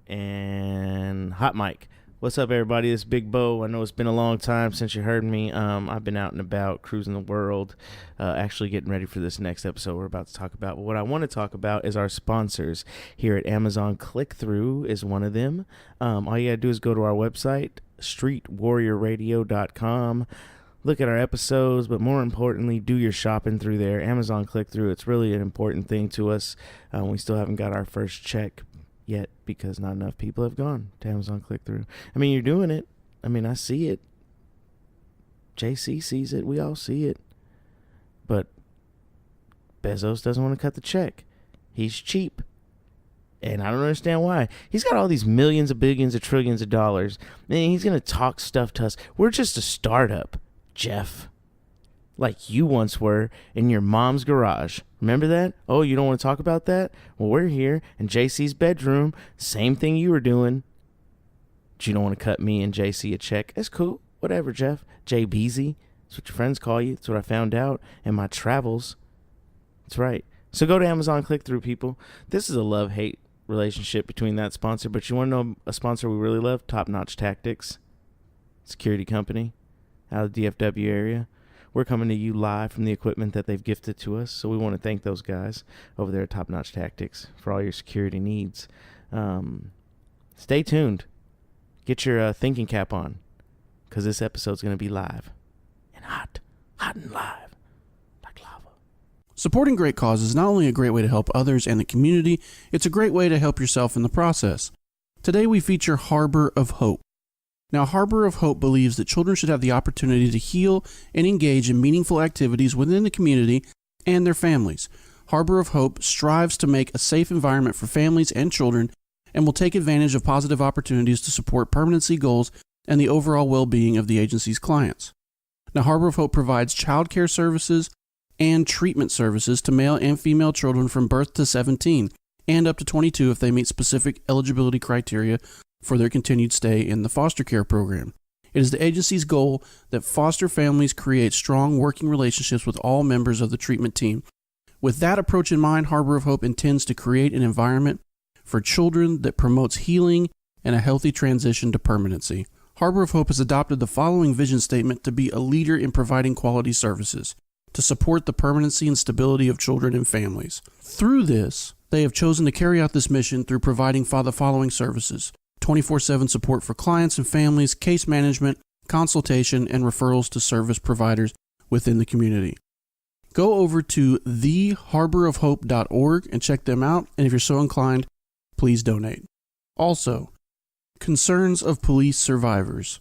and hot mic. What's up, everybody? This is Big Bo. I know it's been a long time since you heard me. I've been out and about cruising the world, actually getting ready for this next episode we're about to talk about. But what I want to talk about is our sponsors here at Amazon. Click-Through is one of them. All you got to do is go to our website, streetwarriorradio.com. Look at our episodes, but more importantly, do your shopping through there. Amazon Click-Through, it's really an important thing to us. We still haven't got our first check yet because not enough people have gone to Amazon Click-Through. I mean, you're doing it. I mean, I see it. JC sees it. We all see it. But Bezos doesn't want to cut the check. He's cheap. And I don't understand why. He's got all these millions of billions of trillions of dollars. And he's going to talk stuff to us. We're just a startup, Jeff. Like you once were in your mom's garage. Remember that? Oh, you don't want to talk about that? Well, we're here in JC's bedroom. Same thing you were doing. But you don't want to cut me and JC a check. That's cool. Whatever, Jeff. Jay Beezy. That's what your friends call you. That's what I found out in my travels. That's right. So go to Amazon Click-Through, people. This is a love-hate relationship between that sponsor. But you want to know a sponsor we really love? Top Notch Tactics. Security company out of the DFW area. We're coming to you live from the equipment that they've gifted to us, so we want to thank those guys over there at Top Notch Tactics for all your security needs. Stay tuned. Get your thinking cap on, because this episode's going to be live and hot and live, like lava. Supporting great causes is not only a great way to help others and the community, it's a great way to help yourself in the process. Today we feature Harbor of Hope. Now, Harbor of Hope believes that children should have the opportunity to heal and engage in meaningful activities within the community and their families. Harbor of Hope strives to make a safe environment for families and children and will take advantage of positive opportunities to support permanency goals and the overall well-being of the agency's clients. Now, Harbor of Hope provides child care services and treatment services to male and female children from birth to 17 and up to 22 if they meet specific eligibility criteria for their continued stay in the foster care program. It is the agency's goal that foster families create strong working relationships with all members of the treatment team. With that approach in mind, Harbor of Hope intends to create an environment for children that promotes healing and a healthy transition to permanency. Harbor of Hope has adopted the following vision statement to be a leader in providing quality services, to support the permanency and stability of children and families. Through this, they have chosen to carry out this mission through providing the following services: 24/7 support for clients and families, case management, consultation, and referrals to service providers within the community. Go over to theharboroofhope.org and check them out, and if you're so inclined, please donate. Also, Concerns of Police Survivors.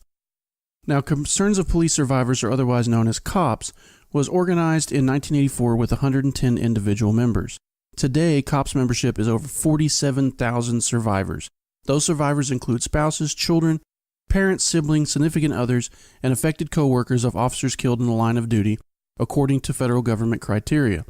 Now, Concerns of Police Survivors, or otherwise known as COPS, was organized in 1984 with 110 individual members. Today, COPS membership is over 47,000 survivors. Those survivors include spouses, children, parents, siblings, significant others, and affected co-workers of officers killed in the line of duty, according to federal government criteria.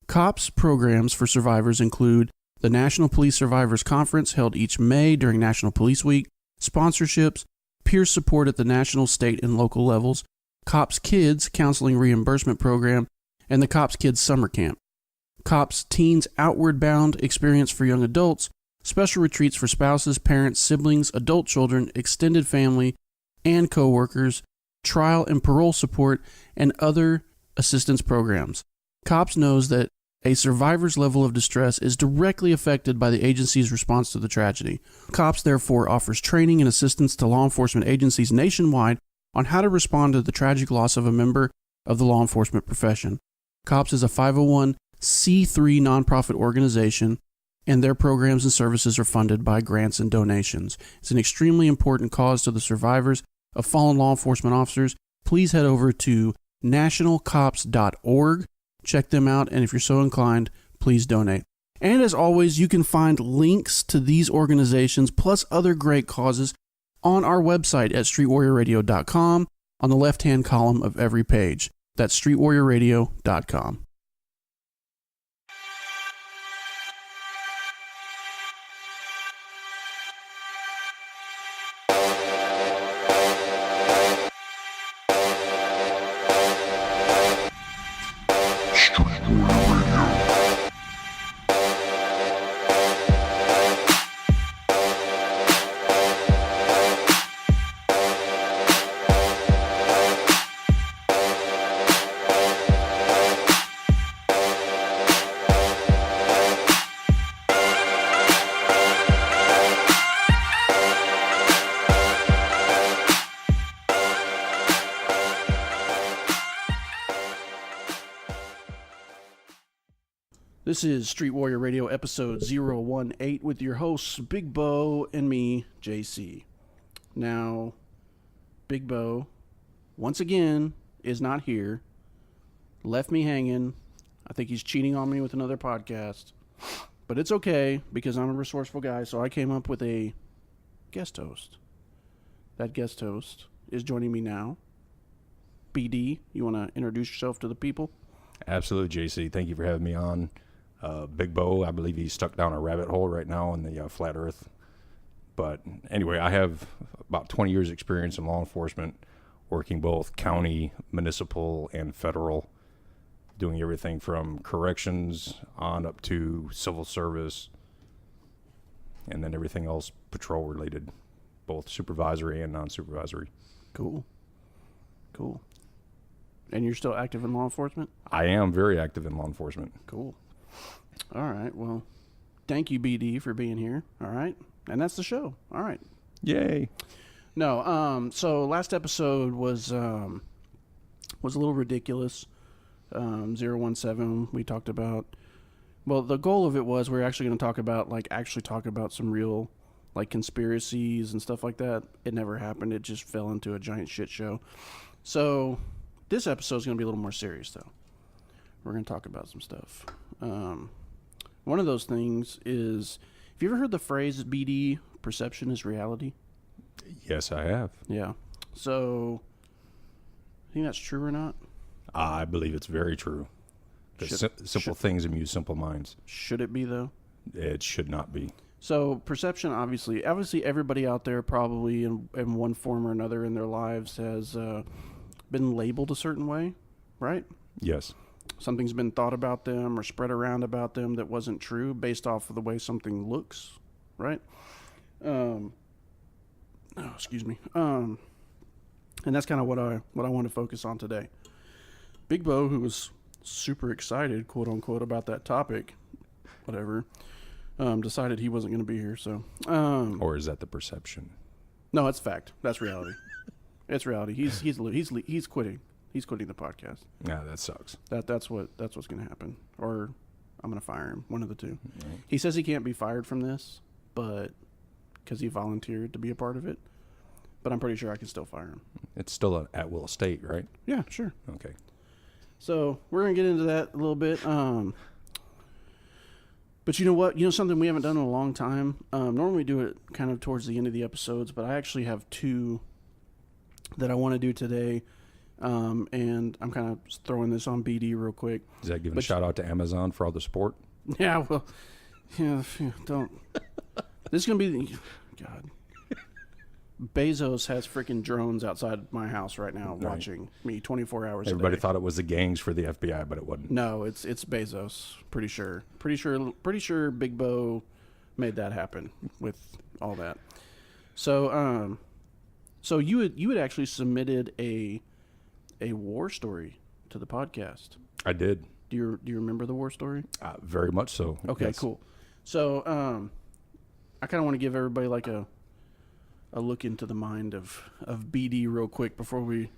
COPS programs for survivors include the National Police Survivors Conference held each May during National Police Week, sponsorships, peer support at the national, state, and local levels, COPS Kids Counseling Reimbursement Program, and the COPS Kids Summer Camp. COPS Teens Outward Bound experience for young adults, special retreats for spouses, parents, siblings, adult children, extended family, and co-workers, trial and parole support, and other assistance programs. COPS knows that a survivor's level of distress is directly affected by the agency's response to the tragedy. COPS therefore offers training and assistance to law enforcement agencies nationwide on how to respond to the tragic loss of a member of the law enforcement profession. COPS is a 501c3 nonprofit organization, and their programs and services are funded by grants and donations. It's an extremely important cause to the survivors of fallen law enforcement officers. Please head over to nationalcops.org. Check them out, and if you're so inclined, please donate. And as always, you can find links to these organizations plus other great causes on our website at streetwarriorradio.com on the left-hand column of every page. That's streetwarriorradio.com. This is Street Warrior Radio episode 018 with your hosts, Big Bo and me, JC. Now, Big Bo, once again, is not here. Left me hanging. I think he's cheating on me with another podcast. But it's okay, because I'm a resourceful guy, so I came up with a guest host. That guest host is joining me now. BD, you want to introduce yourself to the people? Absolutely, JC. Thank you for having me on. Big Bo, I believe he's stuck down a rabbit hole right now in the flat earth. But anyway, I have about 20 years experience in law enforcement, working both county, municipal, and federal, doing everything from corrections on up to civil service, and then everything else patrol related, both supervisory and non-supervisory. Cool. And you're still active in law enforcement? I am very active in law enforcement. Cool. All right. Well, thank you, BD, for being here. All right. And that's the show. All right. Yay. No. So last episode was a little ridiculous. 017. We talked about. Well, the goal of it was we're actually going to talk about some real conspiracies and stuff like that. It never happened. It just fell into a giant shit show. So this episode is going to be a little more serious, though. We're going to talk about some stuff. One of those things is, have you ever heard the phrase BD, perception is reality? Yes, I have. Yeah. So, think that's true or not? I believe it's very true. Simple things amuse simple minds. Should it be, though? It should not be. So, perception, obviously everybody out there probably in one form or another in their lives has been labeled a certain way, right? Yes. Something's been thought about them or spread around about them that wasn't true based off of the way something looks, right? Excuse me. And that's kind of what I want to focus on today. Big Bo, who was super excited, quote unquote, about that topic, whatever, decided he wasn't going to be here. So, or is that the perception? No, it's fact. That's reality. It's reality. He's quitting. He's quitting the podcast. Yeah, that sucks. That's what's going to happen. Or I'm going to fire him. One of the two. Right. He says he can't be fired from this, but because he volunteered to be a part of it. But I'm pretty sure I can still fire him. It's still an at-will state, right? Yeah, sure. Okay. So we're going to get into that a little bit. But you know what? You know something we haven't done in a long time? Normally we do it kind of towards the end of the episodes, but I actually have two that I want to do today. And I'm kind of throwing this on BD real quick. Is that giving a shout out to Amazon for all the support? Yeah, well, yeah, don't. This is going to be, God. Bezos has freaking drones outside my house right now watching me 24 hours a day. Everybody thought it was the gangs for the FBI, but it wasn't. No, it's Bezos, pretty sure. Pretty sure Big Bo made that happen with all that. So, so you had actually submitted a war story to the podcast. I did. Do you remember the war story? Very much so. Okay, yes. Cool. So I kind of want to give everybody like a look into the mind of BD real quick before we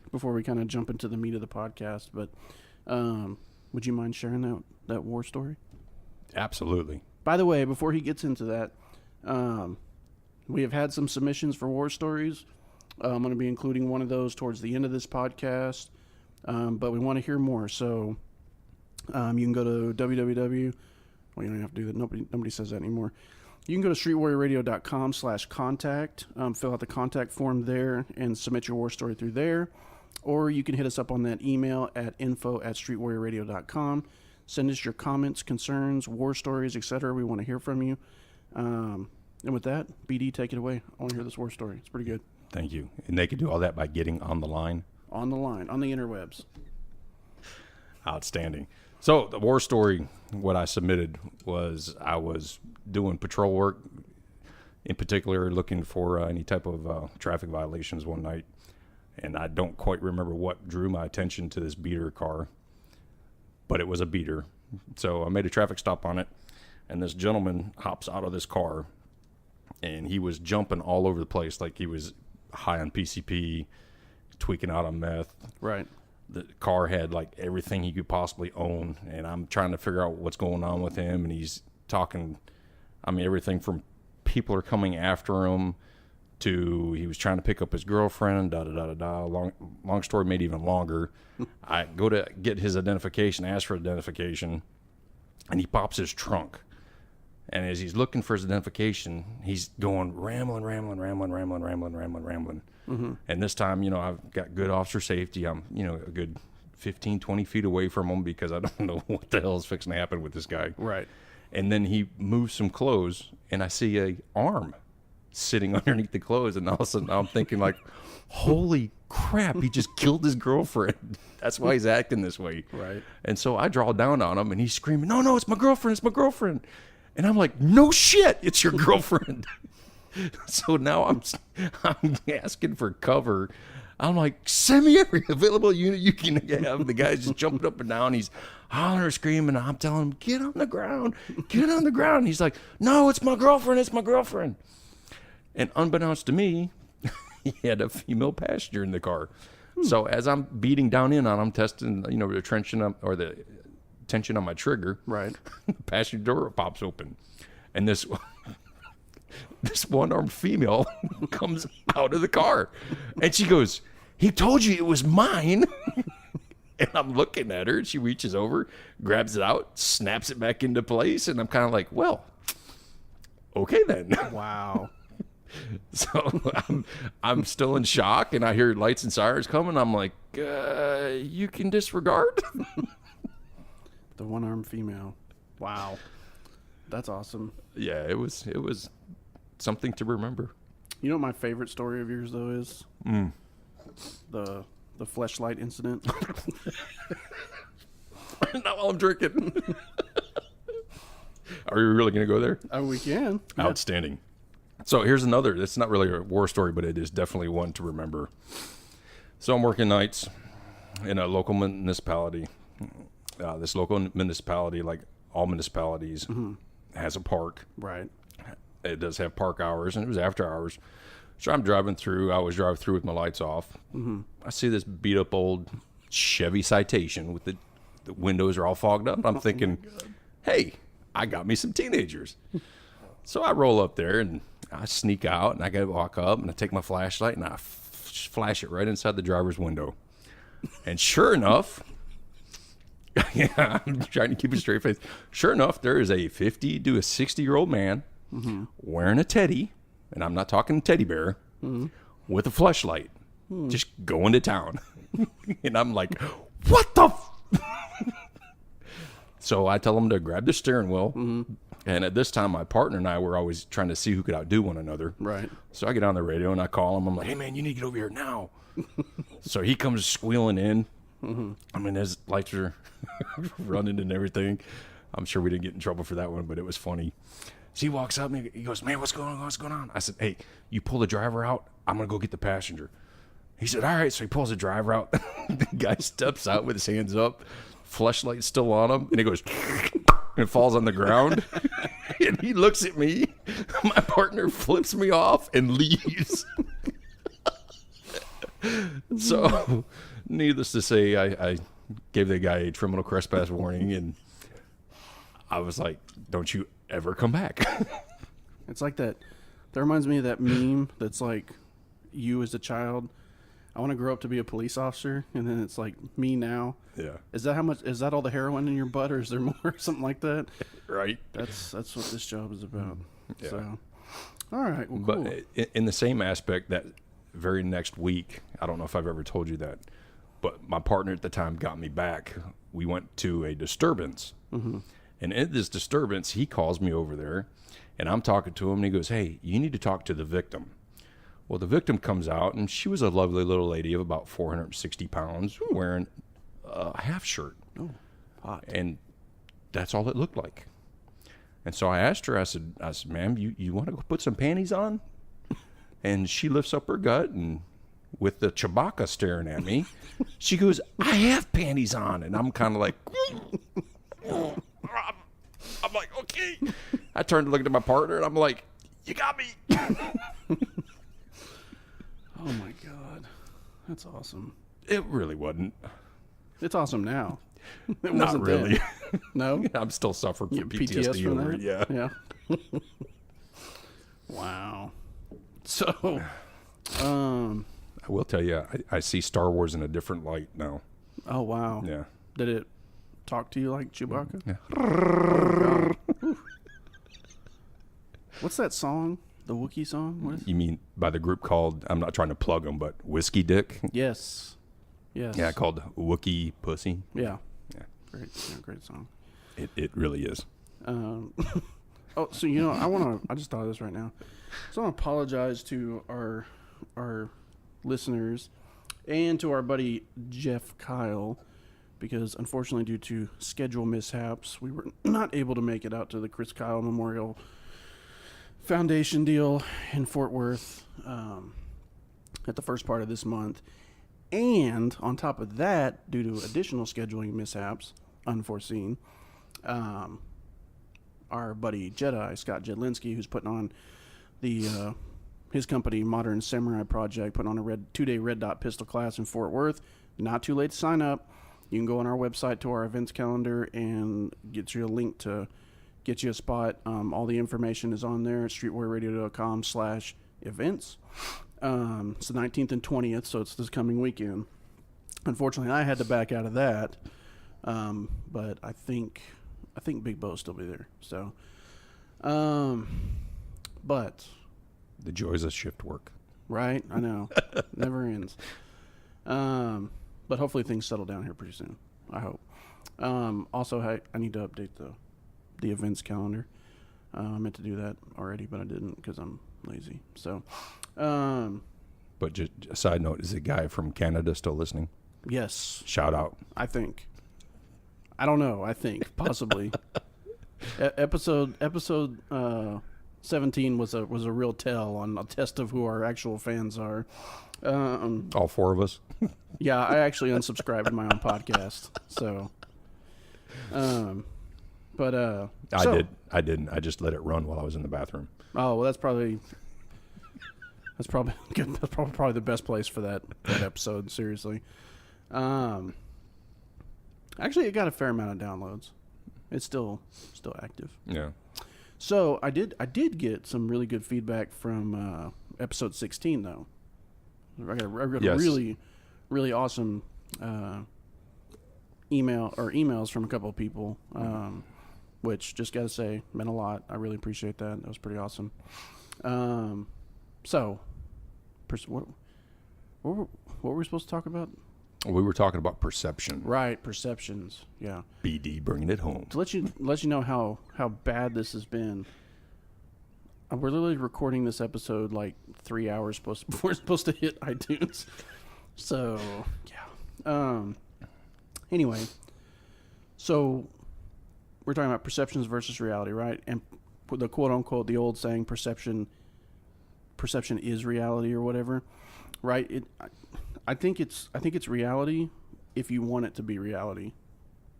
kind of jump into the meat of the podcast. But would you mind sharing that war story? Absolutely. By the way, before he gets into that, we have had some submissions for war stories. I'm going to be including one of those towards the end of this podcast, but we want to hear more. So you can go to www. Well, you don't have to do that. Nobody says that anymore. You can go to streetwarriorradio.com/contact, fill out the contact form there, and submit your war story through there. Or you can hit us up on that email at info@streetwarriorradio.com. Send us your comments, concerns, war stories, etc. We want to hear from you. And with that, BD, take it away. I want to hear this war story. It's pretty good. Thank you. And they could do all that by getting on the line? On the line, on the interwebs. Outstanding. So the war story, what I submitted was I was doing patrol work, in particular looking for any type of traffic violations one night. And I don't quite remember what drew my attention to this beater car, but it was a beater. So I made a traffic stop on it, and this gentleman hops out of this car, and he was jumping all over the place like he was high on PCP, tweaking out on meth. Right. the car had like everything he could possibly own, and I'm trying to figure out what's going on with him, and he's talking, I mean, everything from people are coming after him to he was trying to pick up his girlfriend, da-da-da-da-da. Long story made even longer. I go to get his identification, ask for identification, and he pops his trunk. And as he's looking for his identification, he's going rambling. Mm-hmm. And this time, I've got good officer safety. I'm, a good 15, 20 feet away from him because I don't know what the hell is fixing to happen with this guy. Right. And then he moves some clothes, and I see a arm sitting underneath the clothes. And all of a sudden, I'm thinking like, holy crap, he just killed his girlfriend. That's why he's acting this way. Right. And so I draw down on him, and he's screaming, no, it's my girlfriend. And I'm like, no shit, it's your girlfriend. So now I'm asking for cover. I'm like, send me every available unit you can have. The guy's just jumping up and down. He's hollering, screaming. I'm telling him, get on the ground. And he's like, no, it's my girlfriend. And unbeknownst to me, he had a female passenger in the car. So as I'm beating down in on him, testing, the tension on my trigger, right? The passenger door pops open, and this one-armed female comes out of the car, and she goes, "He told you it was mine." And I'm looking at her, and she reaches over, grabs it out, snaps it back into place, and I'm kind of like, "Well, okay then." Wow. So I'm still in shock, and I hear lights and sirens coming. I'm like, "You can disregard." The one-armed female. Wow. That's awesome. Yeah, it was something to remember. You know what my favorite story of yours, though, is? The fleshlight incident. Not while I'm drinking. Are we really going to go there? We can. Yeah. Outstanding. So here's another. It's not really a war story, but it is definitely one to remember. So I'm working nights in a local municipality. This local municipality, like all municipalities, has a park. Right. It does have park hours, and it was after hours. So I'm driving through. I always drive through with my lights off. Mm-hmm. I see this beat-up old Chevy Citation with the windows are all fogged up. I'm thinking, hey, I got me some teenagers. So I roll up there, and I sneak out, and I got to walk up, and I take my flashlight, and I flash it right inside the driver's window. And sure enough... Yeah, I'm trying to keep a straight face. Sure enough, there is a 50 to a 60-year-old man wearing a teddy, and I'm not talking teddy bear, with a fleshlight, just going to town. And I'm like, what the So I tell him to grab the steering wheel. And at this time, my partner and I were always trying to see who could outdo one another. Right. So I get on the radio, and I call him. I'm like, hey, man, you need to get over here now. So he comes squealing in. I mean, his lights are running and everything. I'm sure we didn't get in trouble for that one, but it was funny. So he walks up and he goes, man, what's going on? I said, hey, you pull the driver out. I'm going to go get the passenger. He said, all right. So he pulls the driver out. The guy steps out with his hands up, flashlight still on him, and he goes, and falls on the ground. And he looks at me. My partner flips me off and leaves. So... Needless to say, I gave the guy a criminal trespass warning, and I was like, don't you ever come back. It's like that. That reminds me of that meme that's like, you as a child, I want to grow up to be a police officer, and then it's like, me now. Yeah. Is that all the heroin in your butt, or is there more? Something like that? Right. That's what this job is about. Yeah. So, all right. Well, cool. But in the same aspect, that very next week, I don't know if I've ever told you that, but my partner at the time got me back. We went to a disturbance. And in this disturbance, he calls me over there, and I'm talking to him, and he goes, hey, you need to talk to the victim. Well, the victim comes out, and she was a lovely little lady of about 460 pounds, wearing a half shirt. Oh, hot. And that's all it looked like. And so I asked her, I said, ma'am, you want to go put some panties on? And she lifts up her gut, and with the Chewbacca staring at me, she goes, I have panties on. And I'm kind of like, I'm like, okay. I turned to look at my partner, and I'm like, you got me. Oh, my God. That's awesome. It really wasn't. It's awesome now. It Not wasn't really. then. No? I'm still suffering from PTSD from over that? it. Yeah. Yeah. Wow. So, I will tell you, I see Star Wars in a different light now. oh, wow. Yeah. Did it talk to you like Chewbacca? Yeah. Oh, God. What's that song? The Wookiee song? What is it? You mean by the group called, I'm not trying to plug them, but Whiskey Dick? Yes. Yes. Yeah, called Wookiee Pussy. Yeah. Yeah. Great song. It really is. Oh, so I just thought of this right now. So I want to apologize to our listeners and to our buddy Jeff Kyle, because unfortunately due to schedule mishaps, we were not able to make it out to the Chris Kyle Memorial Foundation deal in Fort Worth at the first part of this month. And on top of that, due to additional scheduling mishaps, unforeseen, our buddy Jedi, Scott Jedlinski, who's putting on the his company, Modern Samurai Project, putting on a 2-day red dot pistol class in Fort Worth. Not too late to sign up. You can go on our website to our events calendar and get you a link to get you a spot. All the information is on there at streetwearradio.com/events. It's the 19th and 20th, so it's this coming weekend. Unfortunately, I had to back out of that, but I think Big Bo will still be there. So, but The joys of shift work. right, I know, never ends. But hopefully things settle down here pretty soon. I hope. Also, I need to update the events calendar. I meant to do that already, but I didn't because I'm lazy. So, But just a side note, is the guy from Canada still listening? yes, Shout out. I think. I don't know. I think possibly. Episode 17 was a real tell on a test of who our actual fans are. All four of us. Yeah, I actually unsubscribed to my own podcast. So, I didn't. I just let it run while I was in the bathroom. Oh well, that's probably good. That's probably the best place for that episode. Seriously. Actually, it got a fair amount of downloads. It's still active. Yeah. So I did get some really good feedback from episode 16 though. I got a Yes. really, really awesome emails from a couple of people, which just gotta say meant a lot. I really appreciate that. That was pretty awesome. So, what were we supposed to talk about? We were talking about perception. Right, perceptions. Yeah. BD bringing it home. To let you know how bad this has been. We're literally recording this episode like 3 hours before it's supposed to hit iTunes. So yeah. Anyway, so we're talking about perceptions versus reality, right? And the quote unquote the old saying perception is reality or whatever, right? I think it's reality if you want it to be reality,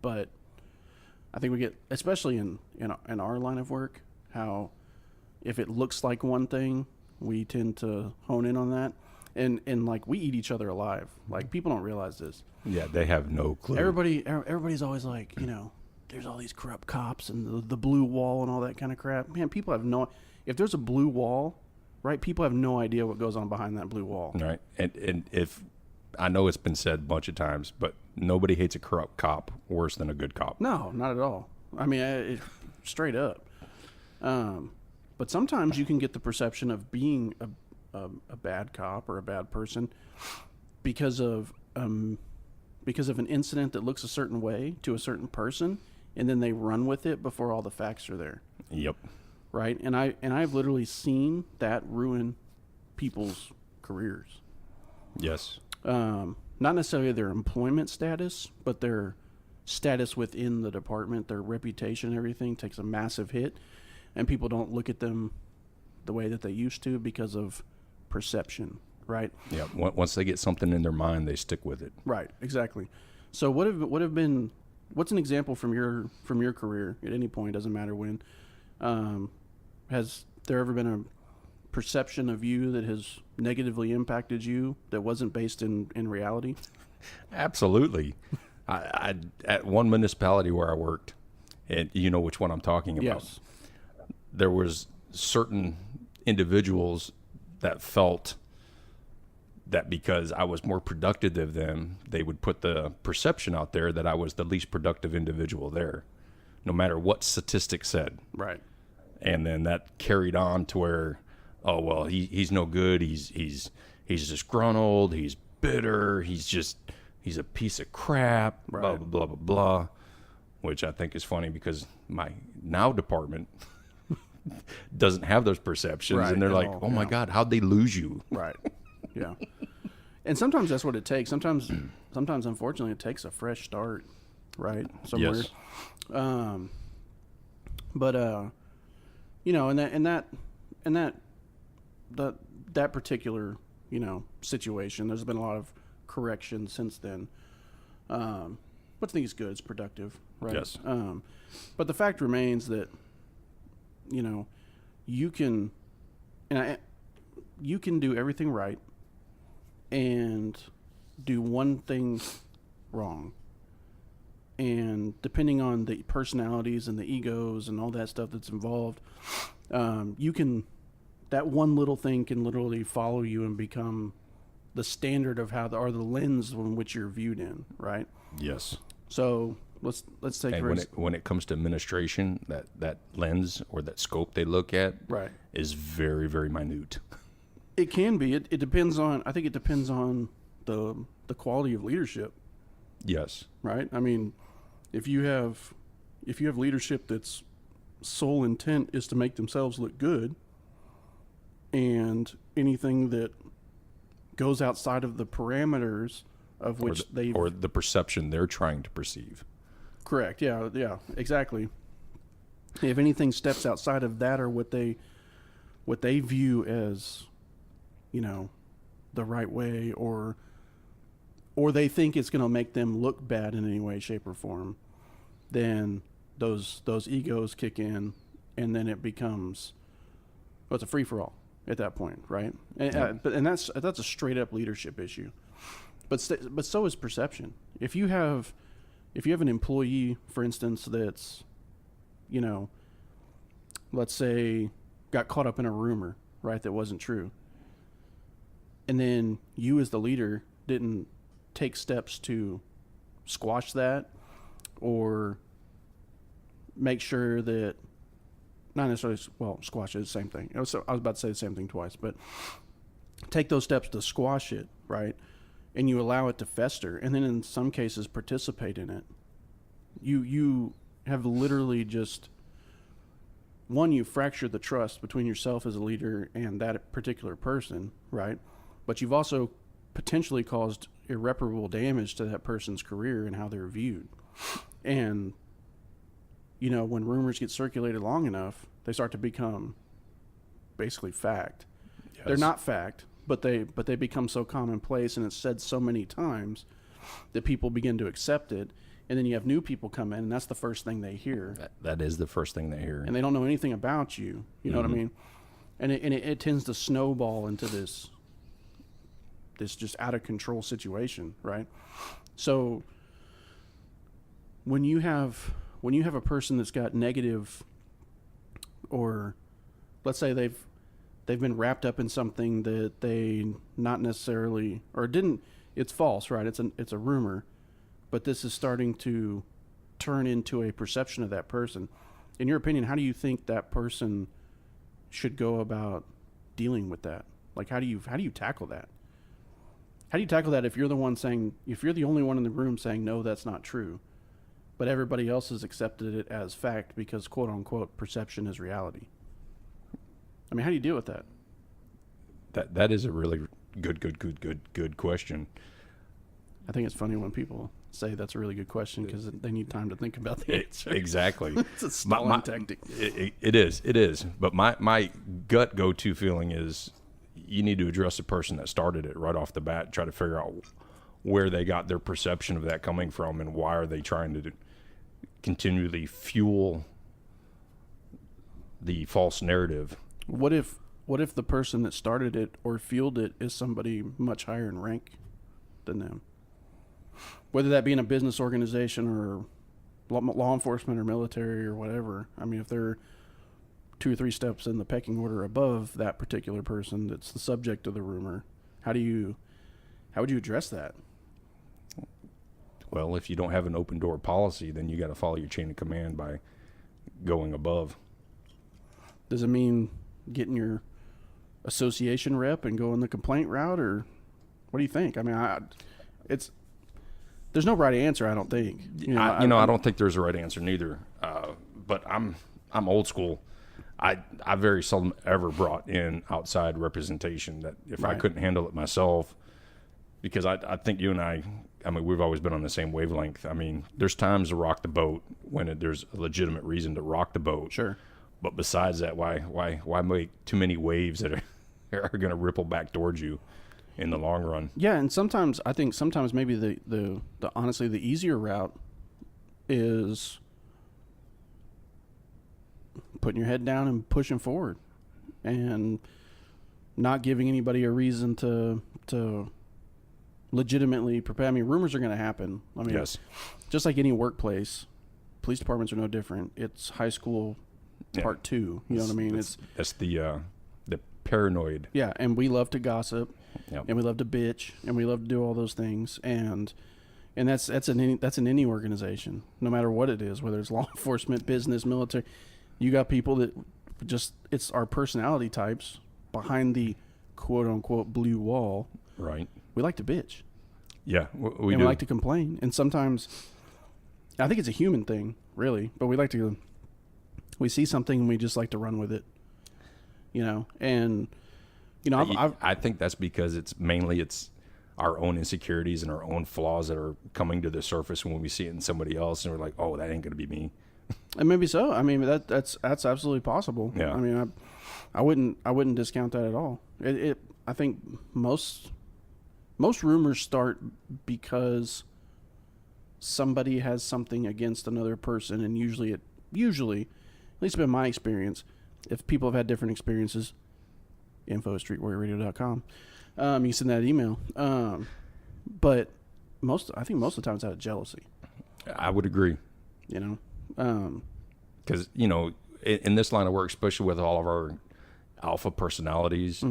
but I think we get, especially in our line of work, how if it looks like one thing, we tend to hone in on that, and like we eat each other alive. Like people don't realize this. Yeah, they have no clue. Everybody's always like, there's all these corrupt cops and the blue wall and all that kind of crap. Man, people have if there's a blue wall, right? People have no idea what goes on behind that blue wall. Right. And if I know it's been said a bunch of times, but nobody hates a corrupt cop worse than a good cop. No, not at all. I mean, straight up. But sometimes you can get the perception of being a bad cop or a bad person because of an incident that looks a certain way to a certain person, and then they run with it before all the facts are there. Yep. Right? And I've literally seen that ruin people's careers. Yes. Not necessarily their employment status, but their status within the department, their reputation, everything takes a massive hit, and people don't look at them the way that they used to because of perception, right? Yeah. Once they get something in their mind, they stick with it. Right, exactly. So what's an example from your career at any point, doesn't matter when, has there ever been a perception of you that has negatively impacted you that wasn't based in reality? Absolutely. I at one municipality where I worked, and you know which one I'm talking about. Yes. There was certain individuals that felt that because I was more productive than them, they would put the perception out there that I was the least productive individual there, no matter what statistics said. Right. And then that carried on to where, oh well, he's no good. He's disgruntled. He's bitter. He's a piece of crap. Right. Blah blah blah blah blah. Which I think is funny because my now department doesn't have those perceptions, Right, and they're at like, all, oh my yeah. God, how'd they lose you? Right. Yeah. And sometimes that's what it takes. Sometimes unfortunately it takes a fresh start, right? Somewhere. Yes. But you know, that particular, you know, situation, there's been a lot of correction since then. But I think it's good, it's productive, right? Yes. But the fact remains that, you know, you can do everything right and do one thing wrong. And depending on the personalities and the egos and all that stuff that's involved, that one little thing can literally follow you and become the standard of how or the lens in which you're viewed in, right? Yes. So let's take And when it comes to administration, that lens or that scope they look at right is very, very minute. It can be. It depends on. I think it depends on the quality of leadership. Yes. Right. I mean, if you have leadership that's sole intent is to make themselves look good, and anything that goes outside of the parameters of which or the perception they're trying to perceive. Correct. Yeah. Yeah. Exactly. If anything steps outside of that or what they view as, you know, the right way, or they think it's going to make them look bad in any way, shape, or form, then those egos kick in, and then it becomes, well, it's a free for all at that point, right? And, that's a straight up leadership issue. But so is perception. If you have an employee, for instance, that's, you know, let's say got caught up in a rumor, right, that wasn't true, and then you as the leader didn't take steps to squash that or make sure that, not necessarily, well, squash it is the same thing. I was about to say the same thing twice, but take those steps to squash it, right? And you allow it to fester, and then in some cases participate in it. You have literally just, one, you fracture the trust between yourself as a leader and that particular person, right? But you've also potentially caused irreparable damage to that person's career and how they're viewed. And, you know, when rumors get circulated long enough, they start to become basically fact. Yes. They're not fact, but they become so commonplace, and it's said so many times that people begin to accept it. And then you have new people come in, and that's the first thing they hear. That is the first thing they hear. And they don't know anything about you. You know what I mean? And it tends to snowball into this just out of control situation, right? So when you have a person that's got negative, or let's say they've been wrapped up in something that they not necessarily, or didn't, it's false, right? It's a rumor, but this is starting to turn into a perception of that person. In your opinion, how do you think that person should go about dealing with that? Like, how do you tackle that? How do you tackle that if you're the only one in the room saying, no, that's not true, but everybody else has accepted it as fact because, quote unquote, perception is reality? I mean, how do you deal with that? That is a really good question. I think it's funny when people say that's a really good question because they need time to think about the answer. Exactly. It's a stalling tactic. It is. But my gut go-to feeling is you need to address the person that started it right off the bat, try to figure out where they got their perception of that coming from and why are they trying to continually fuel the false narrative. What if the person that started it or fueled it is somebody much higher in rank than them? whether that be in a business organization or law enforcement or military or whatever. I mean, if they're 2 or 3 steps in the pecking order above that particular person that's the subject of the rumor, how would you address that? Well, if you don't have an open door policy, then you got to follow your chain of command by going above. Does it mean getting your association rep and going the complaint route, or what do you think? I mean, there's no right answer, I don't think. I don't think there's a right answer neither. But I'm old school. I very seldom ever brought in outside representation that if I couldn't handle it myself, because I think you and I mean, we've always been on the same wavelength. I mean, there's times to rock the boat when there's a legitimate reason to rock the boat. Sure. But besides that, why make too many waves that are going to ripple back towards you in the long run? Yeah, and sometimes maybe the honestly the easier route is putting your head down and pushing forward, and not giving anybody a reason to legitimately prepare. I mean, rumors are going to happen. I mean, yes. Just like any workplace, police departments are no different. It's high school part 2. You know what I mean? That's the paranoid. Yeah, and we love to gossip, Yep. and we love to bitch, and we love to do all those things, and that's in any organization, no matter what it is, whether it's law enforcement, business, military. You got people that just, it's our personality types behind the quote unquote blue wall. Right. We like to bitch. Yeah, we do. do. We like to complain, and sometimes I think it's a human thing, really, but we see something and we just like to run with it, and I think that's because it's our own insecurities and our own flaws that are coming to the surface when we see it in somebody else, and we're like, oh, that ain't gonna be me. And maybe so. I mean, that's absolutely possible. Yeah. I mean, I wouldn't discount that at all. I think most rumors start because somebody has something against another person, and usually, at least in my experience, if people have had different experiences, info@streetwarriorradio.com. You can send that email. But I think most of the time it's out of jealousy. I would agree. Because, in this line of work, especially with all of our alpha personalities,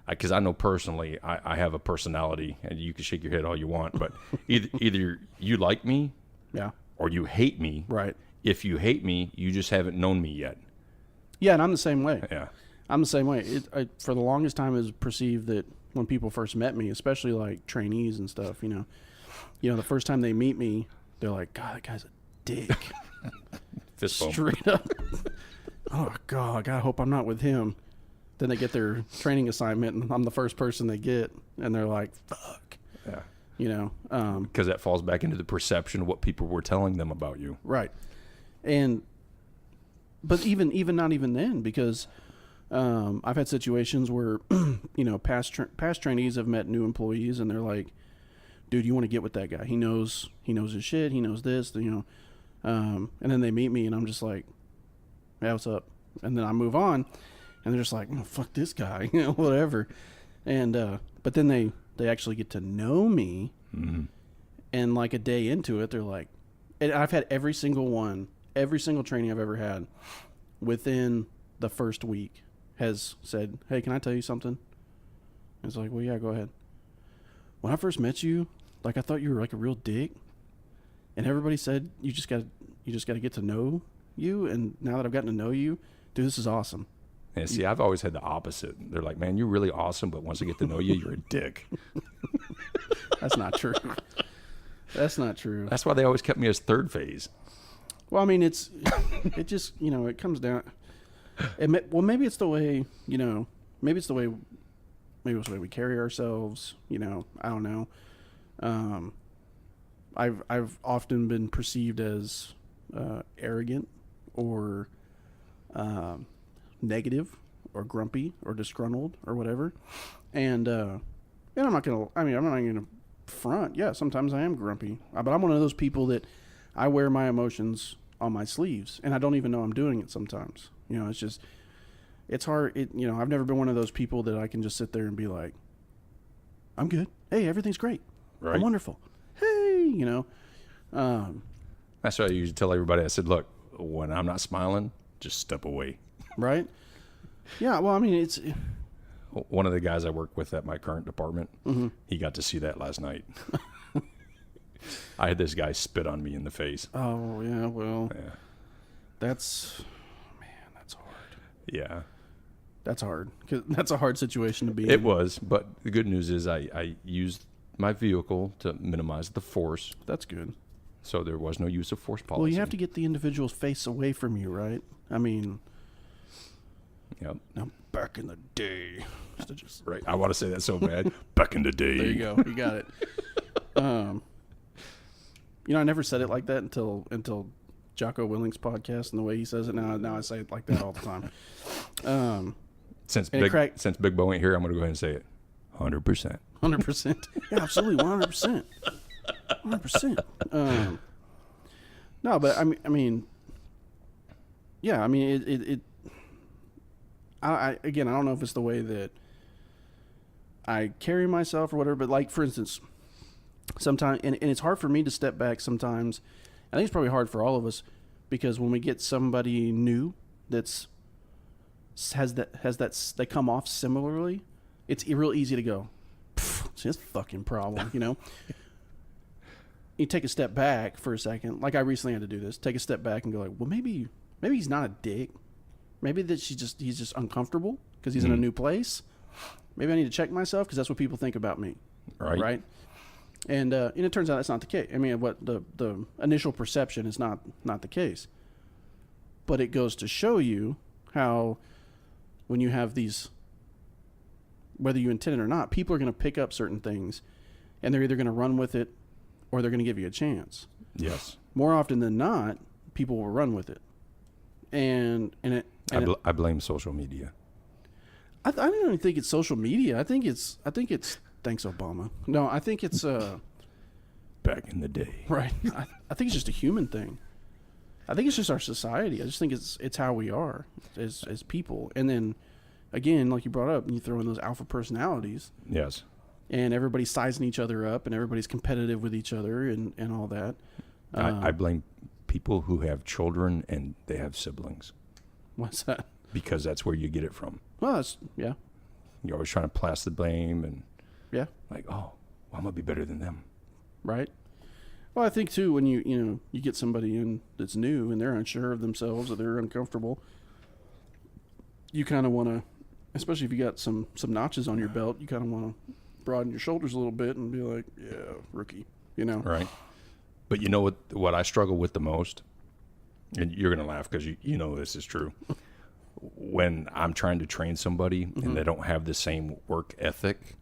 because I know personally I have a personality, and you can shake your head all you want, but either you like me, or you hate me. Right. If you hate me, you just haven't known me yet. Yeah, and I'm the same way. Yeah. I'm the same way. For the longest time, it was perceived that when people first met me, especially like trainees and stuff, the first time they meet me, they're like, God, that guy's a dick. Fist bump. Straight up. Oh, God, I hope I'm not with him. Then they get their training assignment, and I'm the first person they get, and they're like, fuck. Yeah. Because that falls back into the perception of what people were telling them about you. Right. But even not even then, because I've had situations where, past trainees have met new employees, and they're like, dude, you want to get with that guy. He knows his shit. He knows this, and then they meet me, and I'm just like, yeah, what's up? And then I move on, and they're just like, oh, fuck this guy, whatever. And but then they actually get to know me, and like a day into it, they're like, and I've had every single training I've ever had within the first week has said, hey, can I tell you something? It's like, well, yeah, go ahead. When I first met you, like, I thought you were like a real dick, and everybody said you just got to get to know you, and now that I've gotten to know you, dude, this is awesome. Yeah, see, I've always had the opposite. They're like, man, you're really awesome, but once I get to know you, you're a dick. That's not true. That's not true. That's why they always kept me as third phase. Well, I mean, it just, it comes down. Maybe it's the way, maybe it's the way we carry ourselves. I don't know. I've often been perceived as arrogant or negative or grumpy or disgruntled or whatever, and I'm not gonna front. Yeah, sometimes I am grumpy, but I'm one of those people that I wear my emotions on my sleeves, and I don't even know I'm doing it sometimes. It's hard. I've never been one of those people that I can just sit there and be like, I'm good. Hey, everything's great. Right. I'm wonderful. Hey, you know. That's what I usually tell everybody. I said, look, when I'm not smiling, just step away. Right? Yeah, well, I mean, it's... One of the guys I work with at my current department, he got to see that last night. I had this guy spit on me in the face. Oh, yeah, well, Yeah. that's hard. Yeah. That's hard. 'Cause that's a hard situation to be in. It was, but the good news is I used my vehicle to minimize the force, That's good. so there was no use of force policy. Well, you have to get the individual's face away from you, right? I mean, Yep. now back in the day. Just, Right. I want to say that so bad. Back in the day. there you go. You got it. You know, I never said it like that until Jocko Willing's podcast, and the way he says it now I say it like that all the time. Since And Big Bo ain't here, I'm going to go ahead and say it. 100%. 100%. Yeah, absolutely, 100%. 100%. No, but I mean, yeah, I mean, I don't know if it's the way that I carry myself or whatever, but like, for instance, sometimes, and it's hard for me to step back sometimes. I think it's probably hard for all of us, because when we get somebody new they come off similarly, it's real easy to go, it's his fucking problem, you know. You take a step back for a second, like I recently had to do this. Take a step back and go like, well, maybe he's not a dick. Maybe that he's just uncomfortable because he's in a new place. Maybe I need to check myself because that's what people think about me, right? And it turns out that's not the case. I mean, what the initial perception is not the case. But it goes to show you how when you have these, whether you intend it or not, people are going to pick up certain things, and they're either going to run with it or they're going to give you a chance. Yes. More often than not, people will run with it. I blame social media. I don't even think it's social media. I think it's thanks Obama. No, I think it's Back in the day. right. I think it's just a human thing. I think it's just our society. I just think it's how we are as people. And then again, like you brought up, you throw in those alpha personalities. Yes. And everybody's sizing each other up, and everybody's competitive with each other, and all that. I blame people who have children and they have siblings. What's that? Because that's where you get it from. Well, yeah. You're always trying to place the blame and Yeah. like, oh, well, I'm going to be better than them. Right. Well, I think too, when you get somebody in that's new and they're unsure of themselves or they're uncomfortable, you kind of want to, especially if you got some notches on your belt, you kind of want to broaden your shoulders a little bit and be like, yeah, rookie, you know. Right. But you know what I struggle with the most? And you're going to laugh because you know this is true. When I'm trying to train somebody and they don't have the same work ethic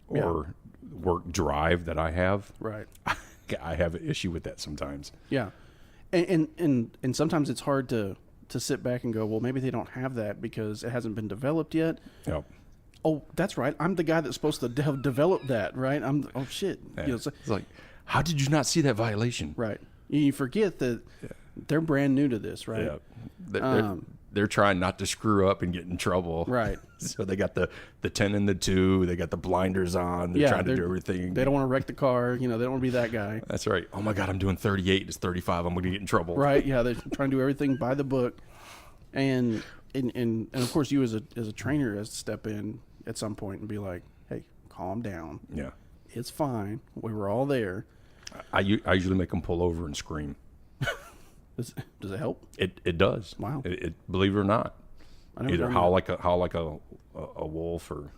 or work drive that I have, Right. I have an issue with that sometimes. Yeah. And sometimes it's hard to sit back and go, well, maybe they don't have that because it hasn't been developed yet. Yep. Oh, that's right. I'm the guy that's supposed to develop that, right? Oh, shit. Yeah. You know, It's like, how did you not see that violation? right. You forget that they're brand new to this, right? Yeah. They're trying not to screw up and get in trouble. Right. So they got the 10 and the 2. They got the blinders on. They're trying to do everything. They don't want to wreck the car. You know, they don't want to be that guy. That's right. Oh, my God, I'm doing 38. It's 35. I'm going to get in trouble. Right. Yeah. They're trying to do everything by the book. And of course, you as a trainer has to step in at some point and be like, hey, calm down. Yeah. It's fine. We were all there. I usually make them pull over and scream. Does it help? It does. Wow. It believe it or not. I never Either done howl that. like a wolf or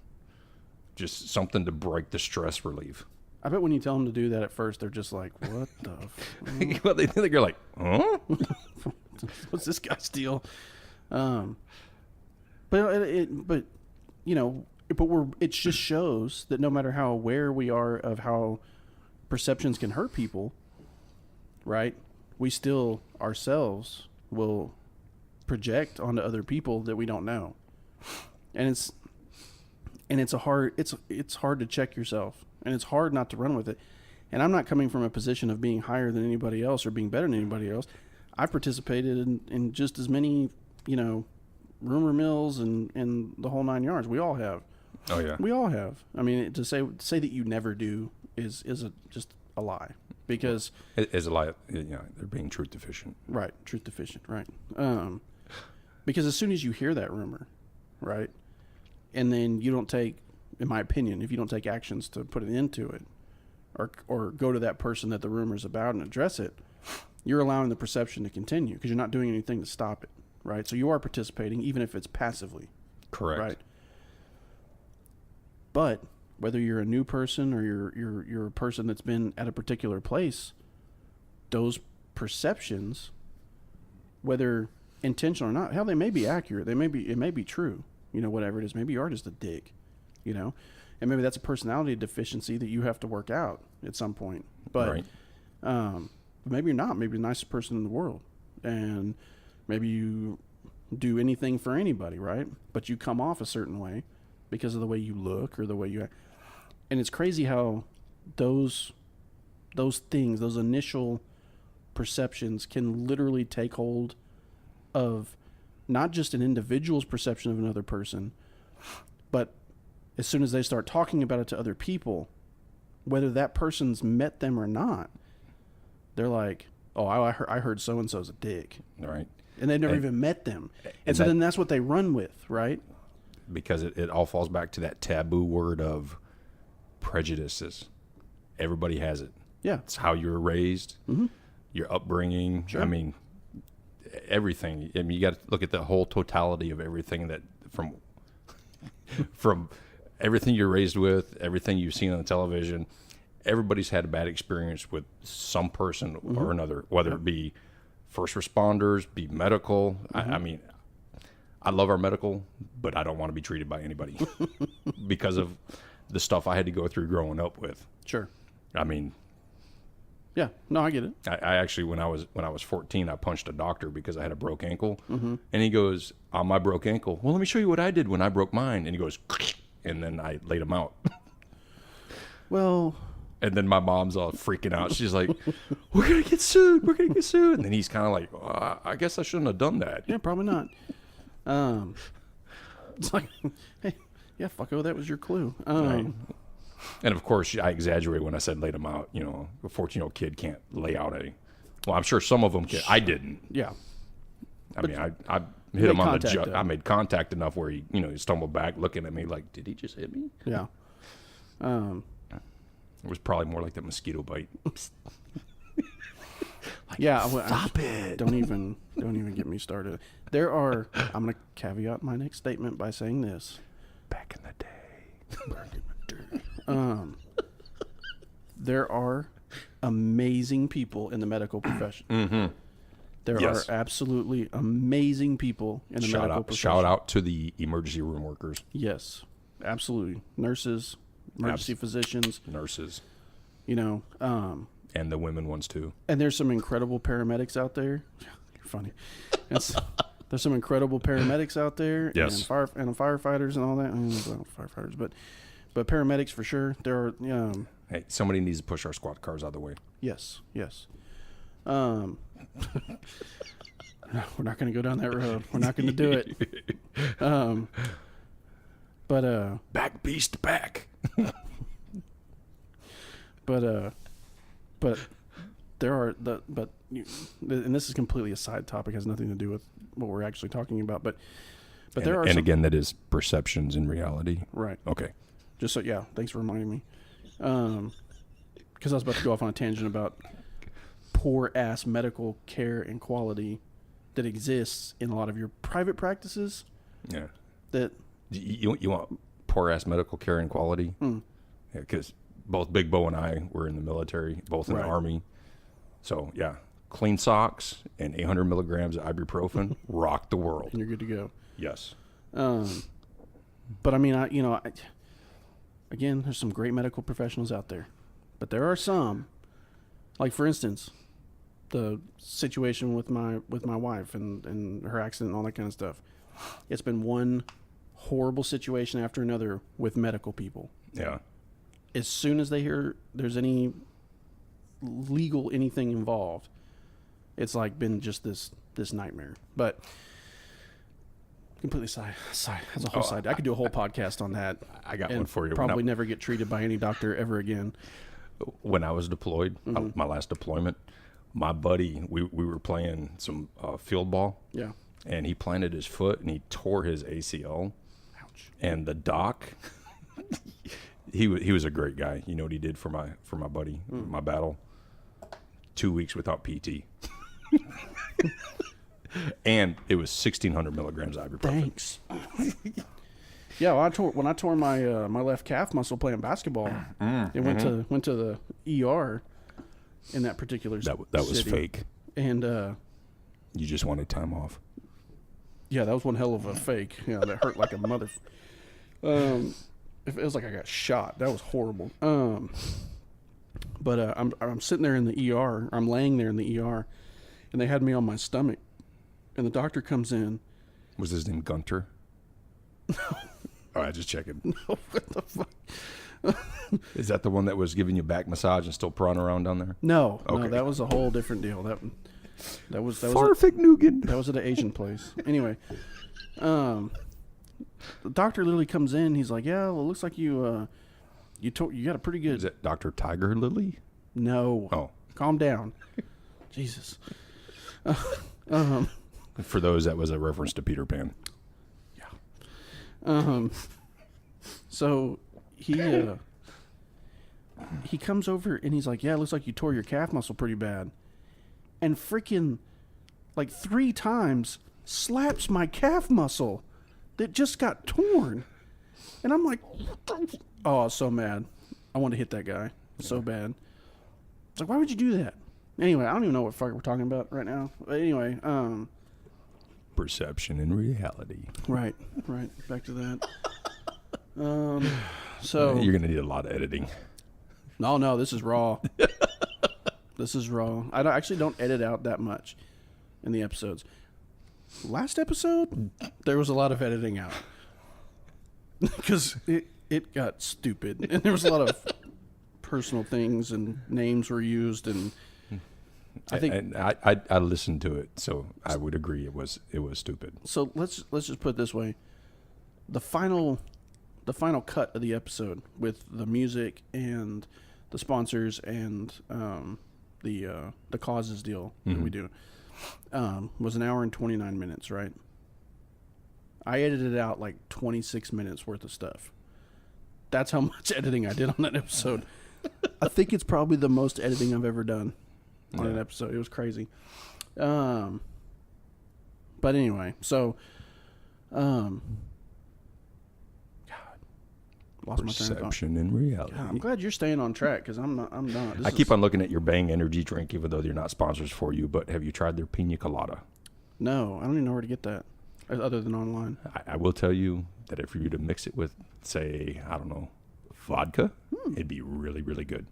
just something to break the stress relief. I bet when you tell them to do that at first, they're just like, what the Well, they think you're like, huh? what's this guy's deal? But you know, it just shows that no matter how aware we are of how perceptions can hurt people, right? We still ourselves will project onto other people that we don't know, and it's hard to check yourself, and it's hard not to run with it. And I'm not coming from a position of being higher than anybody else or being better than anybody else. I've participated in just as many, you know, rumor mills and the whole 9 yards. We all have. Oh yeah. We all have. I mean, to say that you never do is just a lie, because as a lot, they're being truth deficient. Right, truth deficient, right? Because as soon as you hear that rumor, right, and then you don't take, in my opinion, if you don't take actions to put an end to it, or go to that person that the rumor's about and address it, you're allowing the perception to continue because you're not doing anything to stop it, right? So you are participating, even if it's passively. Correct. Right. But whether you're a new person or you're a person that's been at a particular place, those perceptions, whether intentional or not, hell, they may be accurate. It may be true. Whatever it is. Maybe you are just a dick. And maybe that's a personality deficiency that you have to work out at some point. But right. Maybe you're not. Maybe you're the nicest person in the world, and maybe you do anything for anybody, right? But you come off a certain way because of the way you look or the way you act. And it's crazy how those things, those initial perceptions, can literally take hold of not just an individual's perception of another person, but as soon as they start talking about it to other people, whether that person's met them or not, they're like, oh, I heard so-and-so's a dick. Right. And they've never even met them. And so then that's what they run with, right? Because it all falls back to that taboo word of prejudices. Everybody has it. Yeah. It's how you were raised, your upbringing. Sure. I mean, everything. I mean, you got to look at the whole totality of everything that from everything you're raised with, everything you've seen on the television. Everybody's had a bad experience with some person or another, whether it be first responders, be medical. I mean, I love our medical, but I don't want to be treated by anybody because of the stuff I had to go through growing up with. Sure. I mean, yeah, no, I get it. I actually, when I was 14, I punched a doctor because I had a broke ankle, and he goes, on my broke ankle, well, let me show you what I did when I broke mine. And he goes, and then I laid him out. Well, and then my mom's all freaking out. She's like, we're going to get sued. We're going to get sued. And then he's kind of like, oh, I guess I shouldn't have done that. yeah, probably not. It's like, hey, yeah, fucko, that was your clue. Right. And of course, I exaggerate when I said laid him out. A 14-year-old kid can't lay out a. Well, I'm sure some of them can. I didn't. Yeah. I mean, I hit him on the contact, I made contact enough where he stumbled back, looking at me like, did he just hit me? Yeah. It was probably more like the mosquito bite. Yeah. Stop it. Don't even get me started. I'm going to caveat my next statement by saying this. Back in the day. There are amazing people in the medical profession. There are absolutely amazing people in the medical profession. Shout out to the emergency room workers. Yes, absolutely. Nurses, emergency physicians. Nurses. And the women ones too. And there's some incredible paramedics out there. You're funny. There's some incredible paramedics out there. Yes. And firefighters and all that. I don't know about firefighters, but paramedics for sure. There are. Hey, somebody needs to push our squad cars out of the way. Yes. We're not going to go down that road. We're not going to do it. Back beast back. But there are and this is completely a side topic, has nothing to do with what we're actually talking about. But there are again, that is perceptions in reality. Right. Okay. Just so, yeah, thanks for reminding me. Because I was about to go off on a tangent about poor ass medical care and quality that exists in a lot of your private practices. Yeah. That you want poor ass medical care and quality? Yeah, because both Big Bo and I were in the military, both in the Army. So yeah, clean socks and 800 milligrams of ibuprofen rock the world. And you're good to go. Yes. But I mean, again, there's some great medical professionals out there, but there are some, like for instance, the situation with my wife and her accident and all that kind of stuff. It's been one horrible situation after another with medical people. Yeah. As soon as they hear there's any legal anything involved, it's like been just this nightmare. But completely side. That's a whole side. I could do a whole podcast on that. I got one for you. Probably never get treated by any doctor ever again. when I was deployed, my last deployment, my buddy, we were playing some field ball. Yeah. And he planted his foot and he tore his ACL. Ouch. And the doc, he was a great guy. You know what he did for my buddy, my battle? 2 weeks without PT. And it was 1,600 milligrams ibuprofen. Thanks. Yeah, well, when I tore my my left calf muscle playing basketball, it went to the ER in that particular that was city. Fake. And you just wanted time off. Yeah, that was one hell of a fake. Yeah, that hurt like a mother. It was like I got shot. That was horrible. But I'm sitting there in the ER. I'm laying there in the ER, and they had me on my stomach, and the doctor comes in. Was his name Gunter? No. All right, just checking. No, what the fuck? Is that the one that was giving you back massage and still prawning around down there? No, okay. No, that was a whole different deal. That was Farfik Nugan. That was at an Asian place. Anyway, the doctor literally comes in. He's like, "Yeah, well, it looks like you got a pretty good." Is it Dr. Tiger Lily? No. Oh, calm down. Jesus. For those, that was a reference to Peter Pan. Yeah. So he comes over and he's like, "Yeah, it looks like you tore your calf muscle pretty bad," and freaking like 3 times slaps my calf muscle that just got torn, and I'm like, oh, I was so mad. I wanted to hit that guy so bad. It's like, why would you do that? Anyway, I don't even know what fuck we're talking about right now. But anyway, perception and reality. Right. Back to that. So you're gonna need a lot of editing. No, this is raw. This is raw. I actually don't edit out that much in the episodes. Last episode, there was a lot of editing out because it got stupid, and there was a lot of personal things and names were used, and I think and I listened to it, so I would agree it was stupid. So let's just put it this way: the final cut of the episode with the music and the sponsors and the causes deal that we do was 1 hour and 29 minutes, right? I edited out like 26 minutes worth of stuff. That's how much editing I did on that episode. I think it's probably the most editing I've ever done on an episode. It was crazy. But anyway, so lost my train of thought. Perception and reality. God, I'm glad you're staying on track because I'm not. I keep on looking at your Bang energy drink, even though they're not sponsors for you. But have you tried their Pina Colada? No, I don't even know where to get that, other than online. I will tell you that if you were to mix it with, say, I don't know, vodka, it'd be really, really good.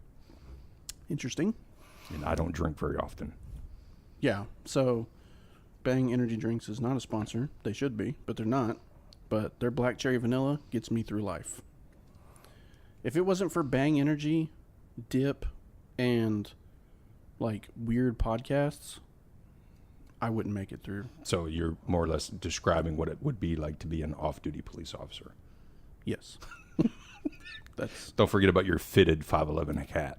Interesting. And I don't drink very often. Yeah, so Bang Energy Drinks is not a sponsor. They should be, but they're not. But their black cherry vanilla gets me through life. If it wasn't for Bang Energy, dip, and like weird podcasts, I wouldn't make it through. So you're more or less describing what it would be like to be an off-duty police officer. Yes. Don't forget about your fitted 511 hat.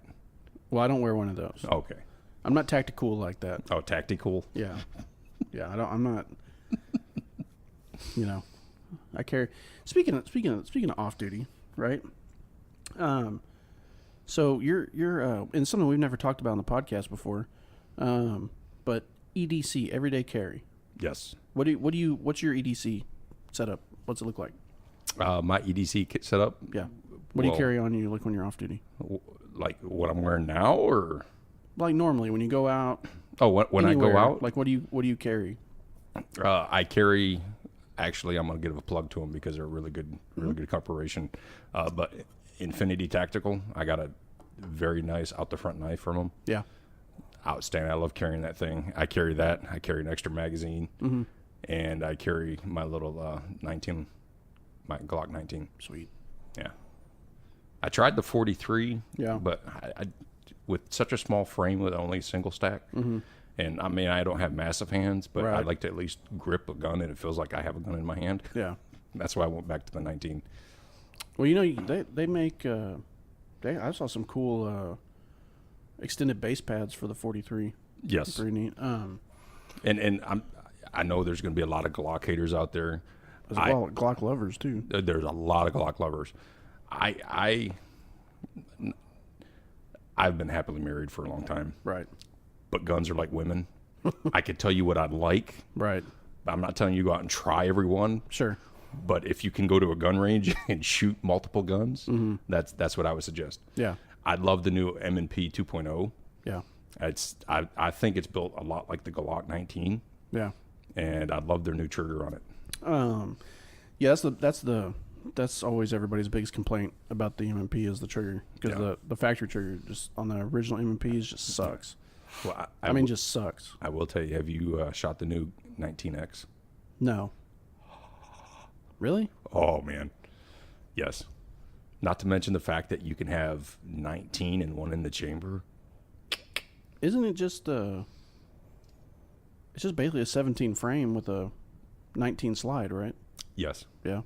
Well, I don't wear one of those. Okay. I'm not tactical like that. Oh, tactical? Yeah. Yeah, I'm not. You know, I carry. Speaking of off duty, right? So you're and something we've never talked about on the podcast before, but EDC, everyday carry. Yes. What's your EDC setup? What's it look like? My EDC kit setup. Yeah. What do you carry on you like when you're off duty? Like what I'm wearing now, or like normally when you go out? Oh, when anywhere, I go out, like what do you carry? I carry. Actually, I'm gonna give a plug to them because they're a really good corporation. But Infinity Tactical, I got a very nice out the front knife from them. Yeah. Outstanding. I love carrying that thing. I carry that. I carry an extra magazine, and I carry my little 19, my Glock 19. Sweet. Yeah. I tried the 43. Yeah. But I with such a small frame with only a single stack, and I mean I don't have massive hands, but I like to at least grip a gun and it feels like I have a gun in my hand. Yeah. That's why I went back to the 19. Well, you know they make. I saw some cool extended base pads for the 43. Yes. Pretty neat. And I know there's going to be a lot of Glock haters out there. As well, Glock lovers too. There's a lot of Glock lovers. I've been happily married for a long time. Right. But guns are like women. I could tell you what I'd like. Right. But I'm not telling you to go out and try every one. Sure. But if you can go to a gun range and shoot multiple guns, that's what I would suggest. Yeah. I love the new M&P 2.0. Yeah. I think it's built a lot like the Glock 19. Yeah. And I love their new trigger on it. Yeah, that's always everybody's biggest complaint about the M&P is the trigger, because the factory trigger just on the original M&Ps just sucks. Well, I mean, just sucks. I will tell you, have you shot the new 19X? No. Really? Oh, man. Yes. Not to mention the fact that you can have 19 and one in the chamber. Isn't it just it's just basically a 17 frame with a 19 slide, right? Yes. Yeah.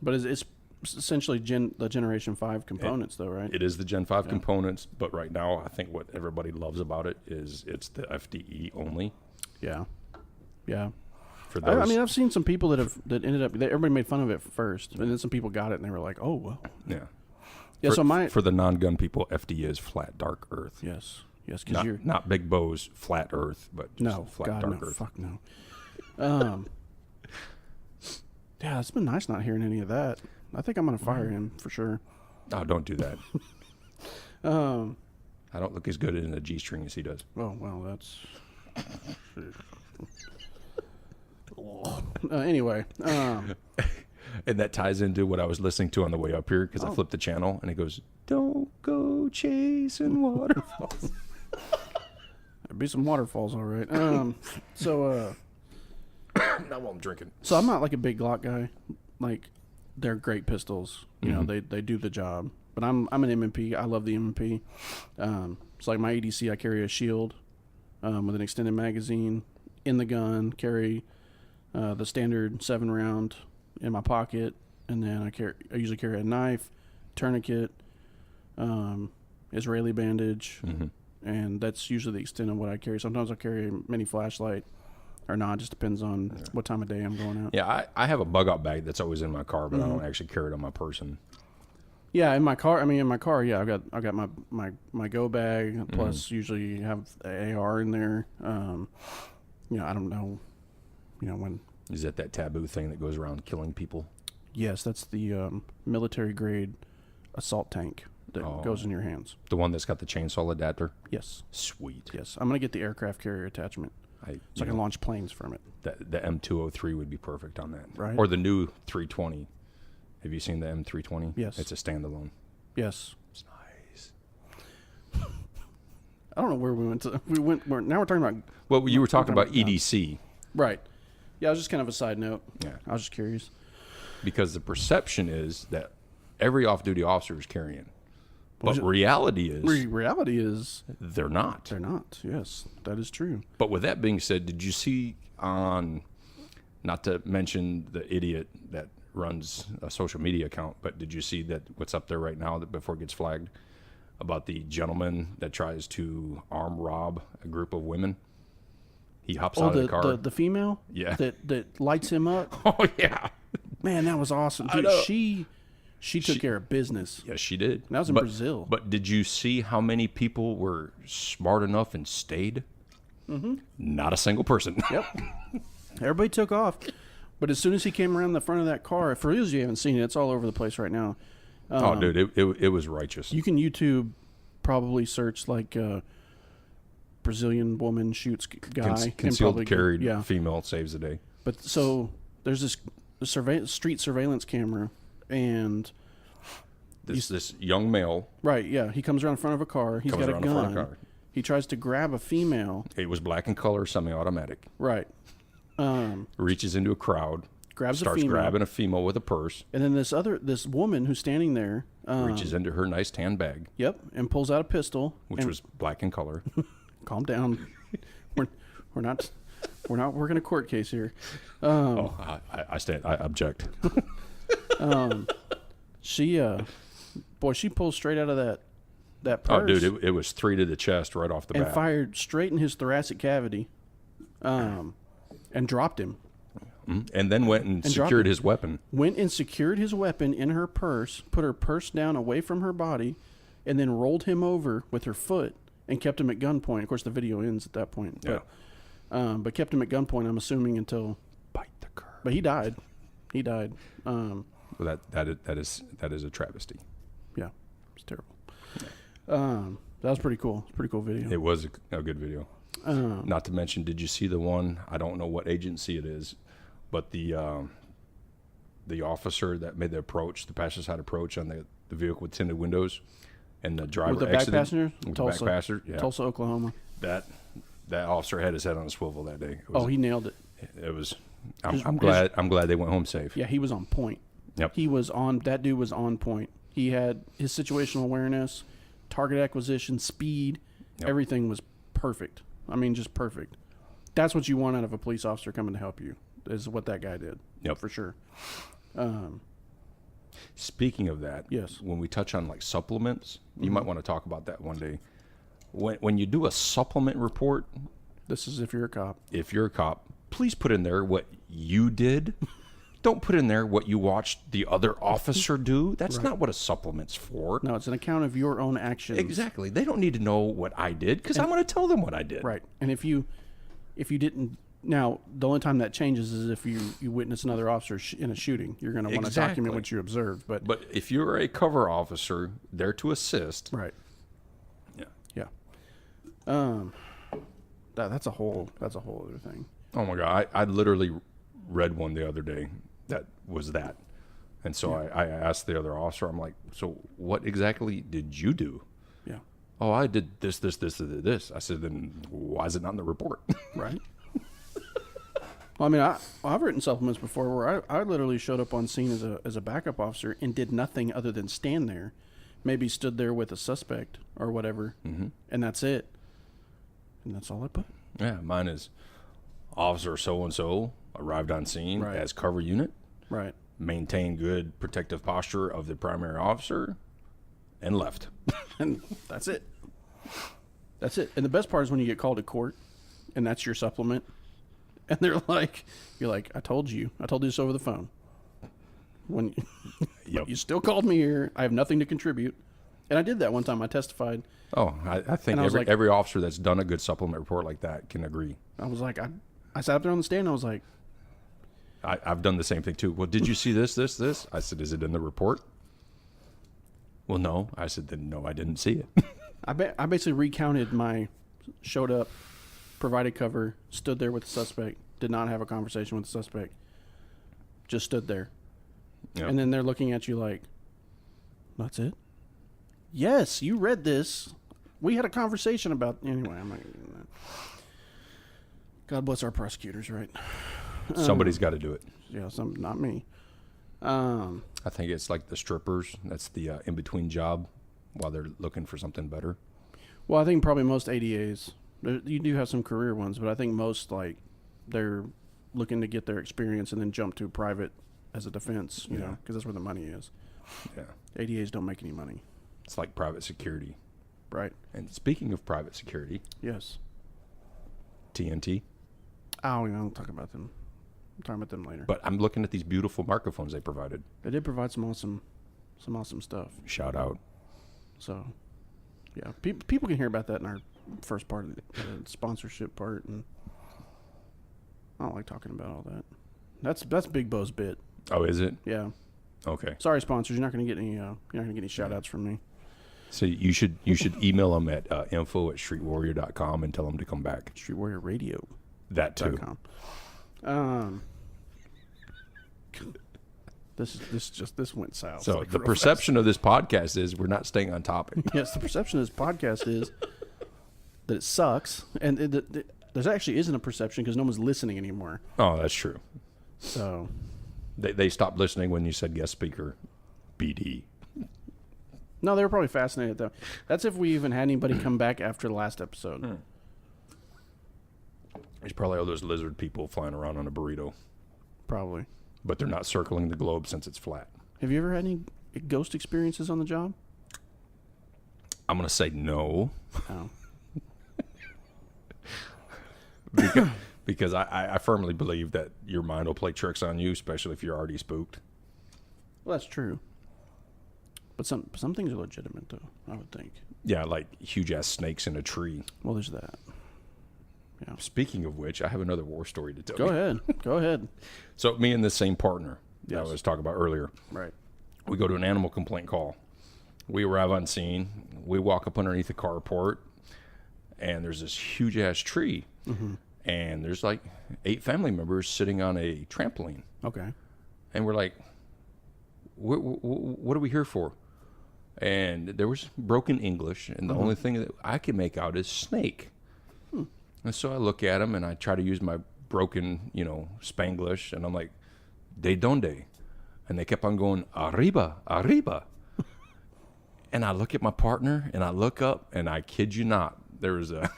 But it's essentially the Generation 5 components, though, right? It is the Gen 5 components, but right now I think what everybody loves about it is it's the FDE only. Yeah. Yeah. For those, I mean, I've seen some people that ended up, everybody made fun of it first, and then some people got it and they were like, oh, well. Yeah. Yeah, for the non-gun people, FDE is flat dark earth. Yes. Yes, because you're not Big Bo's flat earth, but just flat dark earth. Fuck no. Yeah, it's been nice not hearing any of that. I think I'm gonna fire him for sure. Oh, don't do that. I don't look as good in a G-string as he does. Oh well, that's. Anyway, and that ties into what I was listening to on the way up here, because I flipped the channel and it goes, "Don't go chasing waterfalls." There'd be some waterfalls, all right. So. Not while I'm drinking. So I'm not like a big Glock guy. Like, they're great pistols. You know, they do the job. But I'm an M&P. I love the M&P. It's like my ADC. I carry a shield with an extended magazine in the gun. Carry the standard 7-round in my pocket, and then I usually carry a knife, tourniquet, Israeli bandage, and that's usually the extent of what I carry. Sometimes I'll carry a mini flashlight. Or not, just depends on what time of day I'm going out. Yeah, I have a bug out bag that's always in my car, but I don't actually carry it on my person. Yeah, in my car. Yeah, I've got my go bag. Plus, usually have the AR in there. You know, I don't know. You know when. Is that taboo thing that goes around killing people? Yes, that's the military grade assault tank that goes in your hands. The one that's got the chainsaw adapter. Yes. Sweet. Yes, I'm gonna get the aircraft carrier attachment. So I can launch planes from it. The M203 would be perfect on that. Right. Or the new 320. Have you seen the M320? Yes. It's a standalone. Yes. It's nice. I don't know where we went to. Now we're talking about. Well, you were talking about EDC. Right. Yeah, it was just kind of a side note. Yeah. I was just curious. Because the perception is that every off-duty officer is carrying. But reality is they're not. They're not. Yes, that is true. But with that being said, did you see on, not to mention the idiot that runs a social media account, but did you see that what's up there right now that before it gets flagged about the gentleman that tries to arm rob a group of women? He hops out of the car. The female? Yeah. That lights him up? Oh, yeah. Man, that was awesome. Dude, she took care of business. Yes, she did. That was in Brazil. But did you see how many people were smart enough and stayed? Mm-hmm. Not a single person. Yep. Everybody took off. But as soon as he came around the front of that car, for those of you who haven't seen it, it's all over the place right now. Oh, dude, it was righteous. You can YouTube probably search like Brazilian woman shoots guy. Concealed carried female saves the day. But so there's this street surveillance camera. And this young male, right? Yeah, he comes around in front of a car. He's got a gun. He tries to grab a female. It was black in color, semi-automatic. Right. Reaches into a crowd, starts grabbing a female with a purse, and then this woman who's standing there reaches into her nice tan bag. Yep, and pulls out a pistol, which was black in color. Calm down. We're not working a court case here. I object. She pulls straight out of that purse. Oh, dude, it was 3 to the chest right off the bat. And fired straight in his thoracic cavity, and dropped him. And then went and secured his weapon. Went and secured his weapon in her purse, put her purse down away from her body, and then rolled him over with her foot and kept him at gunpoint. Of course, the video ends at that point. Yeah. But kept him at gunpoint, I'm assuming, until... Bite the curb. But he died. He died. Well, that is a travesty. Yeah. It's terrible. Yeah. That was pretty cool. It's a pretty cool video. It was a good video. Not to mention, did you see the one? I don't know what agency it is, but the officer that made the approach, the passenger side approach on the vehicle with tinted windows, and the driver with the back passenger? Tulsa, back passenger, yeah. Tulsa, Oklahoma. That officer had his head on a swivel that day. He nailed it. It was. I'm glad they went home safe. Yeah, he was on point. Yep. That dude was on point. He had his situational awareness, target acquisition, speed. Yep. Everything was perfect. I mean, just perfect. That's what you want out of a police officer coming to help you, is what that guy did. Yep. For sure. Speaking of that, yes. When we touch on like supplements, you might want to talk about that one day. When you do a supplement report, this is if you're a cop. If you're a cop, please put in there what you did. Don't put in there what you watched the other officer do. That's not what a supplement's for. No, it's an account of your own actions. Exactly. They don't need to know what I did because I'm going to tell them what I did. Right. And if you didn't, now the only time that changes is if you witness another officer in a shooting. You're going to want to document what you observed. But if you're a cover officer there to assist, right. Yeah. That's a whole other thing. Oh my God, I literally read one the other day that was that, and so I asked the other officer. I'm like, so what exactly did you do? Yeah. Oh, I did this. I said, then why is it not in the report? Right. Well, I mean, I've written supplements before where I literally showed up on scene as a backup officer and did nothing other than stand there, maybe stood there with a suspect or whatever, and that's it. And that's all I put. Yeah, mine is officer so-and-so arrived on scene as cover unit. Right. Maintain good protective posture of the primary officer and left. And that's it. That's it. And the best part is when you get called to court and that's your supplement. And you're like, I told you this over the phone. When you still called me here, I have nothing to contribute. And I did that one time. I testified. Oh, I think every officer that's done a good supplement report like that can agree. I was like, I sat up there on the stand and I was like, I've done the same thing too. Well, did you see this? I said, is it in the report? Well, no. I said, then no, I didn't see it. I basically recounted showed up, provided cover, stood there with the suspect, did not have a conversation with the suspect, just stood there. Yep. And then they're looking at you like, that's it? Yes, you read this. We had a conversation about... Anyway, I'm not going to do that. God bless our prosecutors, right? Somebody's got to do it. Yeah, not me. I think it's like the strippers. That's the in-between job while they're looking for something better. Well, I think probably most ADAs... You do have some career ones, but I think most, they're looking to get their experience and then jump to private as a defense, you know, because that's where the money is. Yeah. ADAs don't make any money. It's like private security. Right. And speaking of private security. Yes. TNT. Oh, yeah, I'll talk about them. I'm talking about them later. But I'm looking at these beautiful microphones they provided. They did provide some awesome stuff. Shout out. So, yeah, people can hear about that in our first part of the sponsorship part, and I don't like talking about all that. That's Big Bo's bit. Oh, is it? Yeah. Okay. Sorry, sponsors. You're not going to get any shout outs from me. So you should email them at info@streetwarrior.com and tell them to come back. Street Warrior Radio. That too. This went south. So the perception of this podcast is we're not staying on topic. Yes, the perception of this podcast is that it sucks, and there's actually isn't a perception because no one's listening anymore. Oh, that's true. So they stopped listening when you said guest speaker, BD. No, they were probably fascinated though. That's if we even had anybody come back after the last episode. There's probably all those lizard people flying around on a burrito. Probably. But they're not circling the globe since it's flat. Have you ever had any ghost experiences on the job? I'm going to say no. Oh. Because I firmly believe that your mind will play tricks on you, especially if you're already spooked. Well, that's true. But some things are legitimate, though, I would think. Yeah, like huge-ass snakes in a tree. Well, there's that. Yeah. Speaking of which, I have another war story to tell Go you. ahead. Go ahead. So me and this same partner that I Yes. was talking about earlier, Right. we go to an animal complaint call. We arrive on scene. We walk up underneath the carport, and there's this huge-ass tree. Mm-hmm. And there's like 8 family members sitting on a trampoline. Okay. And we're like, what are we here for? And there was broken English, and the only thing that I can make out is snake. And so I look at him, and I try to use my broken, Spanglish, and I'm like, ¿de dónde? And they kept on going, arriba, arriba. And I look at my partner, and I look up, and I kid you not, there was a...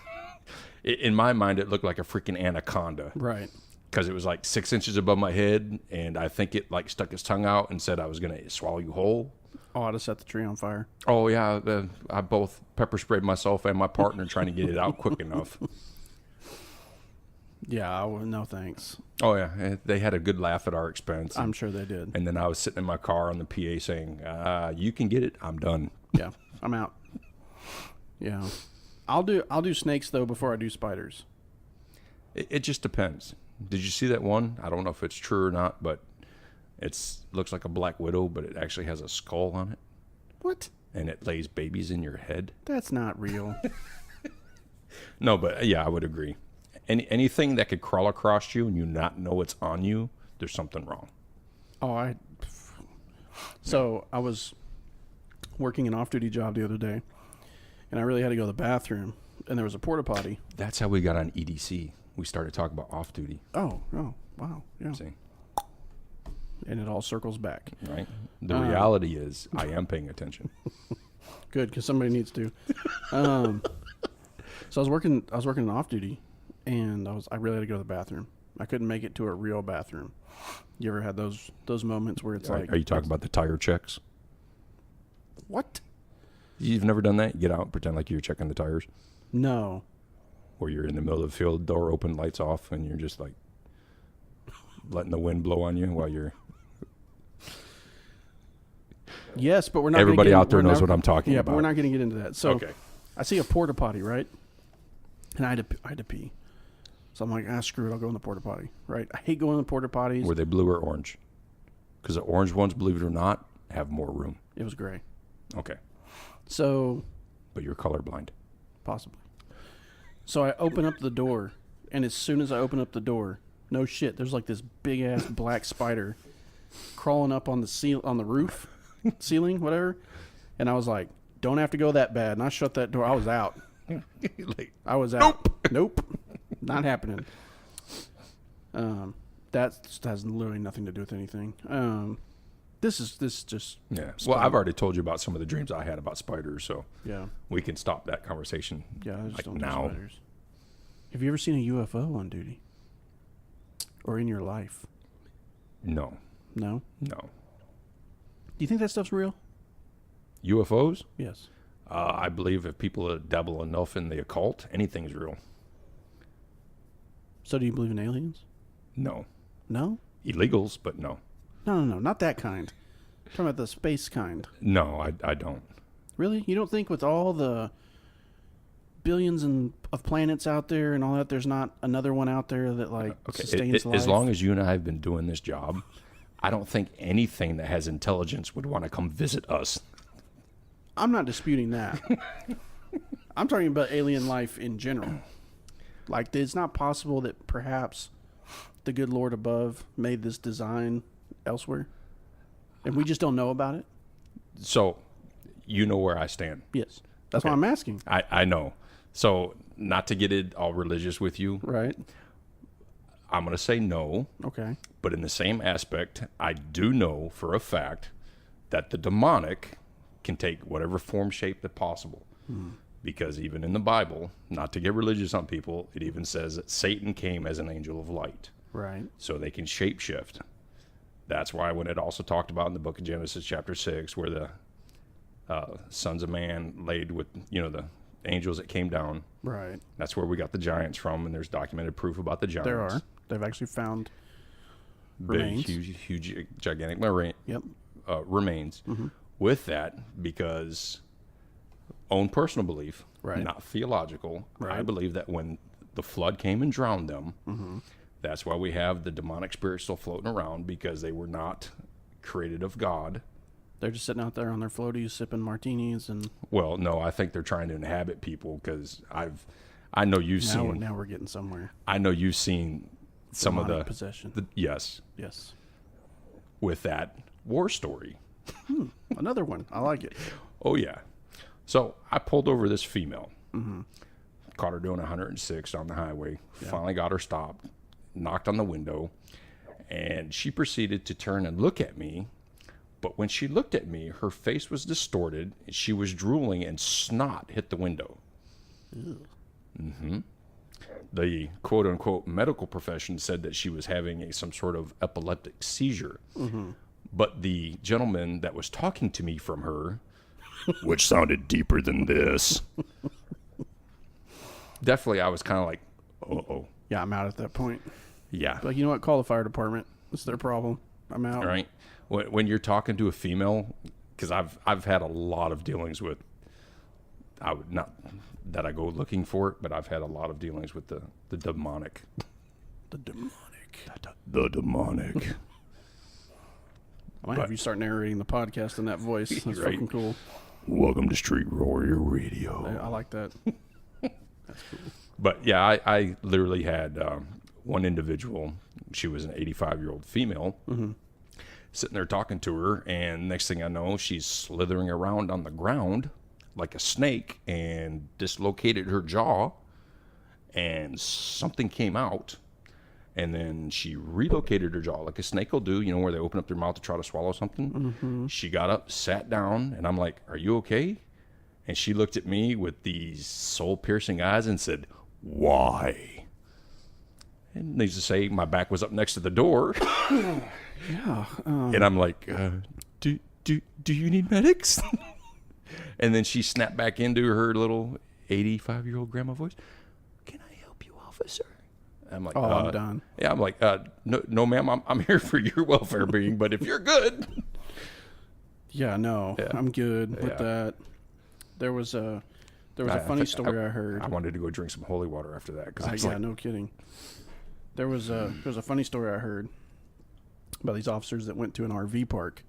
In my mind, it looked like a freaking anaconda. Right. Because it was like 6 inches above my head, and I think it like stuck its tongue out and said I was going to swallow you whole. Oh, I'd have set the tree on fire. Oh, yeah. I both pepper sprayed myself and my partner trying to get it out quick enough. Yeah, no thanks. Oh, yeah. They had a good laugh at our expense. I'm sure they did. And then I was sitting in my car on the PA saying, you can get it. I'm done. Yeah, I'm out. Yeah. I'll do snakes, though, before I do spiders. It just depends. Did you see that one? I don't know if it's true or not, but it looks like a black widow, but it actually has a skull on it. What? And it lays babies in your head. That's not real. No, but yeah, I would agree. Anything that could crawl across you and you not know it's on you, there's something wrong. Oh, So I was working an off-duty job the other day, and I really had to go to the bathroom, and there was a porta potty. That's how we got on EDC. We started talking about off duty. Oh, wow, yeah. See, And it all circles back. right? The reality is, I am paying attention. Good, because somebody needs to. So I was working an off-duty, and I really had to go to the bathroom. I couldn't make it to a real bathroom. You ever had those moments where it's like... Are you talking about the tire checks? What? You've never done that? You get out, pretend like you're checking the tires, No. or you're in the middle of the field, door open, lights off, and you're just like letting the wind blow on you while you're... Yes, but we're not. Everybody out there knows what I'm talking about. Yeah, about. but we're not going to get into that. So Okay. I see a porta potty, right? And I had to pee. So I'm like, screw it, I'll go in the porta potty, right? I hate going in the porta potties. Were they blue or orange? Because the orange ones, believe it or not, have more room. It was gray. Okay. So But you're colorblind. possibly. So I open up the door, and as soon as I open up the door, no shit, there's like this big ass black spider crawling up on the roof, ceiling, whatever. And I was like, don't have to go that bad. And I shut that door. I was out. I was out. Nope. Not happening. That has literally nothing to do with anything. This is just Yeah. Well, spider. I've already told you about some of the dreams I had about spiders, so Yeah. we can stop that conversation. Yeah, I just like don't now. do spiders. Have you ever seen a UFO on duty? Or in your life? No. No? No. Do you think that stuff's real? UFOs? Yes. I believe if people dabble enough in the occult, anything's real. So do you believe in aliens? No. No? Illegals, but no. No, not that kind. I'm talking about the space kind. No, I don't. Really? You don't think with all the billions of planets out there and all that, there's not another one out there that sustains life? As long as you and I have been doing this job, I don't think anything that has intelligence would want to come visit us. I'm not disputing that. I'm talking about alien life in general. Like, it's not possible that perhaps the good Lord above made this design elsewhere, and we just don't know about it? So, you know where I stand. Yes. That's Okay. why I'm asking. I know. So, not to get it all religious with you, Right. I'm going to say no. Okay. But in the same aspect, I do know for a fact that the demonic can take whatever form, shape that possible. Because even in the Bible, not to get religious on people, it even says that Satan came as an angel of light. Right. So they can shapeshift. That's why when it also talked about in the book of Genesis chapter 6, where sons of man laid with, the angels that came down. Right. That's where we got the giants from, and there's documented proof about the giants. There are. They've actually found big, remains. huge, gigantic remains. Mm-hmm. With that, because own personal belief, Right. not theological, Right. I believe that when the flood came and drowned them, Mm-hmm. that's why we have the demonic spirits still floating around, because they were not created of God. They're just sitting out there on their floaties, sipping martinis, and Well, no, I think they're trying to inhabit people, because I know you've seen. now we're getting somewhere. I know you've seen some of Demonic the possession. yes, Yes. with that war story. Another one. I like it. Oh yeah. So I pulled over this female, Mm-hmm. caught her doing 106 on the highway. Yeah. Finally got her stopped, knocked on the window, and she proceeded to turn and look at me. But when she looked at me, her face was distorted. She was drooling, and snot hit the window. Mm-hmm. The quote-unquote medical profession said that she was having some sort of epileptic seizure. Mm-hmm. But the gentleman that was talking to me from her, which sounded deeper than this, definitely I was kind of like, uh-oh. Yeah, I'm out at that point. Yeah. Like, you know what? Call the fire department. It's their problem. I'm out. All right. When you're talking to a female, because I've had a lot of dealings with, I would not that I go looking for it, but I've had a lot of dealings with the demonic. The demonic. The demonic. I might have you start narrating the podcast in that voice. That's Right. fucking cool. Welcome to Street Warrior Radio. I like that. That's cool. But yeah, I literally had one individual. She was an 85-year-old female. Mm-hmm. Sitting there talking to her, and next thing I know, she's slithering around on the ground like a snake and dislocated her jaw, and something came out, and then she relocated her jaw like a snake will do, where they open up their mouth to try to swallow something. Mm-hmm. She got up, sat down, and I'm like, "Are you okay?" And she looked at me with these soul-piercing eyes and said, "Why?" And needless to say, my back was up next to the door. Yeah. And I'm like, do you need medics? And then she snapped back into her little 85-year-old grandma voice. "Can I help you, officer?" I'm like, I'm done. Yeah, I'm like, no, ma'am, I'm here for your welfare being, but if you're good. Yeah, no, Yeah. I'm good with Yeah. that. There was a funny story I heard. I wanted to go drink some holy water after that. Cause Yeah, no kidding. There was a funny story I heard about these officers that went to an RV park.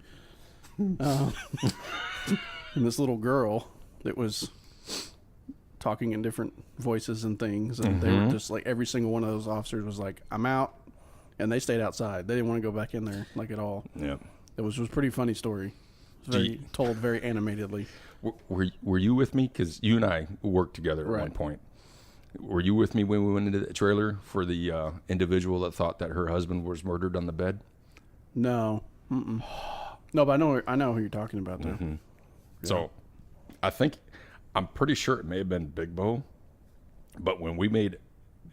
And this little girl that was talking in different voices and things, and they were just like, every single one of those officers was like, "I'm out," and they stayed outside. They didn't want to go back in there like at all. Yeah. It was a pretty funny story. It was told very animatedly. Were you with me? Because you and I worked together at Right. one point. Were you with me when we went into the trailer for the individual that thought that her husband was murdered on the bed? No, no, but I know who you're talking about though. Mm-hmm. So, I'm pretty sure it may have been Big Bo, but when we made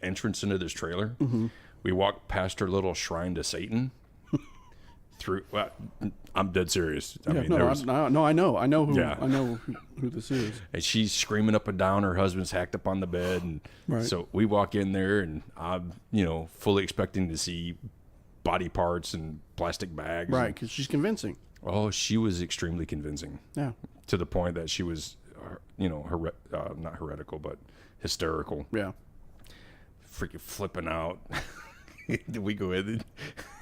entrance into this trailer, we walked past her little shrine to Satan. Well, I'm dead serious. I mean, there was, I know who. Yeah. I know who this is. and she's screaming up and down. Her husband's hacked up on the bed, and Right. so we walk in there, and I'm, fully expecting to see body parts and plastic bags. Right, because she's convincing. Oh, she was extremely convincing. Yeah, To the point that she was, not heretical, but hysterical. yeah. Freaking flipping out. Then we go in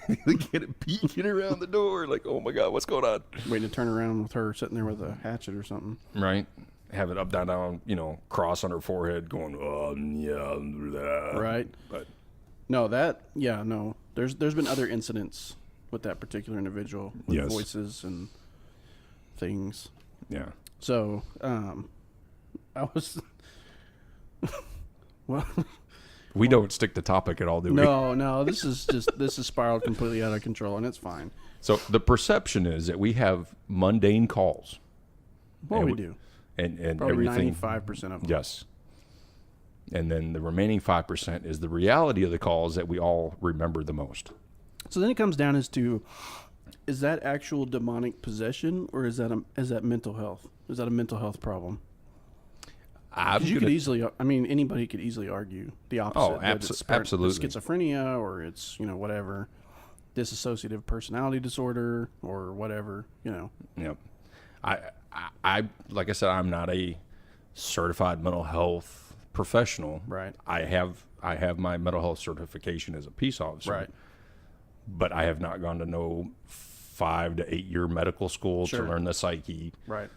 and get a peeking around the door, like, oh my God, what's going on? Waiting to turn around with her sitting there with a hatchet or something. Right? Have it up, down, cross on her forehead, going, oh, yeah, blah. Right. But No, no. There's been other incidents with that particular individual with Yes. voices and things. yeah. So, I was. Well, We don't stick to topic at all, do we? no. This is spiraled completely out of control, and it's fine. So the perception is that we have mundane calls. Well, And we we- do. And Probably everything. 95% of them. Yes. And then the remaining 5% is the reality of the calls that we all remember the most. So then it comes down as to Is that actual demonic possession, or is that mental health? Is that a mental health problem? Because you could easily, anybody could easily argue the opposite. Oh, absolutely. It's schizophrenia, or it's, whatever, dissociative personality disorder, or whatever, Yep. I like I said, I'm not a certified mental health professional. Right. I have my mental health certification as a peace officer. Right. But I have not gone to no 5 to 8 year medical school to learn the psyche. Right.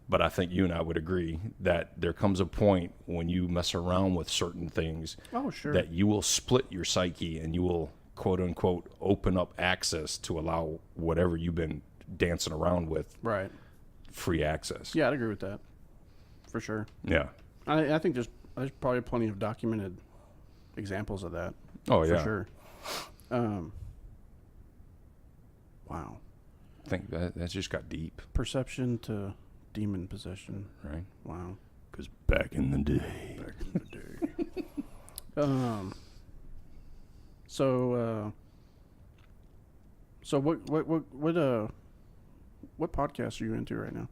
But I think you and I would agree that there comes a point when you mess around with certain things that you will split your psyche and you will, quote unquote, open up access to allow whatever you've been dancing around with free access. Yeah, I'd agree with that. For sure. Yeah. I think there's probably plenty of documented examples of that. Oh, yeah. For sure. Wow. I think that just got deep. Perception to demon possession. Right. Wow. Because back in the day. So what podcast are you into right now?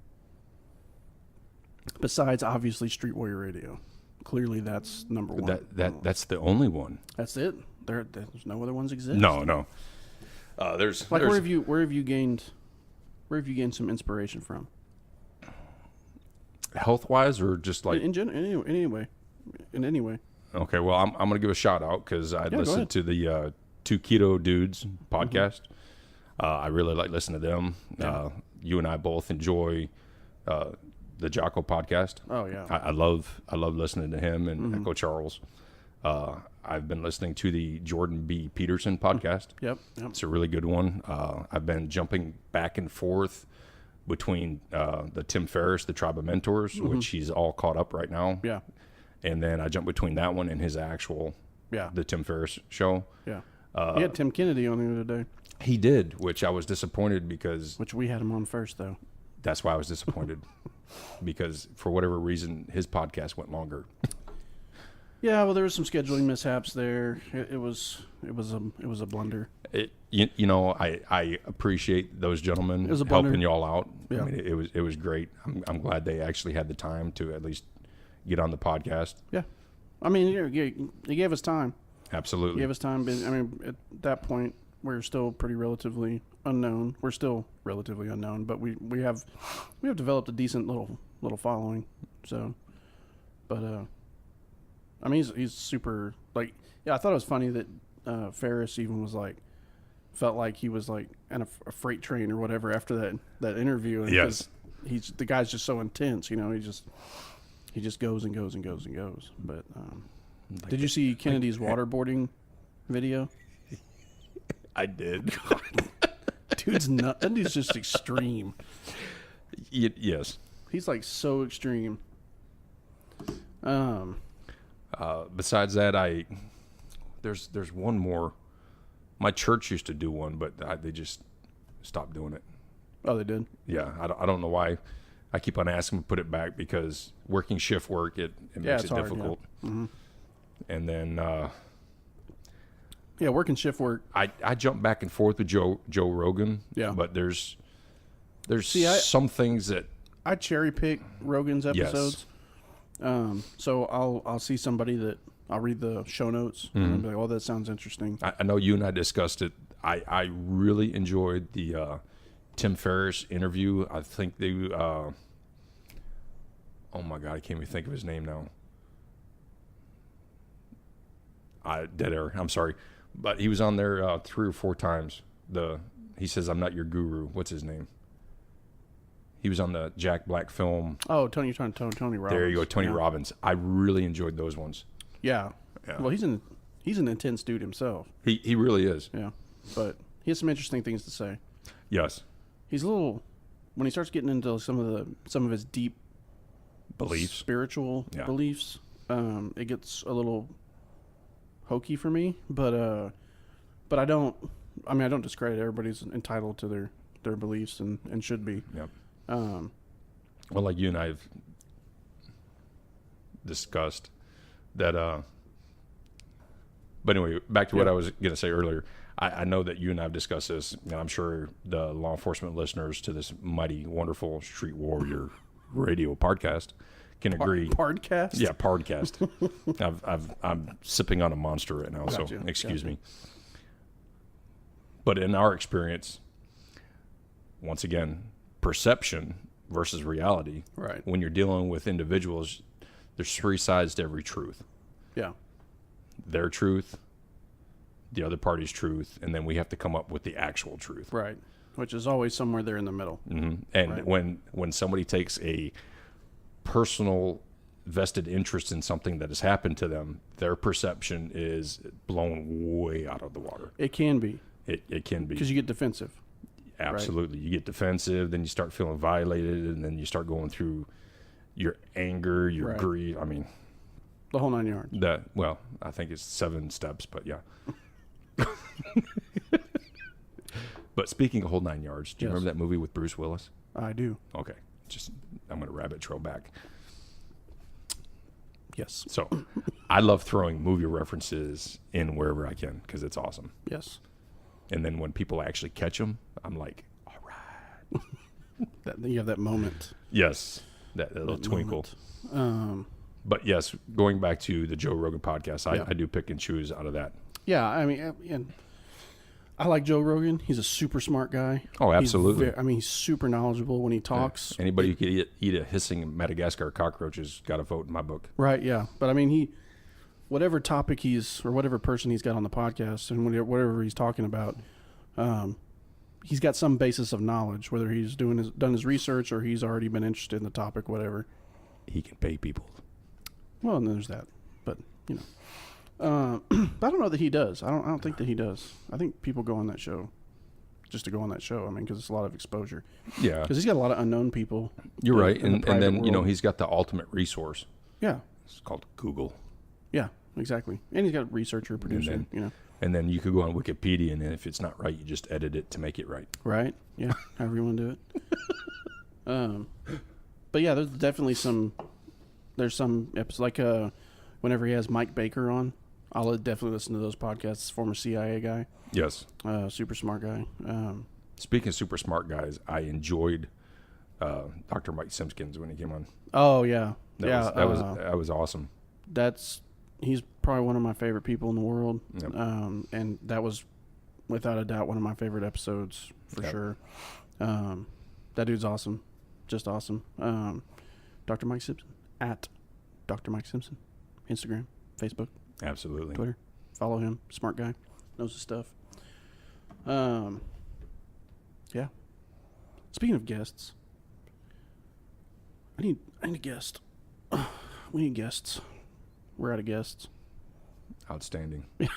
Besides, obviously, Street Warrior Radio. Clearly, that's number one. That's the only one. That's it. There's no other ones exist. No. There's where have you gained some inspiration from? Health wise, or just like in any way. Okay, well, I'm going to give a shout out because I listened to the Two Keto Dudes podcast. I really like listening to them. Yeah. You and I both enjoy the Jocko podcast. Oh yeah, I love listening to him and Echo Charles. I've been listening to the Jordan B. Peterson podcast. Yep. It's a really good one. I've been jumping back and forth between the Tim Ferriss, the Tribe of Mentors, which he's all caught up right now. Yeah. And then I jumped between that one and his actual, the Tim Ferriss show. Yeah. He had Tim Kennedy on the other day. He did, which I was disappointed because... Which we had him on first, though. That's why I was disappointed. Because for whatever reason, his podcast went longer. Yeah, well, there was some scheduling mishaps there. It was a blunder. I appreciate those gentlemen helping y'all out. Yeah. I mean, it was great. I'm glad they actually had the time to at least get on the podcast. Yeah, I mean, he gave us time. Absolutely, he gave us time. I mean, at that point, we're still pretty relatively unknown. We're still relatively unknown, but we have developed a decent little following. So, but I mean, he's super, like, yeah, I thought it was funny that Ferris even was like, felt like he was like in a freight train or whatever after that interview. And yes. The guy's just so intense, he just goes and goes and goes and goes. But did you see Kennedy's waterboarding video? I did. Dude's nut. That dude's just extreme. Yes. He's like so extreme. Besides that, there's one more. My church used to do one, but they just stopped doing it. Oh, they did? Yeah, I don't know why. I keep on asking to put it back because working shift work, it makes it hard, difficult. Yeah. Mm-hmm. And then working shift work. I jump back and forth with Joe Rogan. Yeah, but there's some things that I cherry pick Rogan's episodes. Yes. So I'll see somebody that I'll read the show notes and I'll be like, oh, that sounds interesting. I know you and I discussed it. I really enjoyed the Tim Ferriss interview. I think they oh my God, I can't even think of his name now. Dead air. I'm sorry, but he was on there 3 or 4 times. He says, "I'm not your guru." What's his name? He was on the Jack Black film. Oh, Tony Robbins. There you go, Tony Robbins. I really enjoyed those ones. Yeah. Well, he's an intense dude himself. He really is. Yeah, but he has some interesting things to say. Yes. He's a little, when he starts getting into some of his deep beliefs, spiritual beliefs, it gets a little hokey for me. But I don't discredit. Everybody's entitled to their beliefs and should be. Yep. Well, like you and I have discussed that. But anyway, back to what I was going to say earlier. I know that you and I have discussed this, and I'm sure the law enforcement listeners to this mighty, wonderful Street Warrior Radio podcast can agree. Podcast? Yeah, podcast. I'm sipping on a Monster right now, so excuse me. But in our experience, once again, perception versus reality. Right. When you're dealing with individuals, there's three sides to every truth. Yeah. Their truth, the other party's truth, and then we have to come up with the actual truth. Right. Which is always somewhere there in the middle. Mm-hmm. And right. when somebody takes a personal vested interest in something that has happened to them, their perception is blown way out of the water. It can be. It can be. Because you get defensive. Absolutely. Right. You get defensive, then you start feeling violated, and then you start going through your anger, your right. greed. I mean, the whole 9 yards. Well, I think it's 7 steps, but yeah. But speaking of whole 9 yards, do you remember that movie with Bruce Willis? I do. Okay. I'm going to rabbit trail back. Yes. So I love throwing movie references in wherever I can because it's awesome. Yes. And then when people actually catch them, I'm like, all right. You have that moment. Yes. That little twinkle. But yes, going back to the Joe Rogan podcast, I do pick and choose out of that. Yeah. I mean, and I like Joe Rogan. He's a super smart guy. Oh, absolutely. He's super knowledgeable when he talks. Yeah. Anybody who could eat a hissing Madagascar cockroach has got a vote in my book. Right, yeah. But I mean, whatever topic or whatever person he's got on the podcast and whatever he's talking about, he's got some basis of knowledge, whether he's done his research or he's already been interested in the topic, whatever. He can pay people. Well, and there's that. But, you know. But I don't know that he does. I don't think that he does. I think people go on that show just to go on that show. I mean, because it's a lot of exposure. Yeah. Because he's got a lot of unknown people. You're right. And then, world. He's got the ultimate resource. Yeah. It's called Google. Yeah, exactly. And he's got a researcher, producer, And then you could go on Wikipedia, and then if it's not right, you just edit it to make it right. Right. Yeah. However you want to do it. But yeah, there's definitely some episodes, like whenever he has Mike Baker on, I'll definitely listen to those podcasts. Former CIA guy. Yes. Super smart guy. Speaking of super smart guys, I enjoyed Dr. Mike Simpkins when he came on. Oh yeah. That was awesome. He's probably one of my favorite people in the world. Yep. And that was without a doubt one of my favorite episodes for sure. That dude's awesome. Just awesome. Dr. Mike Simpson at Dr. Mike Simpson. Instagram, Facebook. Absolutely. Twitter. Follow him. Smart guy. Knows his stuff. Yeah. Speaking of guests, I need a guest. We need guests. We're out of guests. Outstanding. Yeah.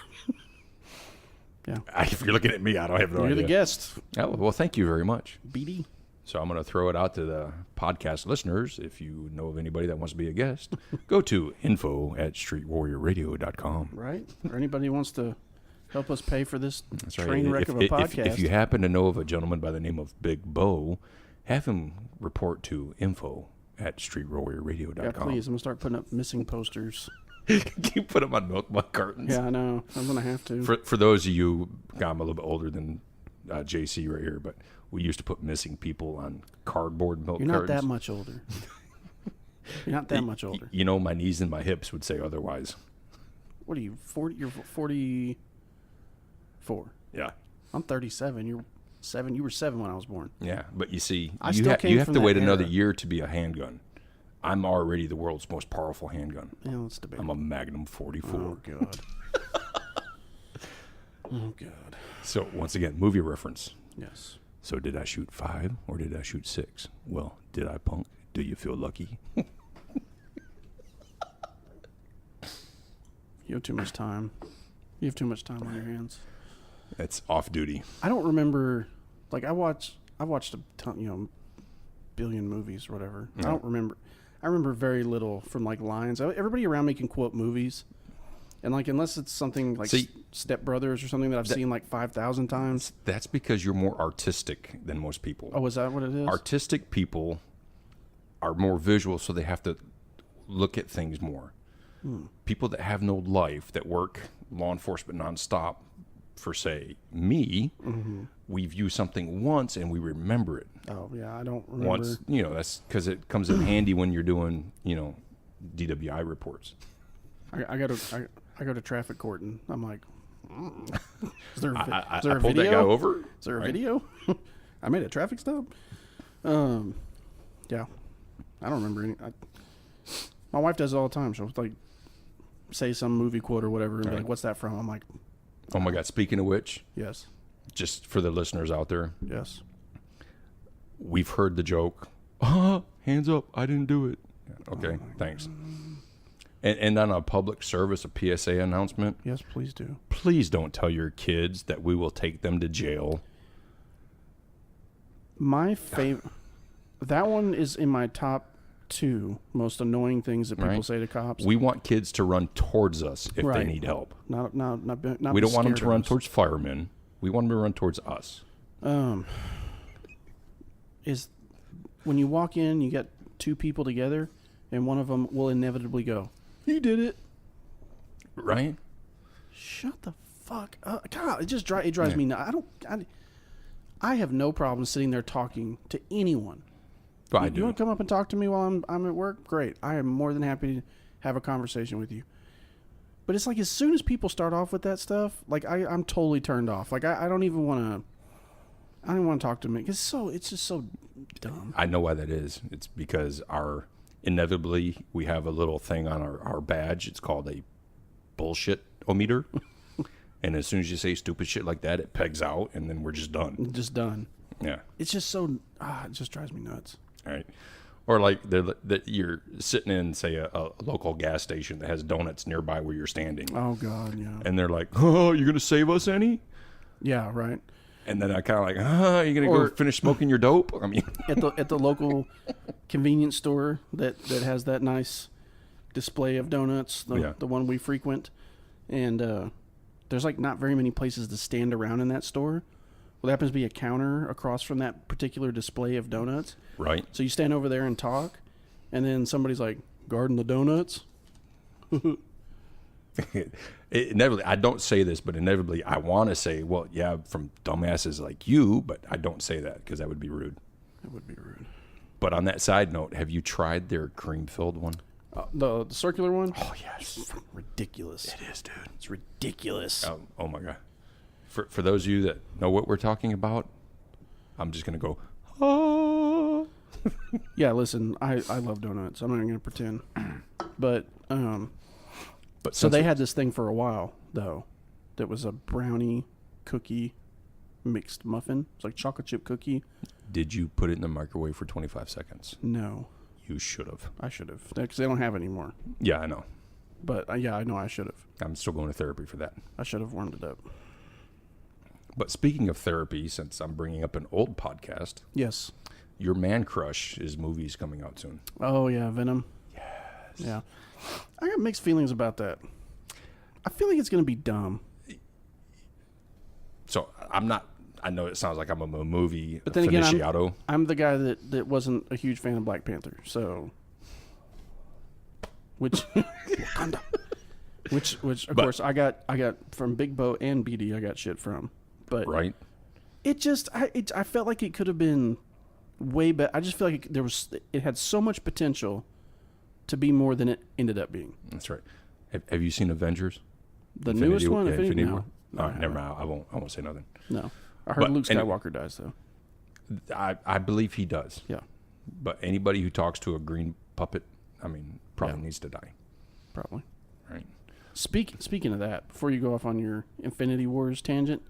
If you're looking at me, I don't have no idea. You're the guest. Oh, well, thank you very much. BD. So I'm going to throw it out to the podcast listeners. If you know of anybody that wants to be a guest, go to info@streetwarriorradio.com. Right? Or anybody who wants to help us pay for this train wreck of a podcast. If you happen to know of a gentleman by the name of Big Bo, have him report to info@streetwarriorradio.com. Yeah, please. I'm going to start putting up missing posters. Can you put them on milk mug cartons? Yeah, I know. I'm going to have to. For those of you, I'm a little bit older than JC right here, but we used to put missing people on cardboard milk cartons. You're not that much older. You're not that much older. My knees and my hips would say otherwise. What are you, 40? You're 44. Yeah. I'm 37. You're 7. You were 7 when I was born. Yeah, but you see, you have to wait another era. year to be a handgun. I'm already the world's most powerful handgun. Yeah, let's debate. I'm a Magnum 44. Oh, God. Oh, God. So, once again, movie reference. Yes. So, did I shoot 5 or did I shoot 6? Well, did I punk? Do you feel lucky? You have too much time. You have too much time on your hands. It's off duty. I don't remember. Like, I watched a ton, billion movies or whatever. No. I don't remember. I remember very little from, like, lines. Everybody around me can quote movies. And, like, unless it's something like Step Brothers or something that I've seen, like, 5,000 times. That's because you're more artistic than most people. Oh, is that what it is? Artistic people are more visual, so they have to look at things more. People that have no life, that work law enforcement nonstop, for say me, we view something once and we remember it. Oh yeah, I don't remember. Once, that's because it comes in handy when you're doing, DWI reports. I go to traffic court and I'm like, is there a I video? pulled that guy over. Is there a video? I made a traffic stop. Yeah, I don't remember any. My wife does it all the time. She'll like say some movie quote or whatever, and be like, "What's that from?" I'm like, "Oh my God!" Speaking of which, yes. Just for the listeners out there, yes, we've heard the joke. Hands up! I didn't do it. Okay, thanks. And on a public service, a PSA announcement. Yes, please do. Please don't tell your kids that we will take them to jail. My favorite. That one is in my top 2 most annoying things that people say to cops. We want kids to run towards us if they need help. Not we don't want them to run towards firemen. We want them to run towards us. Is when you walk in, you get 2 people together, and one of them will inevitably go, "He did it." Right? Shut the fuck up. God, it just drives me nuts. I have no problem sitting there talking to anyone. Well, I do. You want to come up and talk to me while I'm at work? Great. I am more than happy to have a conversation with you. But it's like as soon as people start off with that stuff, like I'm totally turned off. Like I don't even want to talk to me. It's just so dumb. I know why that is. It's because inevitably we have a little thing on our badge. It's called a bullshit-o-meter. And as soon as you say stupid shit like that, it pegs out, and then we're just done. Just done. Yeah. It's just so... it just drives me nuts. All right. Or like that you're sitting in, say, a local gas station that has donuts nearby where you're standing. Oh, God, yeah. And they're like, "Oh, you're going to save us any?" Yeah, right. And then I kind of like, "You're going to go finish smoking your dope?" I mean... At the local convenience store that has that nice display of donuts, the one we frequent, and... there's like not very many places to stand around in that store. Well, there happens to be a counter across from that particular display of donuts. Right. So you stand over there and talk, and then somebody's like, "Guarding the donuts?" Inevitably, I don't say this, but inevitably I want to say, well, yeah, from dumbasses like you, but I don't say that because that would be rude. That would be rude. But on that side note, have you tried their cream-filled one? The circular one? Oh, yes. It's ridiculous. It is, dude. It's ridiculous. Oh my God. For those of you that know what we're talking about, I'm just going to go, "Oh." Yeah, listen, I love donuts. I'm not even going to pretend. But so they had this thing for a while, though, that was a brownie cookie mixed muffin. It's like chocolate chip cookie. Did you put it in the microwave for 25 seconds? No. You should have. I should have. Because they don't have it anymore. Yeah, I know. But, I know I should have. I'm still going to therapy for that. I should have warmed it up. But speaking of therapy, since I'm bringing up an old podcast. Yes. Your Man Crush is movies coming out soon. Oh, yeah, Venom. Yes. Yeah. I got mixed feelings about that. I feel like it's going to be dumb. So, I know it sounds like I'm a movie but then aficionado. Again, I'm the guy that wasn't a huge fan of Black Panther, so... Which of course I got from Big Bo and BD I got shit from, but right. It just I felt like it could have been way better. I just feel like it had so much potential to be more than it ended up being. That's right. Have you seen Avengers? The newest one? Infinity War? War? No, never mind. I won't say nothing. No, I heard Luke Skywalker dies though. I believe he does. Yeah, but anybody who talks to a green puppet, probably needs to die. Probably. Right. Speaking of that, before you go off on your Infinity Wars tangent.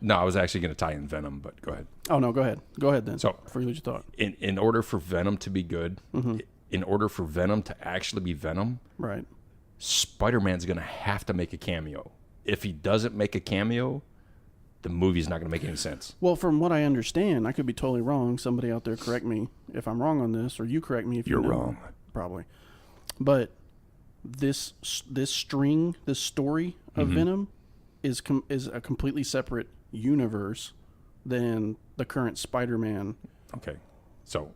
No, I was actually going to tie in Venom, but go ahead. Oh no, go ahead. Go ahead then. So before you lose your thought. In order for Venom to be good, in order for Venom to actually be Venom, right? Spider-Man's going to have to make a cameo. If he doesn't make a cameo, the movie's not going to make any sense. Well, from what I understand, I could be totally wrong. Somebody out there correct me if I'm wrong on this, or you correct me if you're know. Wrong. Probably. But this story of Venom is a completely separate universe than the current Spider-Man. Okay. So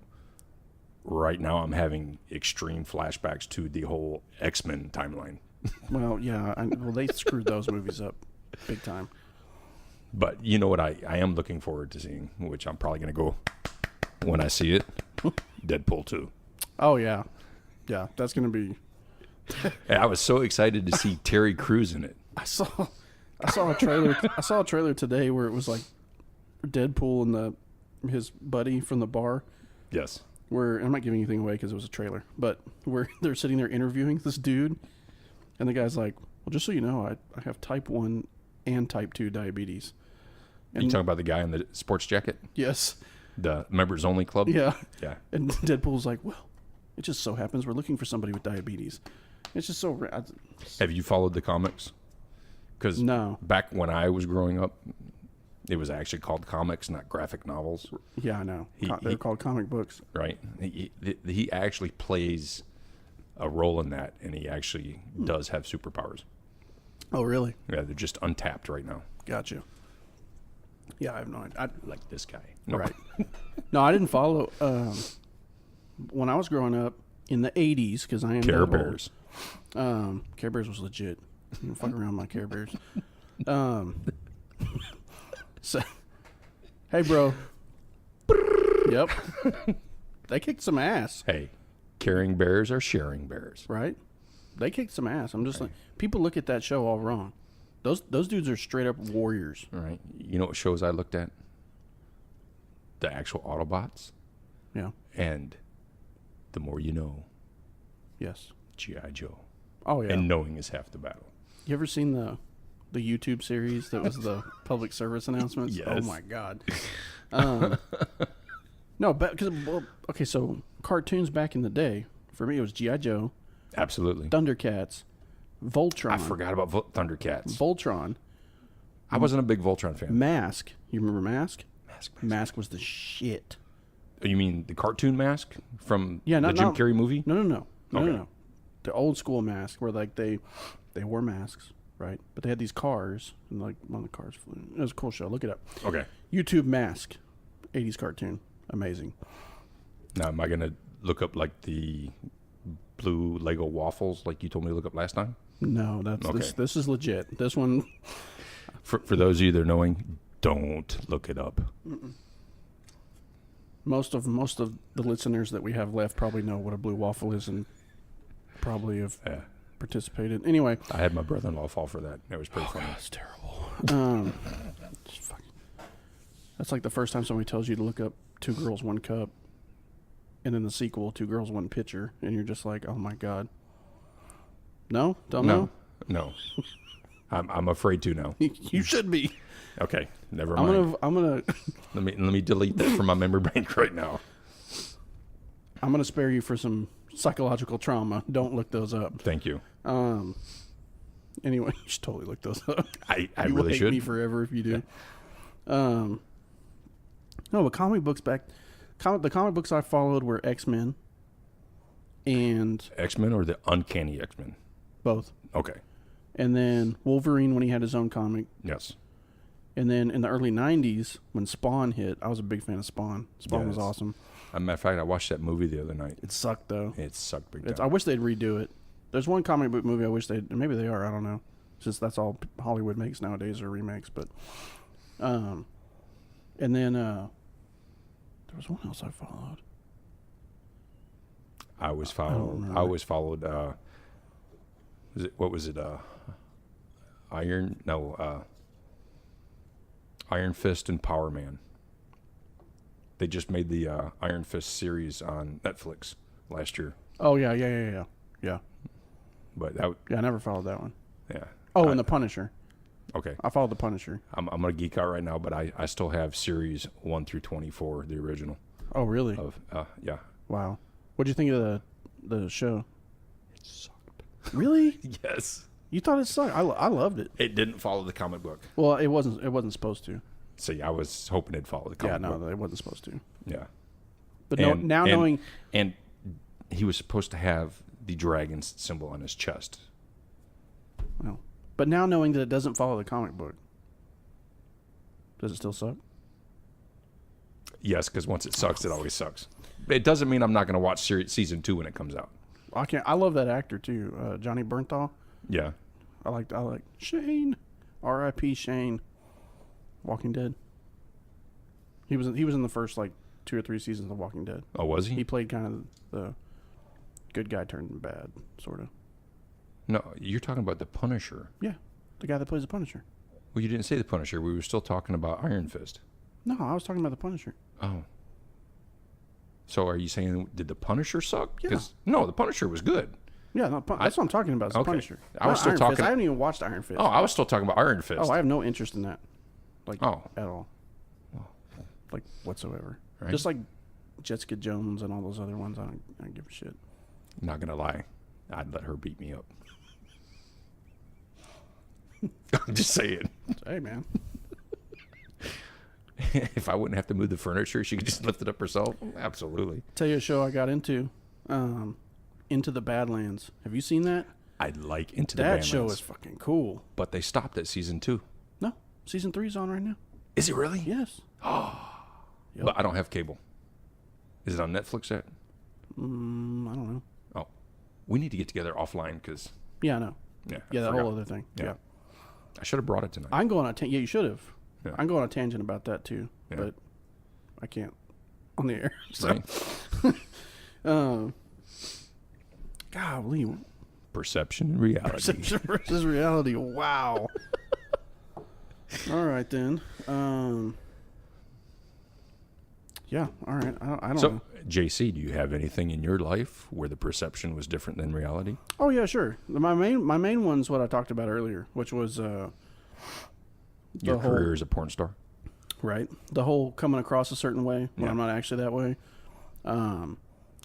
right now I'm having extreme flashbacks to the whole X-Men timeline. Well, yeah. They screwed those movies up big time. But you know what I am looking forward to seeing, which I'm probably going to go when I see it, Deadpool 2. Oh, yeah. Yeah, that's going to be... And I was so excited to see Terry Crews in it. I saw a trailer. I saw a trailer today where it was like Deadpool and his buddy from the bar. Yes. Where I'm not giving anything away because it was a trailer, but where they're sitting there interviewing this dude, and the guy's like, "Well, just so you know, I have type 1 and type 2 diabetes." And You talking about the guy in the sports jacket? yes, The members only club? yeah, Yeah. And Deadpool's like, "Well, it just so happens we're looking for somebody with diabetes." It's just so. Have you followed the comics? Because No. back when I was growing up, it was actually called comics, not graphic novels, Yeah, I know. He- They're called comic books. right? He actually plays a role in that, and he actually does have superpowers. Oh, really? Yeah, they're just untapped right now. Gotcha. Yeah, I have no idea. Like this guy. No. Right. No, I didn't follow. When I was growing up in the 80s, because I am Care that old, Bears. Care Bears was legit. You don't fuck around with my Care Bears. So, hey, bro. Yep. They kicked some ass, Hey, caring bears are sharing bears. right? They kicked some ass. I'm just like, people look at that show all wrong. Those dudes are straight up warriors. All right. You know what shows I looked at? The actual Autobots. Yeah. And The More You Know, Yes. G.I. Joe. Oh yeah. And knowing is half the battle. You ever seen the YouTube series that was the public service announcements? Yes. Oh my god. No, because okay, so cartoons back in the day for me it was G.I. Joe, Absolutely. Thundercats, Voltron. I forgot about Thundercats. Voltron, I wasn't a big Voltron fan. Mask. You remember Mask? Mask. Mask was the shit. You mean the cartoon Mask from Yeah, the not Jim Carrey movie? No. Okay. The old school Mask where like they wore masks, right? But they had these cars and like one of the cars flew. It was a cool show. Look it up. Okay. YouTube Mask, 80s cartoon, amazing. Now, am I going to look up like the blue Lego waffles like you told me to look up last time? No, that's Okay. this is legit. This one, For those of you that are knowing, don't look it up. most of the listeners that we have left probably know what a blue waffle is and probably have Yeah. participated. Anyway, I had my brother-in-law fall for that. It was pretty funny. that's terrible. Just fucking- that's like the first time somebody tells you to look up Two Girls, One Cup, and then the sequel, Two Girls, One Pitcher, and you're just like, oh my god. No, don't know. No. I'm afraid to now. You should be. Okay, never mind. I'm gonna Let me delete that from my memory bank right now. I'm gonna spare you for some psychological trauma. Don't look those up. Thank you. Anyway, you should totally look those up. I You will really hate should. me forever if you do. No, but comic books the comic books I followed were X-Men and X-Men or the Uncanny X-Men? both. Okay. And then Wolverine when he had his own comic. Yes. And then in the early 90s when Spawn hit, I was a big fan of Spawn. Spawn was Yes. awesome. As a matter of fact, I watched that movie the other night. It sucked though. It sucked big I time. wish they'd redo it. There's one comic book movie I wish maybe they are, I don't know. It's just that's all Hollywood makes nowadays are remakes, but and then there was one else I followed. I always don't followed. remember. I always followed. What was it? Iron Fist and Power Man. They just made the Iron Fist series on Netflix last year, Oh yeah. but that Yeah, I never followed that one. yeah. Oh, and The Punisher. Okay. I followed The Punisher. I'm gonna geek out right now, but I still have series 1 through 24, the original Oh, really? of yeah. Wow. What'd you think of the show? It sucked. Really? Yes. You thought it sucked? I loved it. It didn't follow the comic book. Well, it wasn't supposed to. See, I was hoping it'd follow the comic Yeah, no, book. it wasn't supposed to. Yeah. But knowing and he was supposed to have the dragon symbol on his chest. well, but now knowing that it doesn't follow the comic book, does it still suck? Yes, because once it sucks, it always sucks. It doesn't mean I'm not going to watch season 2 when it comes out. I can't. I love that actor too, Johnny Bernthal. Yeah. I like Shane, R.I.P. Shane. Walking Dead. He was in the first like 2 or 3 seasons of Walking Dead. Oh, was he? He played kind of the good guy turned bad, sort of. No, you're talking about the Punisher. Yeah, the guy that plays the Punisher. Well, you didn't say the Punisher. We were still talking about Iron Fist. No, I was talking about the Punisher. Oh. So are you saying, did the Punisher suck? Yeah. No, the Punisher was good. Yeah, no, that's what I'm talking about. Is the Punisher. I was Not still Iron talking. Fist. I haven't even watched Iron Fist. Oh, I was still talking about Iron Fist. Oh, I have no interest in that. Like, Oh. at all. Like, whatsoever. Right. Just like Jessica Jones and all those other ones, I don't give a shit. Not gonna lie, I'd let her beat me up. I'm just saying. Hey, man. If I wouldn't have to move the furniture, she could just lift it up herself. Absolutely. Tell you a show I got into. Into the Badlands. Have you seen that? I'd like Into the That Badlands. show is fucking cool. But they stopped at season 2. No, season 3's on right now. Is it really? Yes. Yep. But I don't have cable. Is it on Netflix yet? I don't know. Oh, we need to get together offline because Yeah, I know. yeah, Yeah, that whole other thing. Yeah. I should have brought it tonight. I'm going on yeah, you should have. Yeah. I'm going on a tangent about that too, Yeah. but I can't on the air. So. Right? Golly, Perception and reality. perception versus reality. Wow. All right then. Yeah. All right. I don't So, know. JC, do you have anything in your life where the perception was different than reality? Oh yeah, sure. My main one's what I talked about earlier, which was Your career as a porn star? right, the whole coming across a certain way when I'm not actually that way, and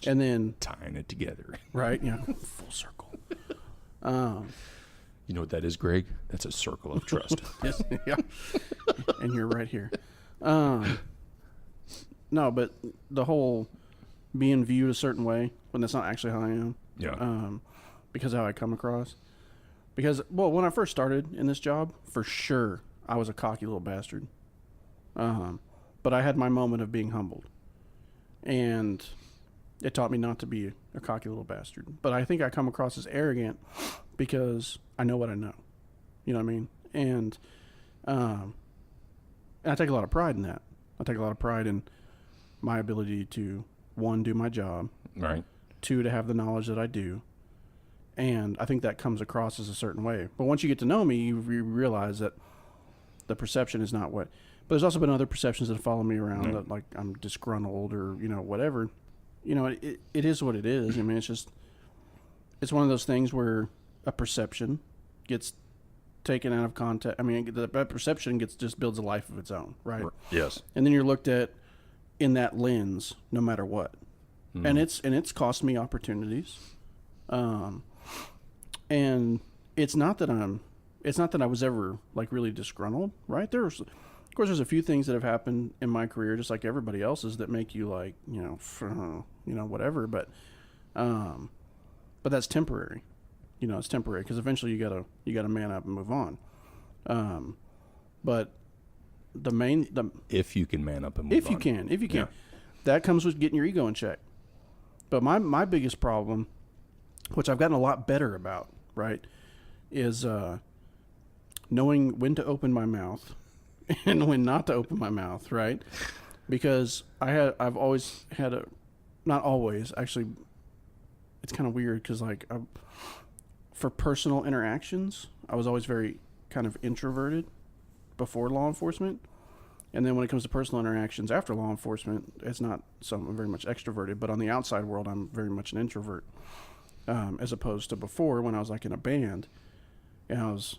then Tying it together. right, yeah, full circle. You know what that is, Greg? That's a circle of trust. Yes, yeah, and you're right here. No, but the whole being viewed a certain way when that's not actually how I am. Yeah. Because of how I come across. Because, well, when I first started in this job, for sure, I was a cocky little bastard. But I had my moment of being humbled. And it taught me not to be a cocky little bastard. But I think I come across as arrogant because I know what I know. You know what I mean? And I take a lot of pride in that. I take a lot of pride in my ability to, 1, do my job. Right. 2, to have the knowledge that I do. And I think that comes across as a certain way. But once you get to know me, you realize that the perception is not what... But there's also been other perceptions that follow me around, that like I'm disgruntled or, whatever. It is what it is. I mean, it's one of those things where a perception gets taken out of context. I mean, that perception just builds a life of its own, right? Yes. And then you're looked at in that lens no matter what. And it's cost me opportunities. And it's not that I was ever like really disgruntled, right? Of course there's a few things that have happened in my career, just like everybody else's, that make you like, whatever, but that's temporary. It's temporary because eventually you gotta man up and move on. But if you can man up and move if on. you can, Yeah. that comes with getting your ego in check. But my biggest problem, which I've gotten a lot better about, right, is knowing when to open my mouth and when not to open my mouth, right? Because I've always had not always, actually, it's kind of weird because like for personal interactions, I was always very kind of introverted before law enforcement. And then when it comes to personal interactions after law enforcement, it's not I'm very much extroverted, but on the outside world, I'm very much an introvert. As opposed to before when I was like in a band and I was,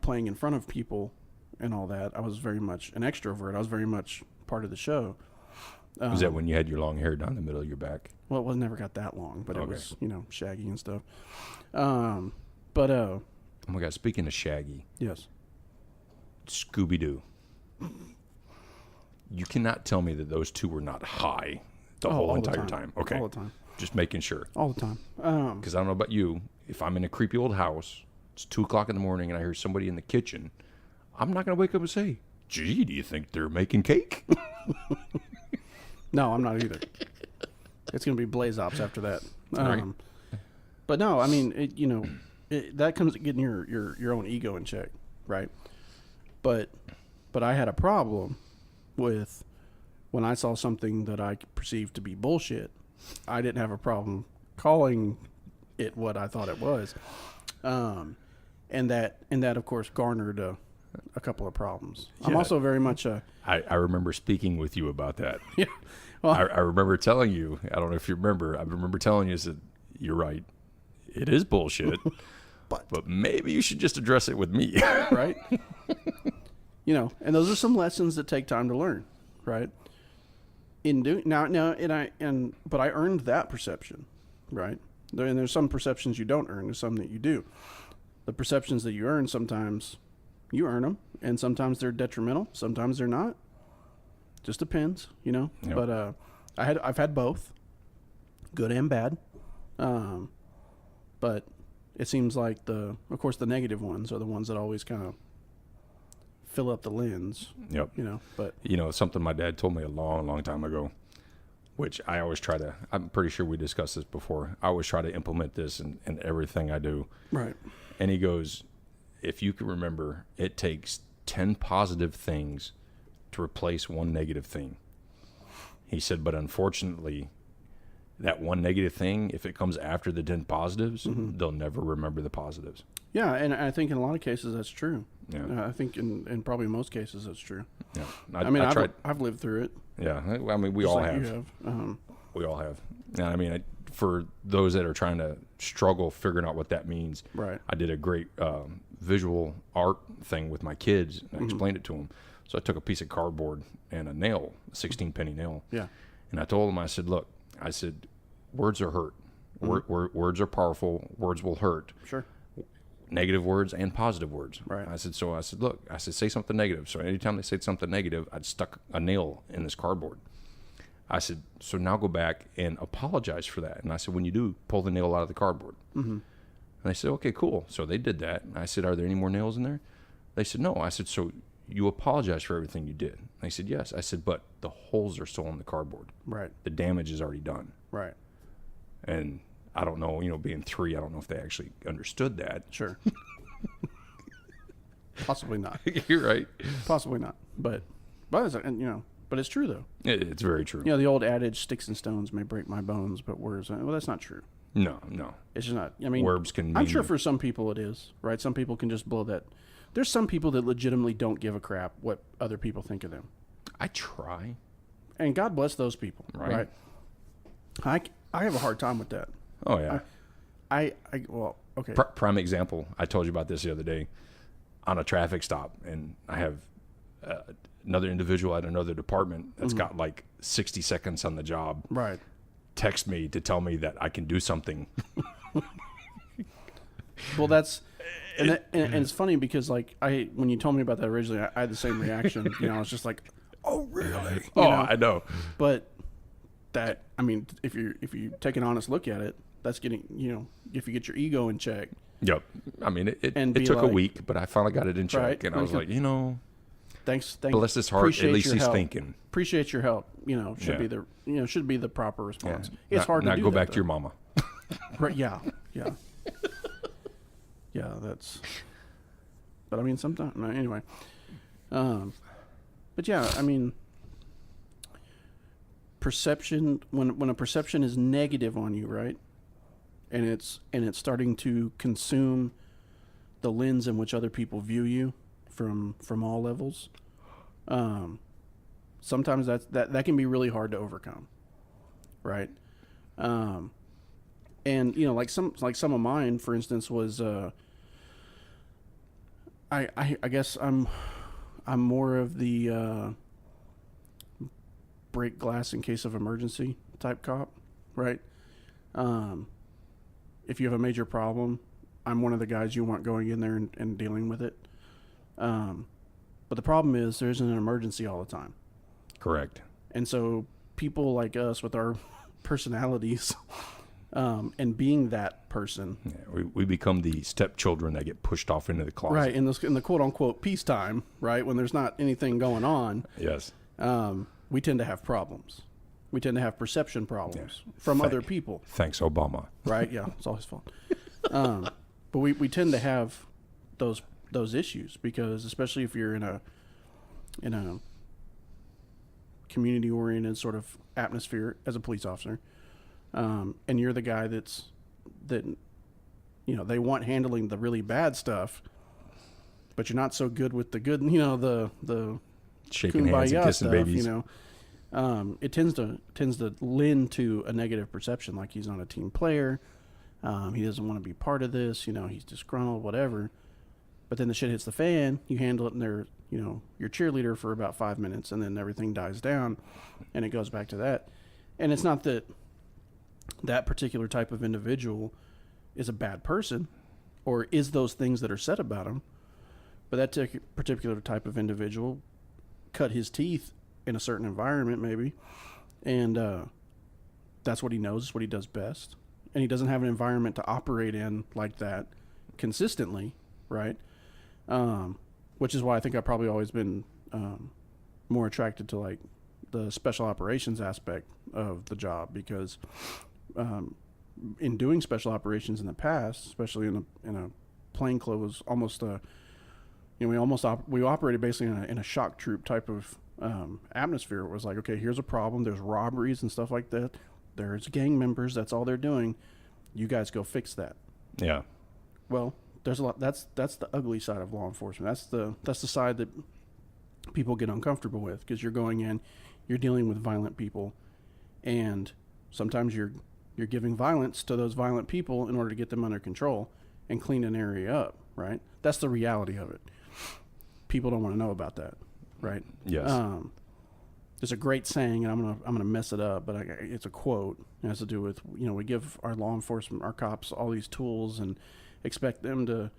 playing in front of people and all that, I was very much an extrovert. I was very much part of the show. Was that when you had your long hair down the middle of your back? Well, it never got that long, but it was, shaggy and stuff. Oh my God, speaking of Shaggy. Yes. Scooby-Doo. You cannot tell me that those two were not high the whole entire time. Okay. All the time. Just making sure. All the time. Because I don't know about you. If I'm in a creepy old house, it's 2:00 in the morning, and I hear somebody in the kitchen, I'm not going to wake up and say, gee, do you think they're making cake? No, I'm not either. It's going to be Blaze Ops after that. Right. But no, I mean, that comes to getting your own ego in check, right? But But I had a problem with when I saw something that I perceived to be bullshit. I didn't have a problem calling it what I thought it was, and that of course garnered a couple of problems. I'm also very much a. I remember speaking with you about that. Yeah. Well, I remember telling you. I don't know if you remember. I remember telling you that you're right. It is bullshit, but maybe you should just address it with me. Right. And those are some lessons that take time to learn, right? In doing but I earned that perception, right? And there's some perceptions you don't earn. There's some that you do. The perceptions that you earn, sometimes you earn them, and sometimes they're detrimental. Sometimes they're not. Just depends, Yep. But I've had both, good and bad. But it seems like of course, the negative ones are the ones that always kind of fill up the lens. Yep. But something my dad told me a long, long time ago, which I always try to. I'm pretty sure we discussed this before. I always try to implement this in everything I do. Right. And he goes, if you can remember, it takes 10 positive things to replace one negative thing. He said, but unfortunately, that one negative thing, if it comes after the 10 positives, they'll never remember the positives. Yeah, and I think in a lot of cases that's true. Yeah. I think in probably most cases that's true. Yeah. I've lived through it. Yeah. I mean, we all like have. You have. We all have. And I mean, for those that are trying to struggle figuring out what that means, right. I did a great visual art thing with my kids, and I explained it to them. So I took a piece of cardboard and a nail, a 16-penny nail. Yeah. And I told them, I said, look, words are hurt. Words are powerful. Words will hurt. Sure. Negative words and positive words. Right. I said, look, say something negative. So anytime they said something negative, I'd stuck a nail in this cardboard. I said, so now go back and apologize for that. And I said, when you do, pull the nail out of the cardboard. Mm-hmm. And they said, okay, cool. So they did that. And I said, are there any more nails in there? They said, no. I said, so you apologize for everything you did? And they said, yes. I said, but the holes are still in the cardboard. Right. The damage is already done. Right. And I don't know, being 3, I don't know if they actually understood that. Sure. Possibly not. You're right. Possibly not. But it's true though. It's very true. The old adage, sticks and stones may break my bones, but words, well, that's not true. No. It's just not. I mean, words can mean, I'm sure for some people it is, right? Some people can just blow that. There's some people that legitimately don't give a crap what other people think of them. I try. And God bless those people, right? I have a hard time with that. Oh, yeah. Well, okay. Prime example, I told you about this the other day on a traffic stop, and I have another individual at another department that's got like 60 seconds on the job. Right. Text me to tell me that I can do something. Well, that's... And it's funny because, like, when you told me about that originally, I had the same reaction. I was just like, "Oh, really?" I know. But that, I mean, if you take an honest look at it, that's getting, if you get your ego in check. Yep. I mean, it took a week, but I finally got it in check, right? And I was like, thanks. Bless his heart. At least he's thinking. Appreciate your help. Should be the proper response. Yeah. It's hard to do. Not go that, back though. to your mama. Right? Yeah. Yeah, but I mean, sometimes, anyway. But yeah, I mean, perception, when a perception is negative on you, right? And it's starting to consume the lens in which other people view you from all levels. Sometimes that can be really hard to overcome. Right? And like some of mine, for instance, was I guess I'm more of the break glass in case of emergency type cop, right? If you have a major problem, I'm one of the guys you want going in there and dealing with it. But the problem is there isn't an emergency all the time. Correct. And so people like us with our personalities and being that person. Yeah, we become the stepchildren that get pushed off into the closet. Right, in the quote-unquote peacetime, right, when there's not anything going on. Yes. We tend to have problems. We tend to have perception problems from other people. Thanks, Obama. Right, yeah, it's all his fault. But we tend to have those issues because especially if you're in in a community-oriented sort of atmosphere as a police officer, and you're the guy that they want handling the really bad stuff, but you're not so good with the good, the shaking hands and kissing stuff, babies. It tends to lend to a negative perception, like he's not a team player, he doesn't want to be part of this, he's disgruntled, whatever. But then the shit hits the fan, you handle it, and they're your cheerleader for about 5 minutes, and then everything dies down, and it goes back to that. And it's not that particular type of individual is a bad person, or is those things that are said about him, but that particular type of individual cut his teeth in a certain environment, maybe, and that's what he knows, is what he does best, and he doesn't have an environment to operate in like that consistently, right? Which is why I think I've probably always been more attracted to like the special operations aspect of the job, because in doing special operations in the past, especially in a plainclothes, almost we operated basically in a shock troop type of atmosphere. It was like, okay, here's a problem. There's robberies and stuff like that. There's gang members. That's all they're doing. You guys go fix that. Yeah. Well, there's a lot. That's the ugly side of law enforcement. That's the side that people get uncomfortable with, because you're going in, you're dealing with violent people, and sometimes you're giving violence to those violent people in order to get them under control and clean an area up, right? That's the reality of it. People don't want to know about that, right? Yes. There's a great saying, and I'm gonna mess it up, but it's a quote. It has to do with, we give our law enforcement, our cops, all these tools and expect them to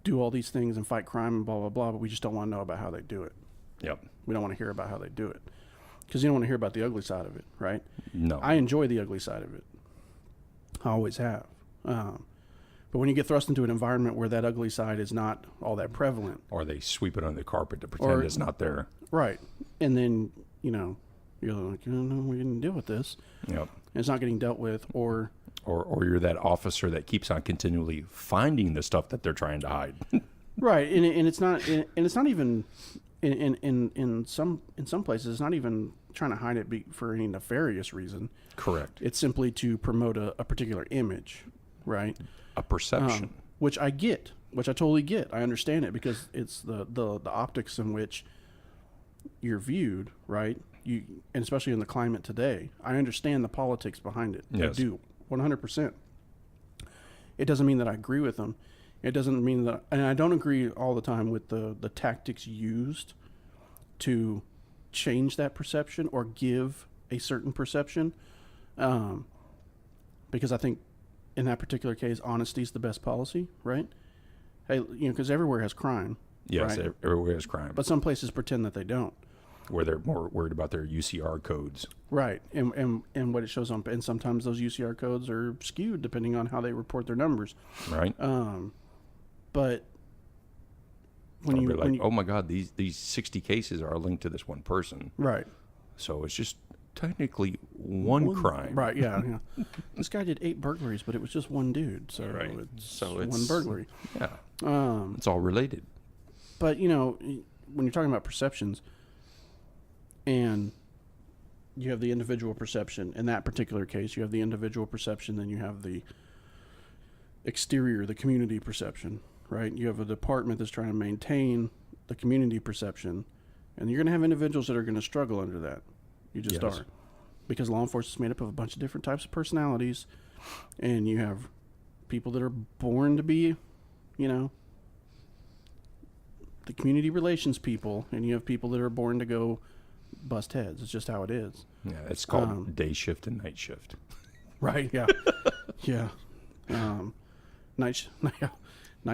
do all these things and fight crime and blah, blah, blah, but we just don't want to know about how they do it. Yep. We don't want to hear about how they do it, because you don't want to hear about the ugly side of it, right? No. I enjoy the ugly side of it. I always have. But when you get thrust into an environment where that ugly side is not all that prevalent. Or they sweep it under the carpet to pretend it's not there. Right. And then, you're like, no, we didn't deal with this. Yep. And it's not getting dealt with, or you're that officer that keeps on continually finding the stuff that they're trying to hide. right. And it's not even in some places, it's not even trying to hide it for any nefarious reason. Correct. It's simply to promote a particular image, right? A perception. Which I get, which I totally get. I understand it, because it's the optics in which you're viewed, right? And especially in the climate today, I understand the politics behind it. Yes. I do, 100%. It doesn't mean that I agree with them. It doesn't mean that, and I don't agree all the time with the tactics used to change that perception or give a certain perception, because I think in that particular case, honesty is the best policy, right? Hey, because everywhere has crime. Yes, right? everywhere has crime. But some places pretend that they don't. Where they're more worried about their UCR codes. Right, and what it shows on, and sometimes those UCR codes are skewed depending on how they report their numbers. Right. But when oh my God, these 60 cases are linked to this one person. Right. So it's just technically one crime. Right. Yeah. This guy did 8 burglaries, but it was just one dude. So right. it's one burglary. Yeah. It's all related. But when you're talking about perceptions, and you have the individual perception, in that particular case, you have the individual perception, then you have the exterior, the community perception, right? You have a department that's trying to maintain the community perception, and you're going to have individuals that are going to struggle under that. You just are. Because law enforcement is made up of a bunch of different types of personalities, and you have people that are born to be, the community relations people, and you have people that are born to go bust heads. It's just how it is. Yeah, it's called day shift and night shift. Right, yeah. Yeah. Night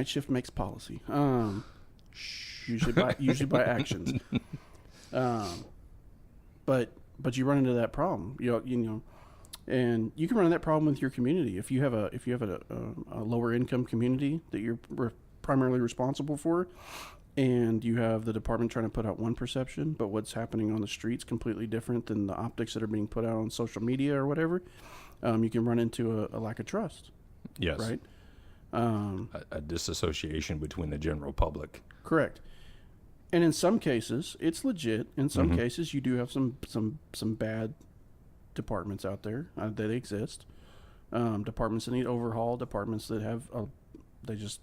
shift makes policy. Usually by actions. But you run into that problem. And you can run into that problem with your community. If you have a lower income community that you're primarily responsible for, and you have the department trying to put out one perception, but what's happening on the street's completely different than the optics that are being put out on social media or whatever, you can run into a lack of trust. Yes. Right? A disassociation between the general public. Correct. And in some cases, it's legit. In some cases, you do have some bad departments out there that exist. Departments that need overhaul. Departments that have they just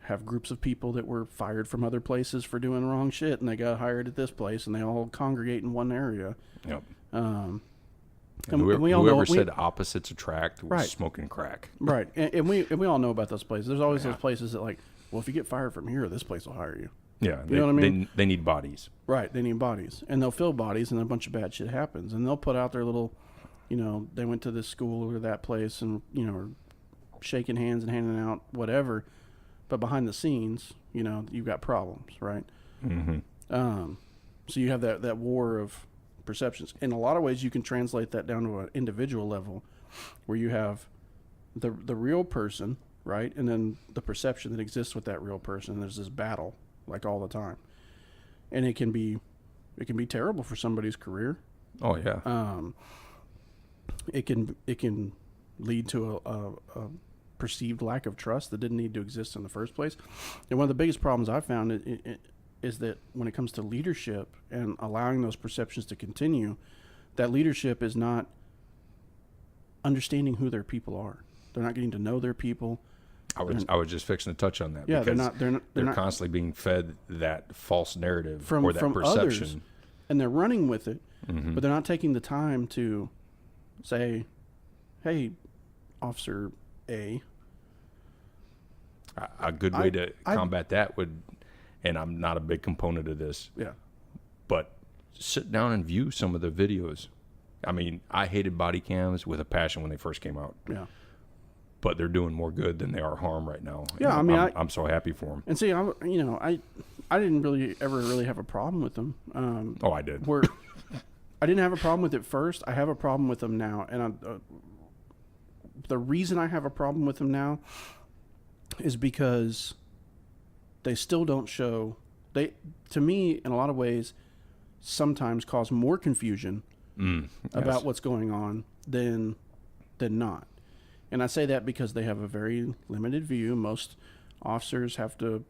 have groups of people that were fired from other places for doing wrong shit, and they got hired at this place, and they all congregate in one area. Yep. And we all know whoever said opposites attract was Right. smoking crack. Right, and we all know about those places. There's always those places that like, well, if you get fired from here, this place will hire you. Yeah, You know what I mean? They need bodies. Right, they need bodies, and they'll fill bodies, and a bunch of bad shit happens, and they'll put out their little, they went to this school or that place, and are shaking hands and handing out whatever, but behind the scenes, you've got problems, right? Mm-hmm. So you have that war of perceptions. In a lot of ways, you can translate that down to an individual level, where you have the real person, right, and then the perception that exists with that real person. And there's this battle, like all the time, and it can be terrible for somebody's career. Oh yeah. It can lead to a perceived lack of trust that didn't need to exist in the first place. And one of the biggest problems I've found is that when it comes to leadership and allowing those perceptions to continue, that leadership is not understanding who their people are. They're not getting to know their people. I was just fixing to touch on that. Yeah, because they're not constantly being fed that false narrative or that from perception. others, and they're running with it, Mm-hmm. but they're not taking the time to say, "Hey, Officer A." A good way to combat that would, and I'm not a big component of this, Yeah. but sit down and view some of the videos. I mean, I hated body cams with a passion when they first came out. Yeah. But they're doing more good than they are harm right now. Yeah, And I mean, I'm so happy for them. And see, I didn't ever really have a problem with them. Oh, I did. I didn't have a problem with it first. I have a problem with them now, and the reason I have a problem with them now is because they still don't show. They, to me, in a lot of ways, sometimes cause more confusion about what's going on than not. And I say that because they have a very limited view. Most officers have to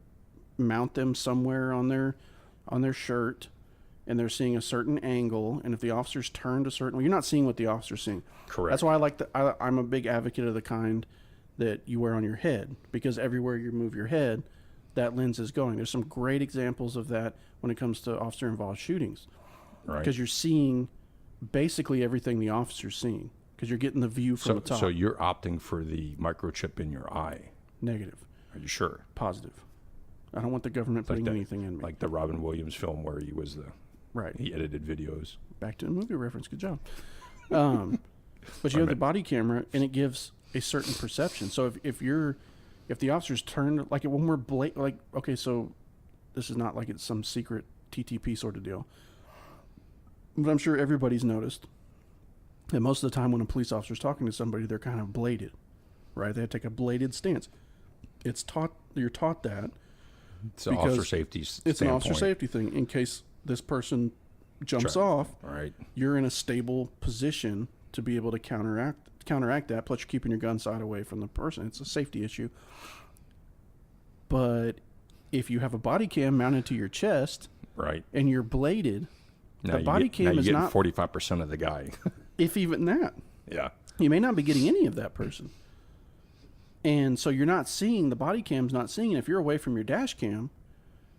mount them somewhere on their shirt, and they're seeing a certain angle. And if the officer's turned a certain way, you're not seeing what the officer's seeing. Correct. That's why I'm a big advocate of the kind that you wear on your head, because everywhere you move your head, that lens is going. There's some great examples of that when it comes to officer-involved shootings. Right. Because you're seeing basically everything the officer's seeing, because you're getting the view from the top. So you're opting for the microchip in your eye. Negative. Are you sure? Positive. I don't want the government putting anything in me. Like the Robin Williams film where he was Right. he edited videos. Back to the movie reference. Good job. But you have the body camera, and it gives a certain perception. So if the officer's turned, like when we're okay, so this is not like it's some secret TTP sort of deal, but I'm sure everybody's noticed that most of the time when a police officer's talking to somebody, they're kind of bladed, right? They take a bladed stance. You're taught that. It's an officer safety standpoint. It's an officer safety thing. In case this person jumps off, right, you're in a stable position to be able to counteract that. Plus, you're keeping your gun sight away from the person. It's a safety issue. But if you have a body cam mounted to your chest, right, and you're bladed, now the body cam is not 45% of the guy. If even that. Yeah. You may not be getting any of that person. And so you're not seeing, the body cam's not seeing it. If you're away from your dash cam's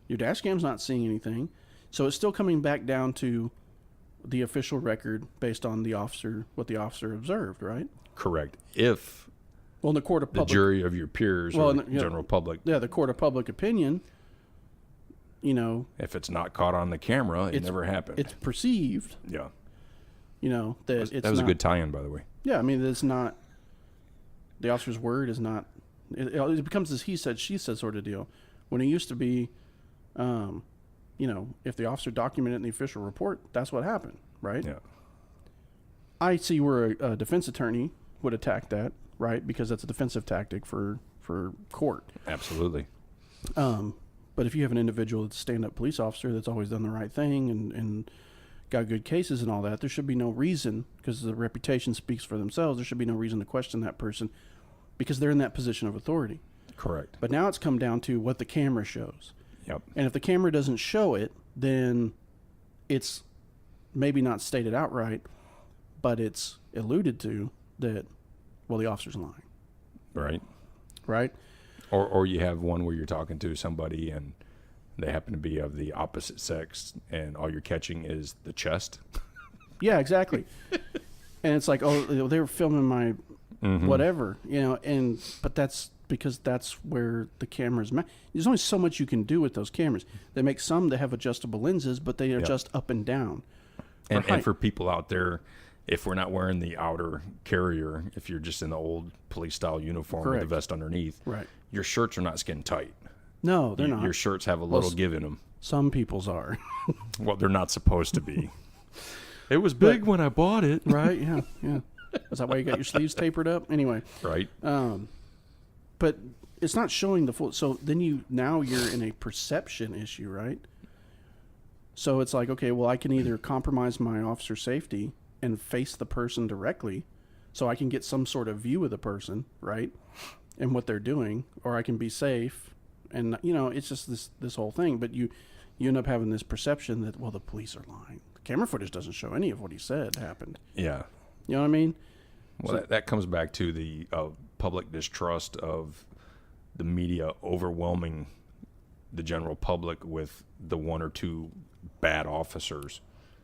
not seeing anything. So it's still coming back down to the official record based on what the officer observed, right? Correct. If in the court of the jury of your peers or general public. Yeah, the court of public opinion, if it's not caught on the camera, it never happened. It's perceived. Yeah. That was a good tie-in, by the way. Yeah, I mean, it's not, the officer's word is not, it becomes this he said, she said sort of deal. When it used to be, if the officer documented it in the official report, that's what happened, right? Yeah. I see where a defense attorney would attack that, right? Because that's a defensive tactic for court. Absolutely. But if you have an individual that's a stand-up police officer that's always done the right thing and got good cases and all that, there should be no reason, because the reputation speaks for themselves, there should be no reason to question that person because they're in that position of authority. Correct. But now it's come down to what the camera shows. Yep. And if the camera doesn't show it, then it's maybe not stated outright, but it's alluded to that, well, the officer's lying. Right. Right? Or you have one where you're talking to somebody and they happen to be of the opposite sex, and all you're catching is the chest. Yeah, exactly. And it's like, oh, they were filming my whatever, but that's because that's where the camera's there's only so much you can do with those cameras. They make some that have adjustable lenses, but they adjust up and down. And for people out there, if we're not wearing the outer carrier, if you're just in the old police style uniform with the vest underneath, right, your shirts are not skin tight. No, they're not. Your shirts have a little give in them. Some people's are. Well, they're not supposed to be. It was big when I bought it. Right, yeah. Is that why you got your sleeves tapered up? Anyway. Right. But it's not showing the full. So then you're in a perception issue, right? So it's like, okay, well, I can either compromise my officer's safety and face the person directly so I can get some sort of view of the person, right? And what they're doing, or I can be safe. And, it's just this whole thing. But you end up having this perception that, well, the police are lying. The camera footage doesn't show any of what he said happened. Yeah. You know what I mean? Well, that comes back to the public distrust of the media overwhelming the general public with the one or two bad officers.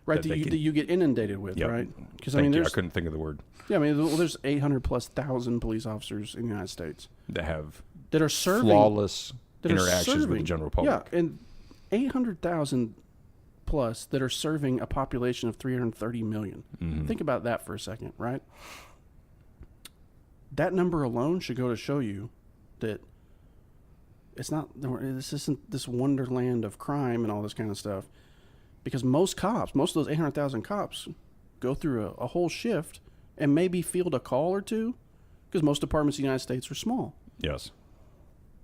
Right, that you get inundated with, right? Because I couldn't think of the word. Yeah, I mean, there's 800,000+ police officers in the United States that are serving flawless interactions with the general public. Yeah, and 800,000+ that are serving a population of 330 million. Mm-hmm. Think about that for a second, right? That number alone should go to show you that this isn't this wonderland of crime and all this kind of stuff. Because most of those 800,000 cops go through a whole shift and maybe field a call or two, because most departments in the United States are small. Yes.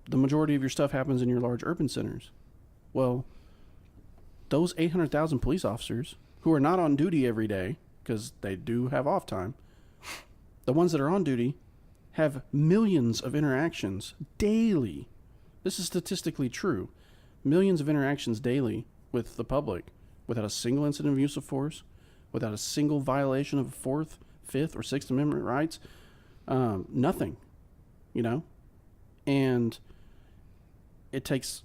The majority of your stuff happens in your large urban centers. Well, those 800,000 police officers who are not on duty every day, because they do have off time, the ones that are on duty have millions of interactions daily. This is statistically true. Millions of interactions daily with the public without a single incident of use of force, without a single violation of Fourth, Fifth, or Sixth Amendment rights. Nothing, And it takes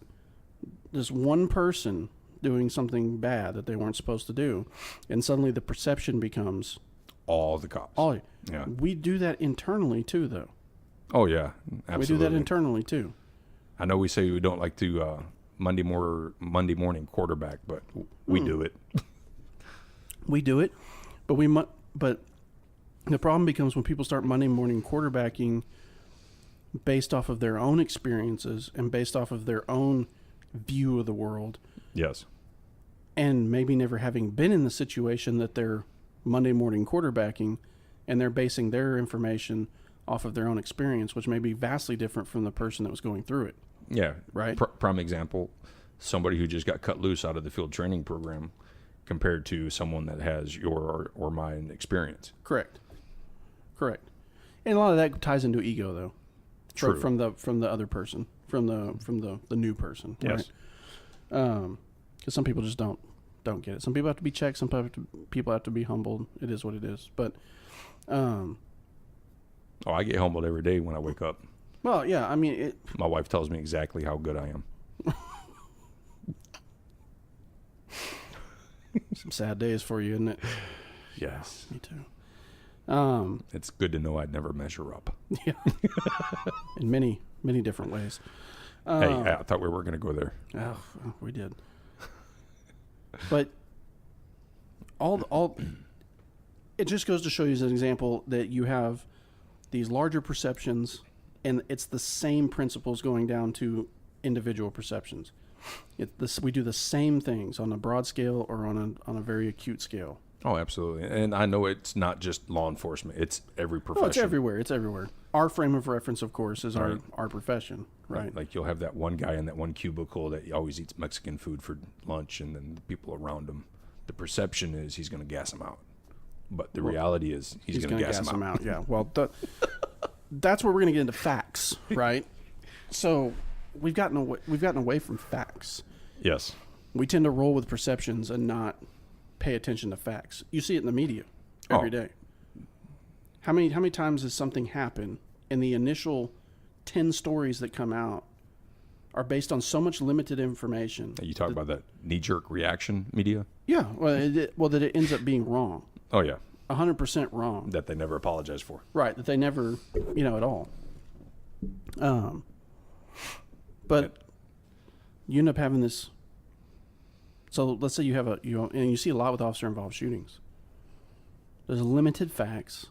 this one person doing something bad that they weren't supposed to do, and suddenly the perception becomes all the cops. Yeah. We do that internally too, though. Oh yeah, absolutely. We do that internally too. I know we say we don't like to Monday morning quarterback, but we do it. We do it, but the problem becomes when people start Monday morning quarterbacking based off of their own experiences and based off of their own view of the world. Yes. And maybe never having been in the situation that they're Monday morning quarterbacking, and they're basing their information off of their own experience, which may be vastly different from the person that was going through it. Yeah. Right. Prime example, somebody who just got cut loose out of the field training program compared to someone that has your or mine experience. Correct. And a lot of that ties into ego, though. True. From the other person, from the new person. Yes. Right? Because some people just don't get it. Some people have to be checked. Some people have to be humbled. It is what it is. But, I get humbled every day when I wake up. Well, yeah. I mean, my wife tells me exactly how good I am. Some sad days for you, isn't it? Yes. Me too. It's good to know I'd never measure up. Yeah. In many, many different ways. Hey, I thought we were going to go there. Oh, we did. But it just goes to show you as an example that you have these larger perceptions, and it's the same principles going down to individual perceptions. We do the same things on a broad scale or on a very acute scale. Oh, absolutely. And I know it's not just law enforcement. It's every profession. Oh, it's everywhere. It's everywhere. Our frame of reference, of course, is right. our profession, right? Like you'll have that one guy in that one cubicle that always eats Mexican food for lunch, and then the people around him, the perception is he's going to gas them out. But the reality is he's going to gas them out. Yeah. Well, that's where we're going to get into facts, right? So we've gotten away from facts. Yes. We tend to roll with perceptions and not pay attention to facts. You see it in the media every day. How many times has something happened and the initial 10 stories that come out are based on so much limited information? You talk about that knee-jerk reaction media? Yeah, that it ends up being wrong. Oh, yeah. 100% wrong. That they never apologize for. Right, that they never, at all. But you end up having this. So let's say you have and you see a lot with officer-involved shootings. There's limited facts.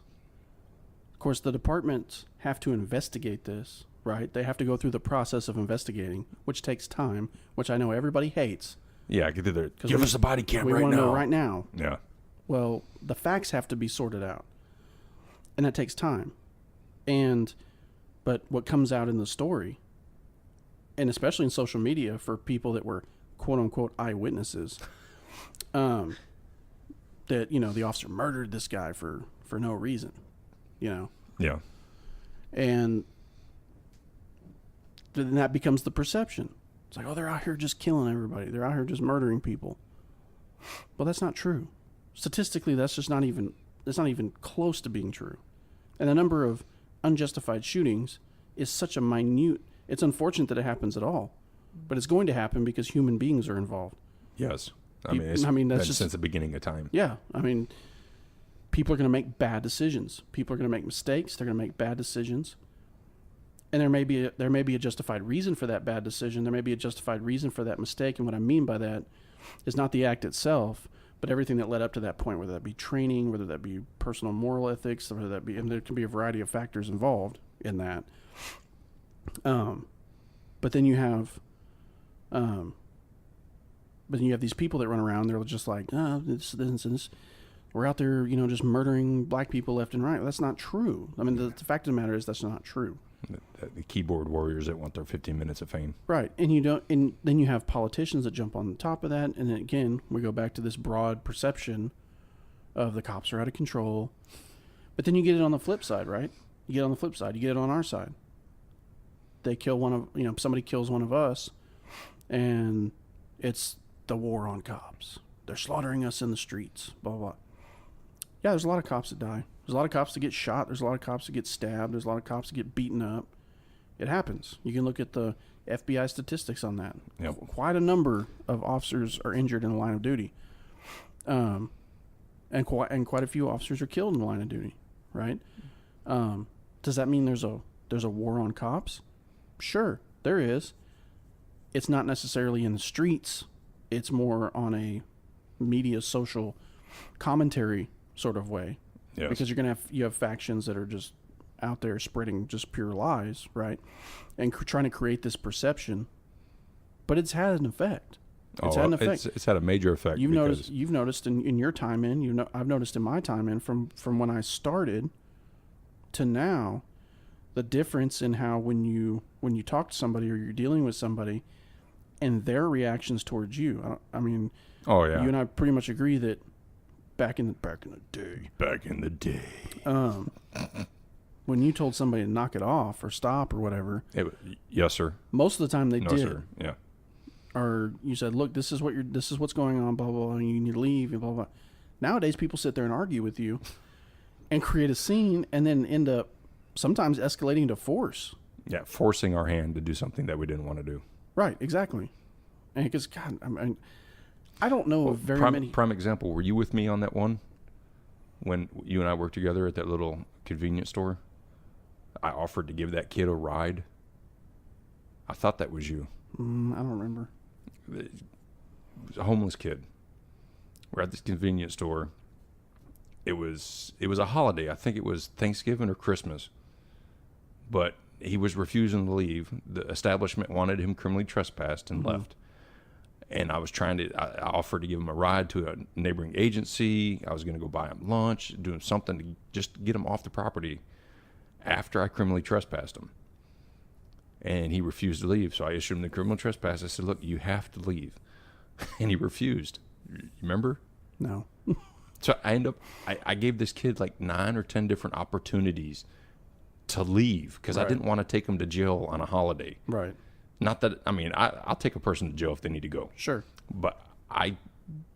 Of course, the departments have to investigate this, right? They have to go through the process of investigating, which takes time, which I know everybody hates. Yeah, give us a body cam right now. We want to know right now. Yeah. Well, the facts have to be sorted out, and that takes time. But what comes out in the story, and especially in social media for people that were quote unquote eyewitnesses, that the officer murdered this guy for no reason, Yeah. and then that becomes the perception. It's like, oh, they're out here just killing everybody. They're out here just murdering people. Well, that's not true. Statistically, that's not even close to being true. And the number of unjustified shootings is such a minute. It's unfortunate that it happens at all, but it's going to happen because human beings are involved. Yes. That's been just since the beginning of time. Yeah. People are going to make bad decisions. People are going to make mistakes. They're going to make bad decisions. And there may be a justified reason for that bad decision. There may be a justified reason for that mistake. And what I mean by that is not the act itself, but everything that led up to that point, whether that be training, whether that be personal moral ethics, whether that be, and there can be a variety of factors involved in that. But then you have these people that run around. They're just like, this. We're out there, just murdering black people left and right. Well, that's not true. The fact of the matter is that's not true. The keyboard warriors that want their 15 minutes of fame. Right. And then you have politicians that jump on the top of that. And then again, we go back to this broad perception of the cops are out of control. But then you get it on the flip side, right? You get it on the flip side. You get it on our side. They kill somebody kills one of us, and it's the war on cops. They're slaughtering us in the streets, blah, blah, blah. Yeah, there's a lot of cops that die. There's a lot of cops that get shot. There's a lot of cops that get stabbed. There's a lot of cops that get beaten up. It happens. You can look at the FBI statistics on that. Yep. Quite a number of officers are injured in the line of duty. And quite a few officers are killed in the line of duty, right? Does that mean there's a war on cops? Sure, there is. It's not necessarily in the streets. It's more on a media social commentary sort of way. Yes. Because you have factions that are just out there spreading just pure lies, right? And trying to create this perception. But it's had an effect. It's had an effect. It's had a major effect. You've noticed in your time in, I've noticed in my time in from when I started to now, the difference in how when you talk to somebody or you're dealing with somebody and their reactions towards you. Oh yeah. You and I pretty much agree that back in the day, when you told somebody to knock it off or stop or whatever, yes sir. Most of the time they no, did. Sir. Yeah. Or you said, look, this is what's going on, blah blah blah, and you need to leave, and blah blah. Nowadays, people sit there and argue with you, and create a scene, and then end up sometimes escalating to force. Yeah, forcing our hand to do something that we didn't want to do. Right, exactly. And because God, I don't know of very many. Prime example. Were you with me on that one when you and I worked together at that little convenience store? I offered to give that kid a ride. I thought that was you. I don't remember. It was a homeless kid. We're at this convenience store. It was a holiday. I think it was Thanksgiving or Christmas. But he was refusing to leave. The establishment wanted him criminally trespassed and left. And I offered to give him a ride to a neighboring agency. I was going to go buy him lunch, do something to just get him off the property after I criminally trespassed him. And he refused to leave. So I issued him the criminal trespass. I said, look, you have to leave. And he refused. You remember? No. So I gave this kid like 9 or 10 different opportunities to leave because I didn't want to take him to jail on a holiday. Right. Not that, I mean, I'll take a person to jail if they need to go. Sure. But I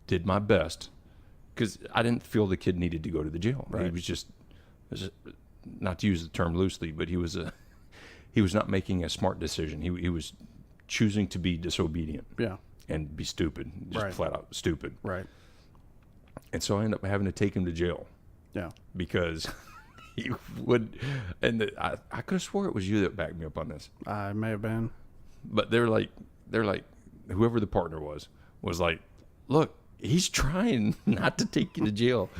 did my best because I didn't feel the kid needed to go to the jail. Right. He was just, not to use the term loosely, but he was not making a smart decision. He was choosing to be disobedient. Yeah. And be stupid, just Right. flat out stupid. Right. And so I ended up having to take him to jail. Yeah. Because he would, and I could have swore it was you that backed me up on this. I may have been. But they're like, whoever the partner was like, look, he's trying not to take you to jail.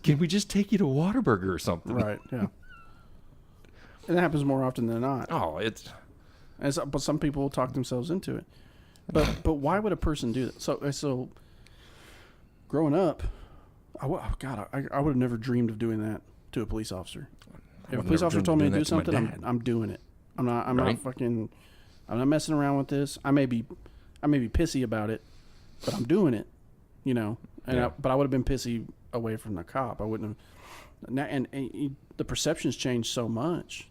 Can we just take you to Whataburger or something? Right. Yeah. And that happens more often than not. Oh, But some people talk themselves into it. But why would a person do that? So growing up, I would have never dreamed of doing that to a police officer. If a police officer told me to do something, I'm doing it. I'm not messing around with this. I may be pissy about it, but I'm doing it. You know. But I would have been pissy away from the cop. I wouldn't have. And the perceptions change so much.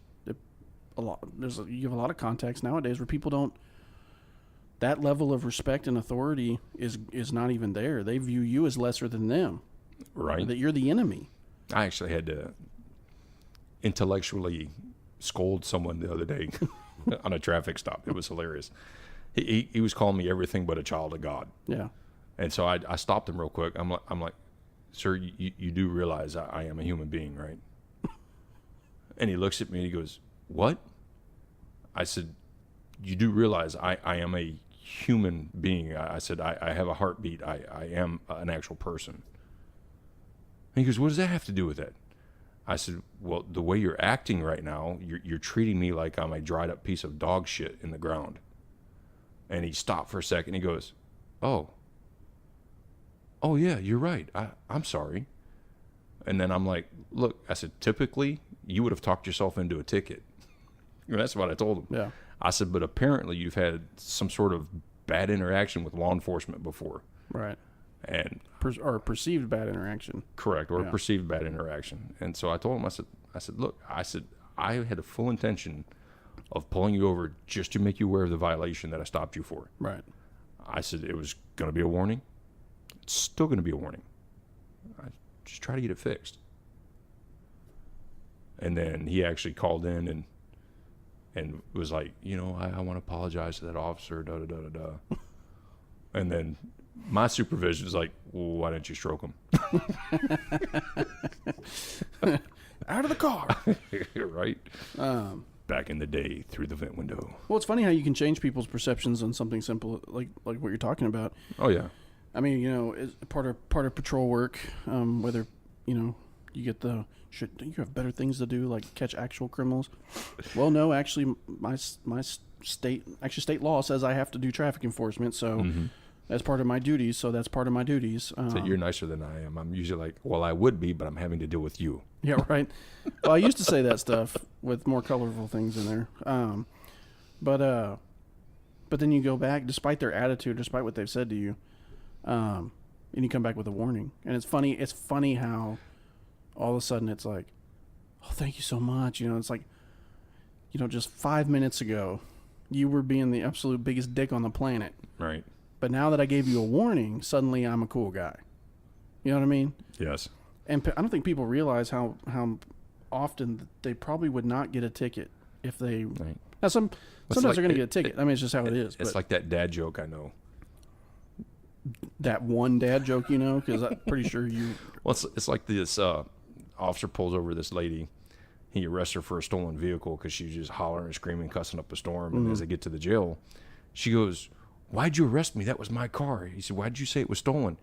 You have a lot of contacts nowadays where people don't. That level of respect and authority is not even there. They view you as lesser than them. Right. That you're the enemy. I actually had to intellectually scold someone the other day on a traffic stop. It was hilarious. He was calling me everything but a child of God. Yeah. And so I stopped him real quick. I'm like, sir, you do realize I am a human being, right? And he looks at me and he goes, what? I said, you do realize I am a human being. I said, I have a heartbeat. I am an actual person. And he goes, what does that have to do with it? I said, well, the way you're acting right now, you're treating me like I'm a dried up piece of dog shit in the ground. And he stopped for a second. He goes, oh yeah, you're right. I'm sorry. And then I'm like, look, I said, typically you would have talked yourself into a ticket. And that's what I told him. Yeah. I said, but apparently you've had some sort of bad interaction with law enforcement before. Right. And or perceived bad interaction. Correct, or perceived bad interaction. And so I told him, I said, look, I had a full intention of pulling you over just to make you aware of the violation that I stopped you for. Right. I said it was going to be a warning. It's still going to be a warning. I just try to get it fixed. And then he actually called in and was like, I want to apologize to that officer, da-da-da-da-da. And then my supervision is like, well, why didn't you stroke him? Out of the car. Right? Back in the day, through the vent window. Well, it's funny how you can change people's perceptions on something simple like what you're talking about. Oh, yeah. I mean, it's part of patrol work, whether, you get you have better things to do, like catch actual criminals. Well, no, actually, my state law says I have to do traffic enforcement, so that's part of my duties. So that's part of my duties. So you're nicer than I am. I'm usually like, well, I would be, but I'm having to deal with you. Yeah, right. Well, I used to say that stuff with more colorful things in there. But then you go back, despite their attitude, despite what they've said to you, and you come back with a warning. And it's funny. It's funny how all of a sudden it's like, oh, thank you so much. It's like, just 5 minutes ago, you were being the absolute biggest dick on the planet. Right. But now that I gave you a warning, suddenly I'm a cool guy. You know what I mean? Yes. And I don't think people realize how often they probably would not get a ticket if they. Right. Now sometimes they're going to get a ticket. I mean, it's just how it is. It's like that dad joke I know. That one dad joke, because I'm pretty sure you. Well, it's like this officer pulls over this lady. He arrests her for a stolen vehicle because she's just hollering and screaming, cussing up a storm. And as they get to the jail, she goes, "Why'd you arrest me? That was my car." He said, "Why'd you say it was stolen?"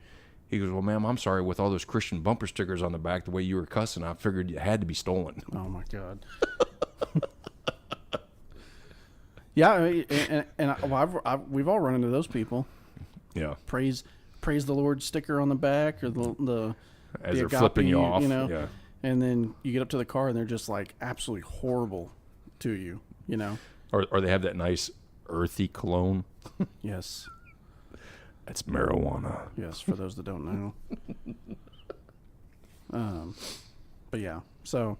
He goes, "Well, ma'am, I'm sorry. With all those Christian bumper stickers on the back, the way you were cussing, I figured it had to be stolen." Oh, my God. Yeah, we've all run into those people. Yeah. Praise the Lord sticker on the back, or the as they're flipping you off. Yeah. And then you get up to the car and they're just like absolutely horrible to you, Or they have that nice earthy cologne. Yes. It's marijuana. Yes, for those that don't know. But yeah, so.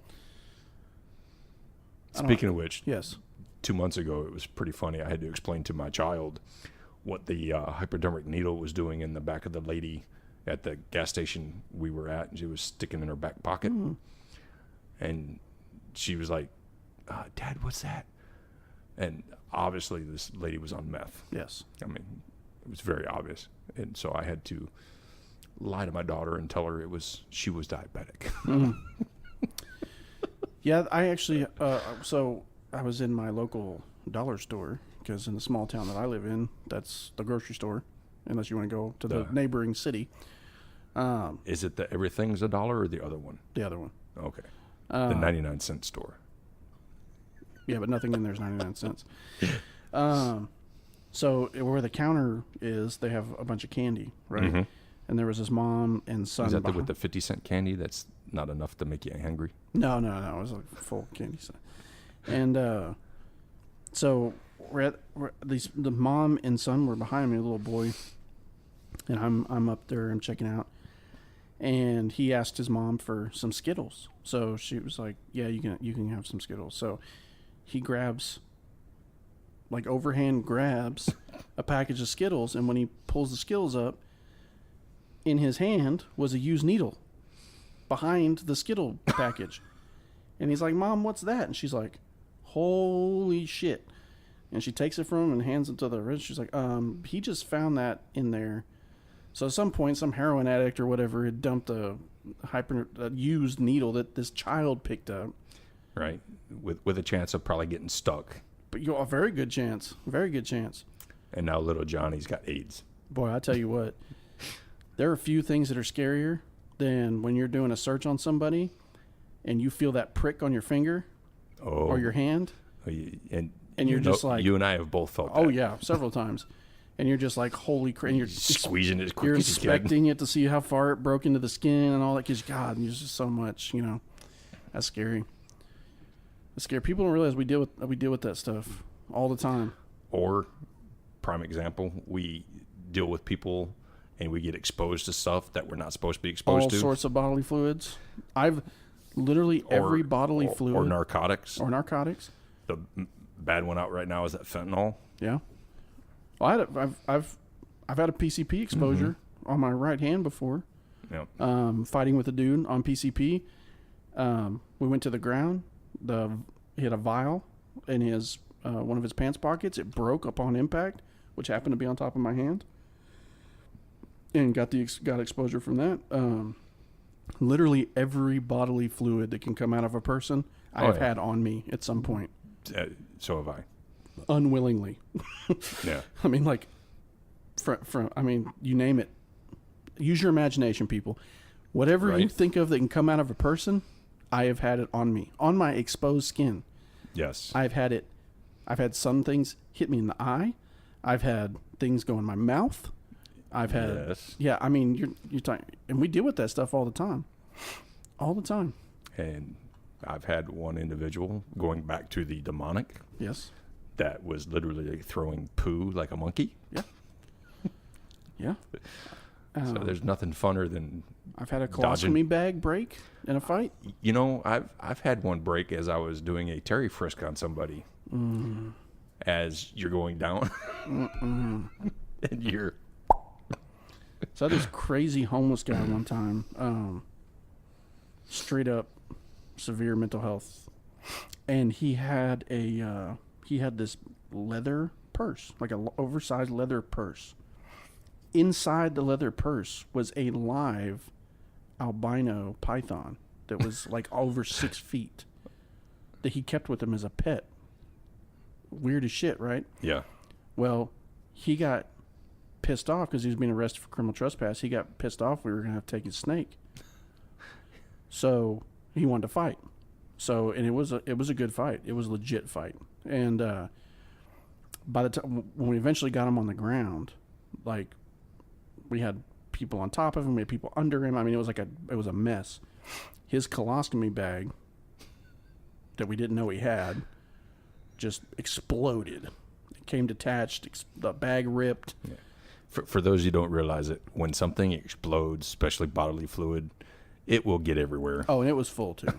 Speaking of which. Yes. 2 months ago, it was pretty funny. I had to explain to my child what the hypodermic needle was doing in the back of the lady at the gas station we were at, and she was sticking in her back pocket. And she was like, Dad, what's that? And obviously this lady was on meth. Yes. I mean, it was very obvious. And so I had to lie to my daughter and tell her she was diabetic. Yeah, I actually, so I was in my local dollar store, because in the small town that I live in, that's the grocery store, unless you want to go to the neighboring city. Is it the everything's $1 or the other one? The other one. Okay. The 99-cent store. Yeah, but nothing in there is 99 cents. So where the counter is, they have a bunch of candy, right? Mm-hmm. And there was this mom and son. Is that with the 50-cent candy? That's not enough to make you hungry? No. It was like full candy set. And so the mom and son were behind me, a little boy, and I'm up there, I'm checking out. And he asked his mom for some Skittles. So she was like, yeah, you can have some Skittles. So he overhand grabs a package of Skittles, and when he pulls the Skittles up, in his hand was a used needle behind the Skittle package. And he's like, Mom, what's that? And she's like, holy shit. And she takes it from him and hands it to the wrist. She's like, he just found that in there. So at some point, some heroin addict or whatever had dumped a used needle that this child picked up. Right. With a chance of probably getting stuck. But a very good chance. Very good chance. And now little Johnny's got AIDS. Boy, I tell you what. There are a few things that are scarier than when you're doing a search on somebody and you feel that prick on your finger or your hand. And you're just like... You and I have both felt that. Oh, yeah, several times. And you're just like, holy crap. And you're squeezing it as quick you're as you can. inspecting it to see how far it broke into the skin and all that. Because, God, there's just so much, That's scary. That's scary. People don't realize we deal with that stuff all the time. Or, prime example, we deal with people and we get exposed to stuff that we're not supposed to be exposed to. All sorts of bodily fluids. I've literally every bodily fluid. Or narcotics. The bad one out right now is that fentanyl. Yeah. Well, I've had a PCP exposure on my right hand before. Yep. Fighting with a dude on PCP. We went to the ground. He had a vial in his one of his pants pockets. It broke upon impact, which happened to be on top of my hand, and got exposure from that. Literally every bodily fluid that can come out of a person, I've had on me at some point. So have I. Unwillingly. Yeah. I mean, you name it. Use your imagination, people. Whatever you think of that can come out of a person, I have had it on me, on my exposed skin. Yes. I've had it. I've had some things hit me in the eye. I've had things go in my mouth. I've had. Yes. Yeah. I mean, you're talking, and we deal with that stuff all the time. All the time. And I've had one individual, going back to the demonic. Yes. That was literally throwing poo like a monkey. Yeah. Yeah. So there's nothing funner than I've had a colostomy bag break in a fight. I've had one break as I was doing a Terry frisk on somebody. As you're going down, and you're. So I had this crazy homeless guy one time, straight up severe mental health, and he had this leather purse, like an oversized leather purse. Inside the leather purse was a live albino python that was like over 6 feet that he kept with him as a pet. Weird as shit, right? Yeah. Well, he got pissed off because he was being arrested for criminal trespass. He got pissed off we were going to have to take his snake. So he wanted to fight. And it was a good fight. It was a legit fight. And by the time when we eventually got him on the ground, like, we had people on top of him, we had people under him. I mean, it was a mess. His colostomy bag that we didn't know he had just exploded. It came detached. The bag ripped. Yeah. For those who don't realize it, when something explodes, especially bodily fluid, it will get everywhere. Oh, and it was full too.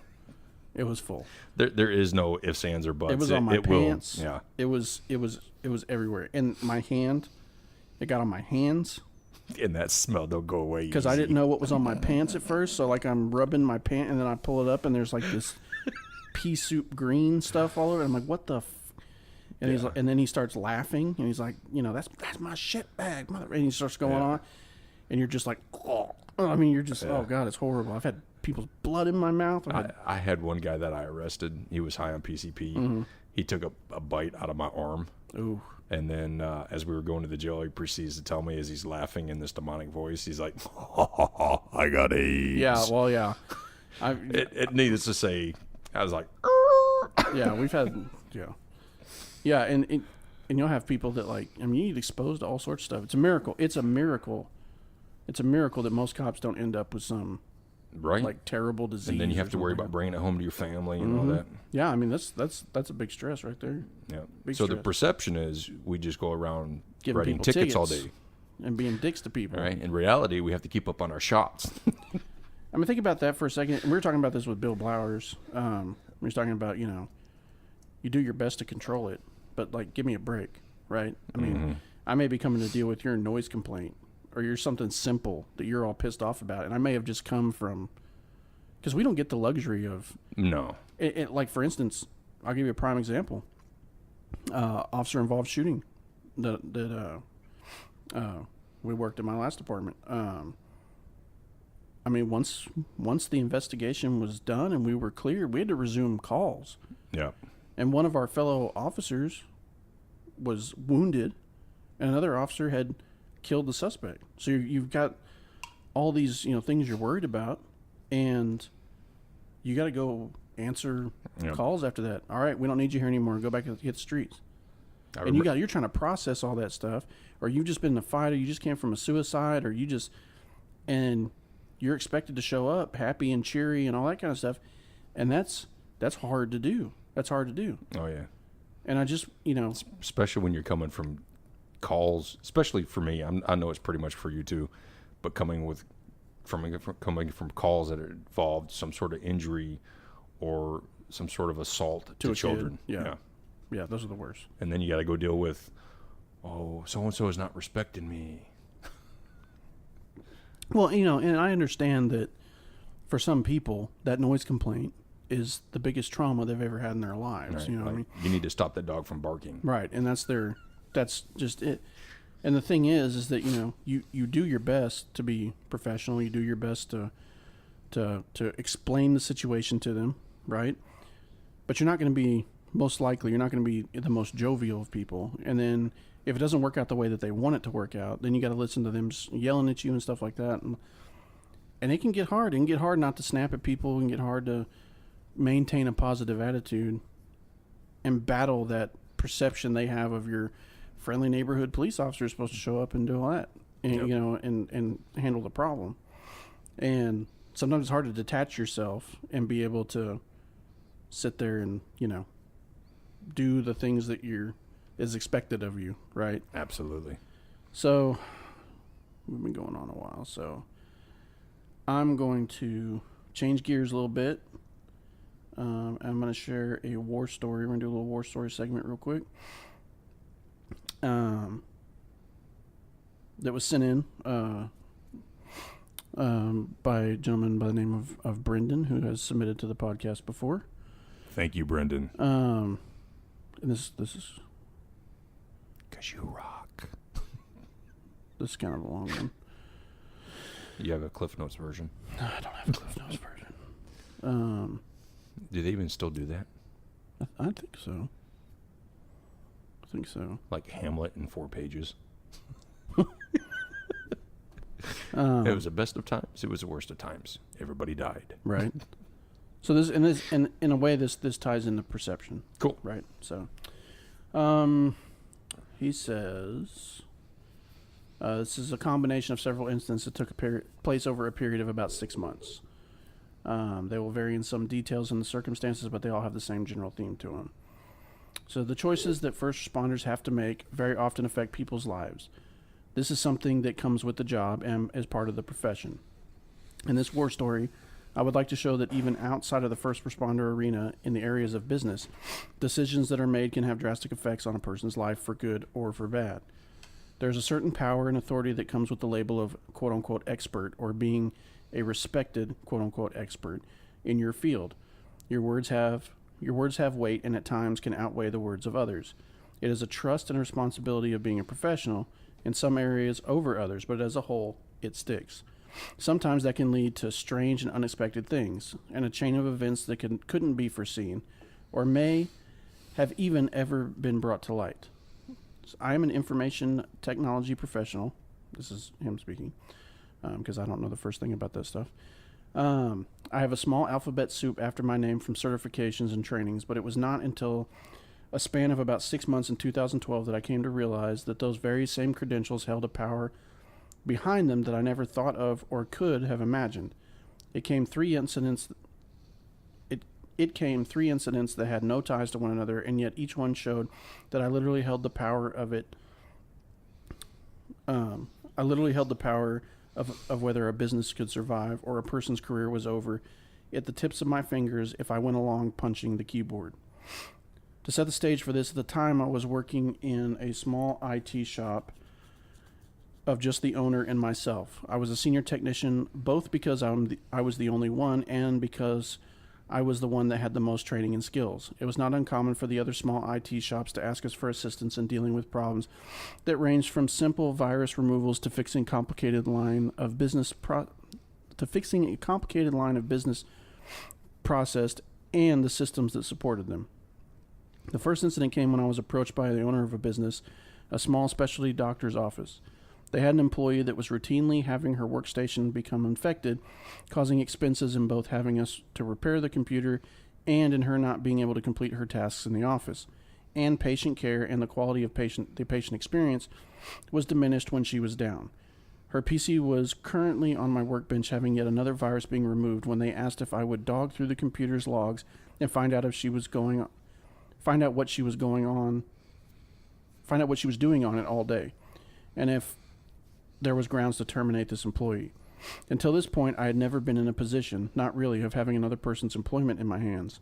It was full. There is no ifs, ands, or buts. It was on my pants. Yeah. It was everywhere. And my hand, it got on my hands. And that smell don't go away because I didn't know what was on my pants at first. So like I'm rubbing my pant, and then I pull it up, and there's like this pea soup green stuff all over it. I'm like, what the? And he's like, and then he starts laughing, and he's like, that's my shit bag, mother. And he starts going on, and you're just like, oh. I mean, you're just, oh God, it's horrible. I've had people's blood in my mouth. I had one guy that I arrested. He was high on PCP. Mm-hmm. He took a bite out of my arm. Ooh. And then as we were going to the jail, he proceeds to tell me as he's laughing in this demonic voice, he's like, I got AIDS. Yeah, well, yeah. It needless to say, I was like, yeah, we've had, yeah, and you'll have people that like, I mean, you get exposed to all sorts of stuff. It's a miracle. It's a miracle that most cops don't end up with some like terrible disease. And then you have to worry about bringing it home to your family and all that. Yeah, I mean that's a big stress right there. Yeah. Big so stress. The perception is we just go around Giving writing people tickets all day. And being dicks to people. Right. In reality, we have to keep up on our shots. I mean, think about that for a second. We were talking about this with Bill Blowers. We were talking about, you do your best to control it, but like, give me a break, right? I mean, I may be coming to deal with your noise complaint, or you're something simple that you're all pissed off about, and I may have just come from, because we don't get the luxury of like, for instance, I'll give you a prime example. Officer involved shooting that we worked in my last department. I mean, once the investigation was done and we were cleared, we had to resume calls. Yeah. And one of our fellow officers was wounded, and another officer had killed the suspect. So you've got all these things you're worried about, and you got to go answer calls after that. All right, we don't need you here anymore. Go back and hit the streets. And you're trying to process all that stuff, or you've just been in a fight, or you just came from a suicide, or and you're expected to show up happy and cheery and all that kind of stuff, and that's hard to do. That's hard to do. Oh yeah. And I just especially when you're coming from calls, especially for me, I know it's pretty much for you too, but coming from calls that involved some sort of injury or some sort of assault to children. Yeah, those are the worst. And then you got to go deal with, so and so is not respecting me. Well, and I understand that for some people, that noise complaint is the biggest trauma they've ever had in their lives. Right. What I mean? You need to stop that dog from barking. Right, and that's just it. And the thing is that you do your best to be professional. You do your best to explain the situation to them, right? But you're not going to be you're not going to be the most jovial of people. And then if it doesn't work out the way that they want it to work out, then you got to listen to them yelling at you and stuff like that. And it can get hard. It can get hard not to snap at people. It can get hard to maintain a positive attitude and battle that perception they have of your friendly neighborhood police officer is supposed to show up and do all that, and and handle the problem. And sometimes it's hard to detach yourself and be able to sit there and do the things that is expected of you, right? Absolutely. So we've been going on a while, so I'm going to change gears a little bit. I'm going to share a war story. We're going to do a little war story segment real quick. That was sent in by a gentleman by the name of Brendan, who has submitted to the podcast before. Thank you, Brendan. And this is... Because you rock. This is kind of a long one. You have a Cliff Notes version? No, I don't have a Cliff Notes version. Do they even still do that? I think so. Like Hamlet in 4 pages. It was the best of times. It was the worst of times. Everybody died. Right. So in a way, this ties into perception. Cool. Right. So, he says, this is a combination of several incidents that took place over a period of about 6 months. They will vary in some details and the circumstances, but they all have the same general theme to them. So the choices that first responders have to make very often affect people's lives. This is something that comes with the job and as part of the profession. In this war story, I would like to show that even outside of the first responder arena in the areas of business, decisions that are made can have drastic effects on a person's life for good or for bad. There's a certain power and authority that comes with the label of quote-unquote expert or being a respected quote-unquote expert in your field. Your words have weight and at times can outweigh the words of others. It is a trust and responsibility of being a professional in some areas over others, but as a whole, it sticks. Sometimes that can lead to strange and unexpected things, and a chain of events that couldn't be foreseen, or may have even ever been brought to light. So I am an information technology professional. This is him speaking, because I don't know the first thing about that stuff. I have a small alphabet soup after my name from certifications and trainings, but it was not until a span of about 6 months in 2012 that I came to realize that those very same credentials held a power behind them that I never thought of or could have imagined. It came three incidents that had no ties to one another, and yet each one showed that I literally held the power of it. I literally held the power of whether a business could survive or a person's career was over at the tips of my fingers if I went along punching the keyboard. To set the stage for this, at the time I was working in a small IT shop of just the owner and myself. I was a senior technician, both because I was the only one and because I was the one that had the most training and skills. It was not uncommon for the other small IT shops to ask us for assistance in dealing with problems that ranged from simple virus removals to fixing a complicated line of business processed and the systems that supported them. The first incident came when I was approached by the owner of a business, a small specialty doctor's office. They had an employee that was routinely having her workstation become infected, causing expenses in both having us to repair the computer and in her not being able to complete her tasks in the office. And patient care and the quality of the patient experience was diminished when she was down. Her PC was currently on my workbench having yet another virus being removed when they asked if I would dog through the computer's logs and find out what she was doing on it all day, and if there was grounds to terminate this employee. Until this point, I had never been in a position, not really, of having another person's employment in my hands.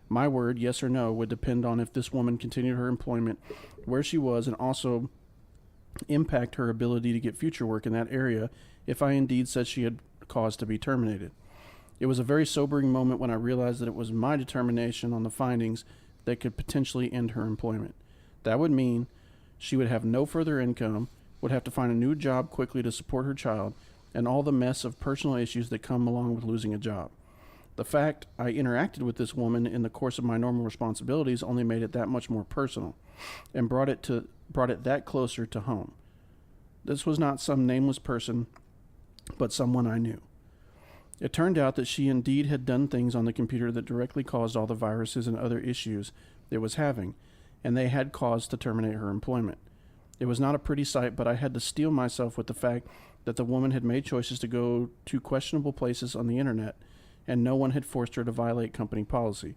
My word, yes or no, would depend on if this woman continued her employment where she was and also impact her ability to get future work in that area if I indeed said she had cause to be terminated. It was a very sobering moment when I realized that it was my determination on the findings that could potentially end her employment. That would mean she would have no further income, would have to find a new job quickly to support her child, and all the mess of personal issues that come along with losing a job. The fact I interacted with this woman in the course of my normal responsibilities only made it that much more personal, and brought it that closer to home. This was not some nameless person, but someone I knew. It turned out that she indeed had done things on the computer that directly caused all the viruses and other issues it was having, and they had cause to terminate her employment. It was not a pretty sight, but I had to steel myself with the fact that the woman had made choices to go to questionable places on the internet, and no one had forced her to violate company policy.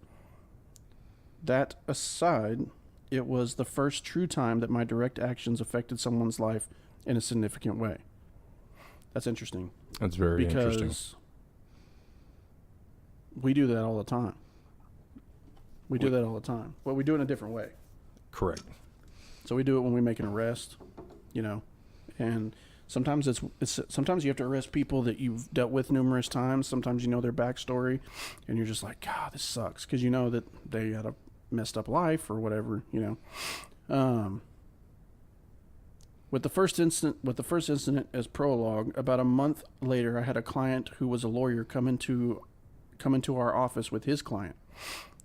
That aside, it was the first true time that my direct actions affected someone's life in a significant way. That's interesting. That's very interesting. Because we do that all the time. We do that all the time. Well, we do it in a different way. Correct. So we do it when we make an arrest, and sometimes sometimes you have to arrest people that you've dealt with numerous times. Sometimes you know their backstory, and you're just like, God, this sucks, because you know that they had a messed up life or whatever, With the first incident as prologue, about a month later, I had a client who was a lawyer come into our office with his client.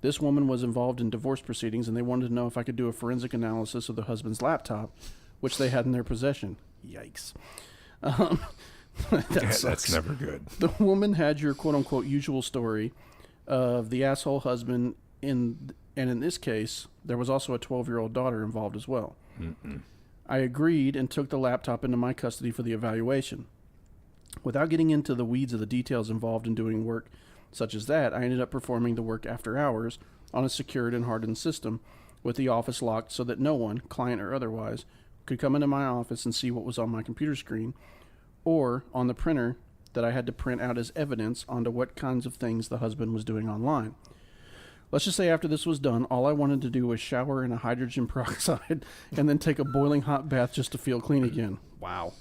This woman was involved in divorce proceedings, and they wanted to know if I could do a forensic analysis of the husband's laptop, which they had in their possession. Yikes. That's never good. The woman had your quote-unquote usual story of the asshole husband, and in this case, there was also a 12-year-old daughter involved as well. Mm-mm. I agreed and took the laptop into my custody for the evaluation. Without getting into the weeds of the details involved in doing work such as that, I ended up performing the work after hours on a secured and hardened system with the office locked so that no one, client or otherwise, could come into my office and see what was on my computer screen or on the printer that I had to print out as evidence onto what kinds of things the husband was doing online. Let's just say after this was done, all I wanted to do was shower in a hydrogen peroxide and then take a boiling hot bath just to feel clean again. Wow.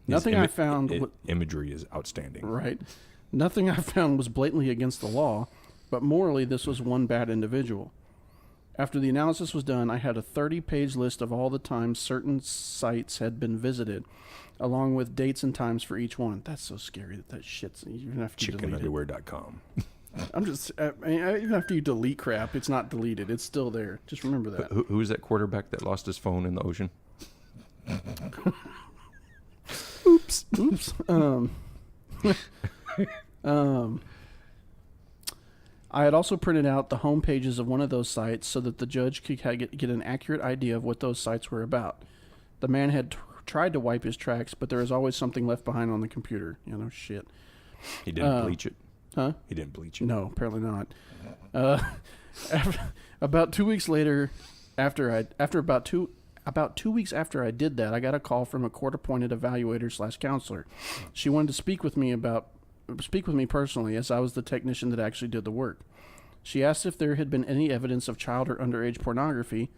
Nothing I found... imagery is outstanding. Right. Nothing I found was blatantly against the law, but morally this was one bad individual. After the analysis was done, I had a 30-page list of all the times certain sites had been visited, along with dates and times for each one. That's so scary that shit's... Even after you delete it. Chickenunderwear.com. I'm just... even after you delete crap, it's not deleted. It's still there. Just remember that. Who's that quarterback that lost his phone in the ocean? Oops. I had also printed out the home pages of one of those sites so that the judge could get an accurate idea of what those sites were about. The man had tried to wipe his tracks, but there was always something left behind on the computer. Shit. He didn't bleach it? Huh? He didn't bleach it? No, apparently not. About 2 weeks later, about 2 weeks after I did that, I got a call from a court-appointed evaluator / counselor. She wanted to speak with me personally, as I was the technician that actually did the work. She asked if there had been any evidence of child or underage pornography,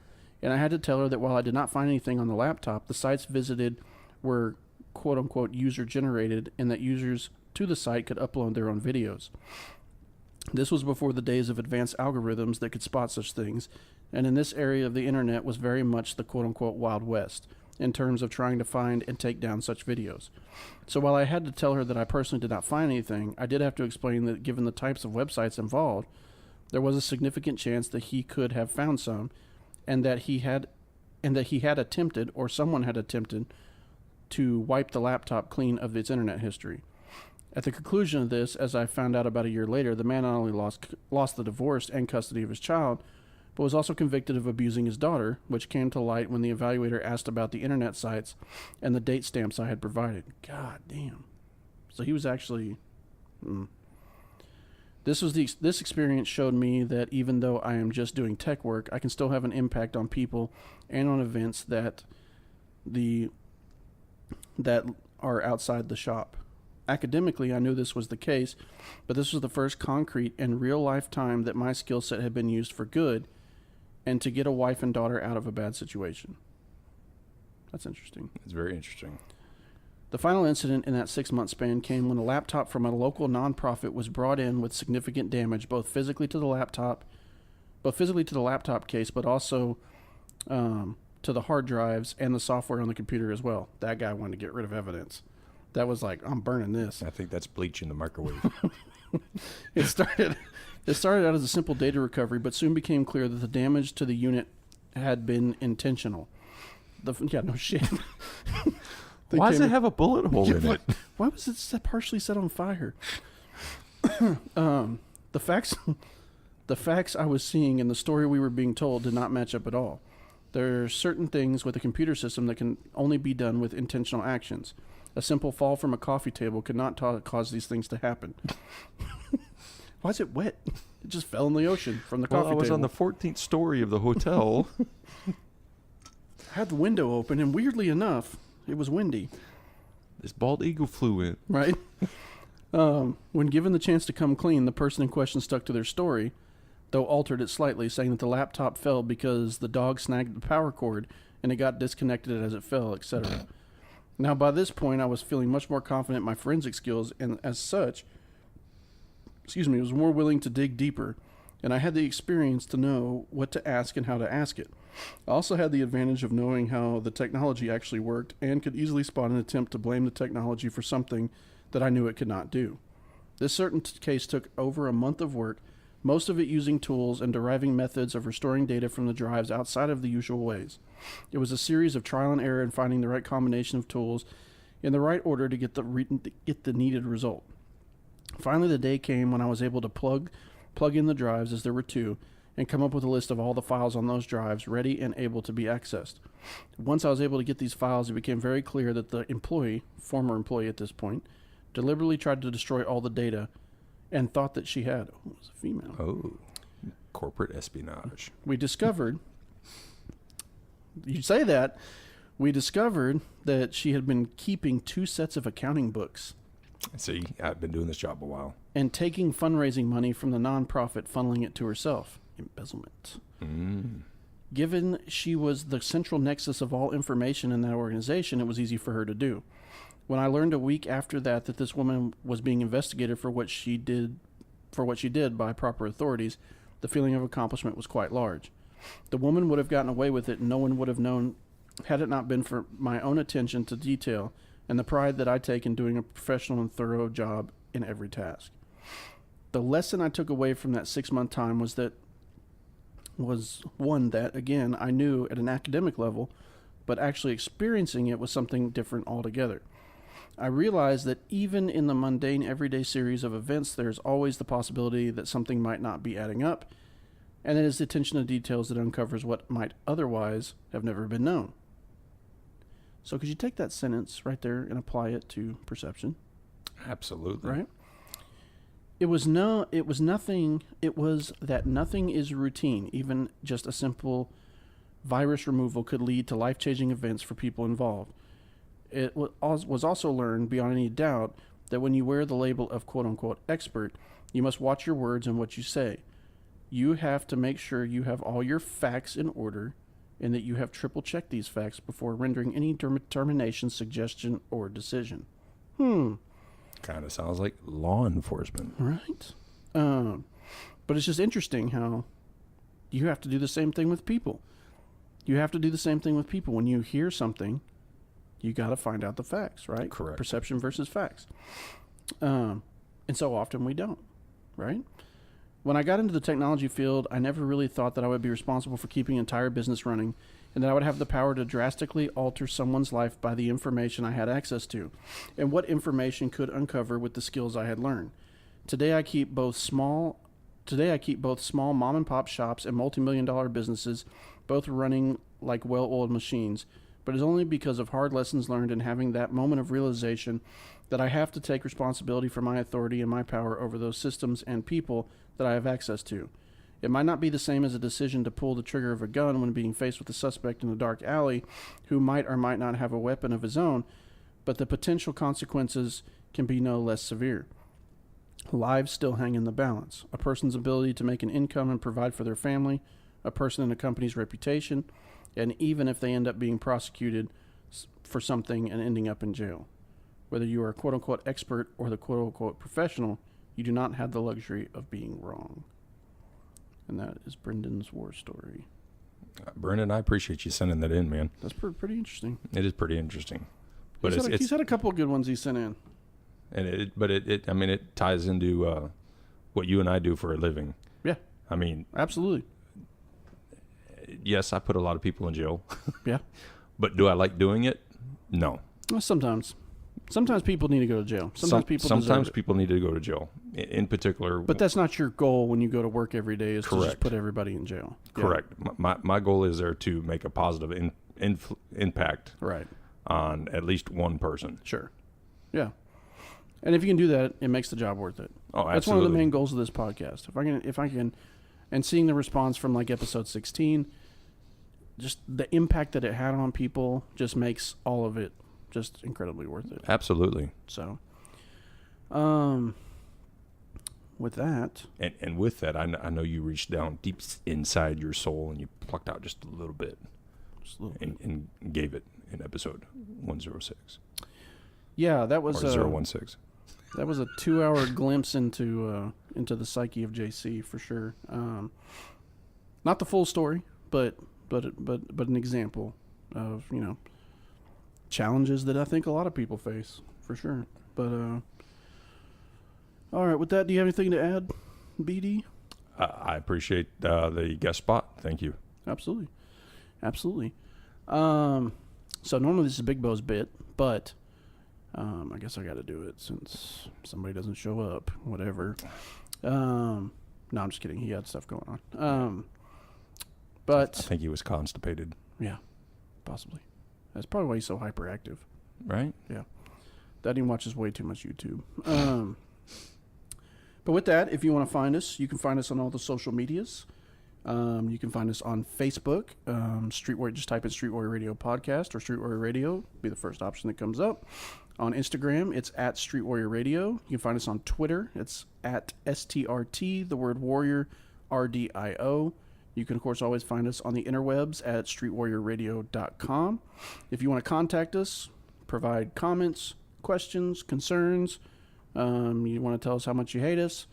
and I had to tell her that while I did not find anything on the laptop, the sites visited were quote-unquote user-generated, and that users to the site could upload their own videos. This was before the days of advanced algorithms that could spot such things, and in this area of the internet was very much the quote-unquote Wild West in terms of trying to find and take down such videos. So while I had to tell her that I personally did not find anything, I did have to explain that given the types of websites involved, there was a significant chance that he could have found some, and that he had attempted, or someone had attempted, to wipe the laptop clean of its internet history. At the conclusion of this, as I found out about a year later, the man not only lost the divorce and custody of his child, but was also convicted of abusing his daughter, which came to light when the evaluator asked about the internet sites and the date stamps I had provided. God damn. So he was actually... This experience showed me that even though I am just doing tech work, I can still have an impact on people and on events that are outside the shop. Academically, I knew this was the case, but this was the first concrete and real-life time that my skill set had been used for good and to get a wife and daughter out of a bad situation. That's interesting. It's very interesting. The final incident in that 6-month span came when a laptop from a local nonprofit was brought in with significant damage, both physically to the laptop case, but also to the hard drives and the software on the computer as well. That guy wanted to get rid of evidence. That was like, I'm burning this. I think that's bleach in the microwave. It started out as a simple data recovery, but soon became clear that the damage to the unit had been intentional. No shit. Why does it have a bullet hole in it? Why was it partially set on fire? The facts I was seeing and the story we were being told did not match up at all. There are certain things with a computer system that can only be done with intentional actions. A simple fall from a coffee table could not cause these things to happen. Why is it wet? It just fell in the ocean from the coffee table. I was on the 14th story of the hotel. I had the window open, and weirdly enough, it was windy. This bald eagle flew in. Right? When given the chance to come clean, the person in question stuck to their story, though altered it slightly, saying that the laptop fell because the dog snagged the power cord and it got disconnected as it fell, etc. Now, by this point, I was feeling much more confident in my forensic skills, and as such, was more willing to dig deeper, and I had the experience to know what to ask and how to ask it. I also had the advantage of knowing how the technology actually worked and could easily spot an attempt to blame the technology for something that I knew it could not do. This certain case took over a month of work, most of it using tools and deriving methods of restoring data from the drives outside of the usual ways. It was a series of trial and error in finding the right combination of tools in the right order to get the needed result. Finally, the day came when I was able to plug in the drives, as there were 2, and come up with a list of all the files on those drives ready and able to be accessed. Once I was able to get these files, it became very clear that the former employee at this point, deliberately tried to destroy all the data and thought that she had. Oh, it was a female. Oh, corporate espionage. We discovered that she had been keeping 2 sets of accounting books See, I've been doing this job a while. And taking fundraising money from the nonprofit, funneling it to herself. Embezzlement. Given she was the central nexus of all information in that organization, it was easy for her to do. When I learned a week after that this woman was being investigated for what she did by proper authorities, the feeling of accomplishment was quite large. The woman would have gotten away with it, and no one would have known had it not been for my own attention to detail and the pride that I take in doing a professional and thorough job in every task. The lesson I took away from that 6-month time was one that, again, I knew at an academic level, but actually experiencing it was something different altogether. I realized that even in the mundane everyday series of events, there's always the possibility that something might not be adding up, and it is the attention to details that uncovers what might otherwise have never been known. So could you take that sentence right there and apply it to perception? Absolutely. Right? It was that nothing is routine. Even just a simple virus removal could lead to life-changing events for people involved. It was also learned beyond any doubt that when you wear the label of quote-unquote expert, you must watch your words and what you say. You have to make sure you have all your facts in order and that you have triple-checked these facts before rendering any determination, suggestion, or decision. Kind of sounds like law enforcement. Right. But it's just interesting how you have to do the same thing with people. When you hear something, you got to find out the facts, right? Correct. Perception versus facts. And so often we don't, right? When I got into the technology field, I never really thought that I would be responsible for keeping an entire business running and that I would have the power to drastically alter someone's life by the information I had access to and what information could uncover with the skills I had learned. Today I keep both small mom and pop shops and multi-million-dollar businesses, both running like well-oiled machines, but it's only because of hard lessons learned and having that moment of realization that I have to take responsibility for my authority and my power over those systems and people that I have access to. It might not be the same as a decision to pull the trigger of a gun when being faced with a suspect in a dark alley who might or might not have a weapon of his own, but the potential consequences can be no less severe. Lives still hang in the balance. A person's ability to make an income and provide for their family, a person in a company's reputation, and even if they end up being prosecuted for something and ending up in jail. Whether you are a quote-unquote expert or the quote-unquote professional, you do not have the luxury of being wrong. And that is Brendan's war story. Brendan, I appreciate you sending that in, man. That's pretty interesting. It is pretty interesting. But He's had a couple of good ones he sent in. And it ties into what you and I do for a living. Yeah. I mean, absolutely. Yes, I put a lot of people in jail. Yeah. But do I like doing it? No. Well, sometimes people need to go to jail. Sometimes people need to go to jail. In particular, but that's not your goal when you go to work every day. Is correct. To just put everybody in jail. Correct. Yeah. My goal is there to make a positive impact. Right. On at least one person. Sure. Yeah. And if you can do that, it makes the job worth it. Oh, absolutely. That's one of the main goals of this podcast. If I can, and seeing the response from like episode 16, just the impact that it had on people just makes all of it just incredibly worth it. Absolutely. So, with that, and with that, I know you reached down deep inside your soul and you plucked out just a little bit, and gave it in episode 106. Yeah, that was 016. That was a 2-hour glimpse into the psyche of JC for sure. Not the full story, but an example of challenges that I think a lot of people face for sure. But all right, with that, do you have anything to add, BD? I appreciate the guest spot. Thank you. Absolutely. So normally this is Big Bo's bit, but I guess I got to do it since somebody doesn't show up. Whatever. No, I'm just kidding. He had stuff going on. But I think he was constipated. Yeah, possibly. That's probably why he's so hyperactive. Right? Yeah. Daddy watches way too much YouTube. But with that, if you want to find us, you can find us on all the social medias. You can find us on Facebook. Street Warrior, just type in Street Warrior Radio Podcast or Street Warrior Radio. Be the first option that comes up. On Instagram, it's at Street Warrior Radio. You can find us on Twitter. It's at STRT, the word warrior, RDIO. You can, of course, always find us on the interwebs at streetwarriorradio.com. If you want to contact us, provide comments, questions, concerns, you want to tell us how much you hate us,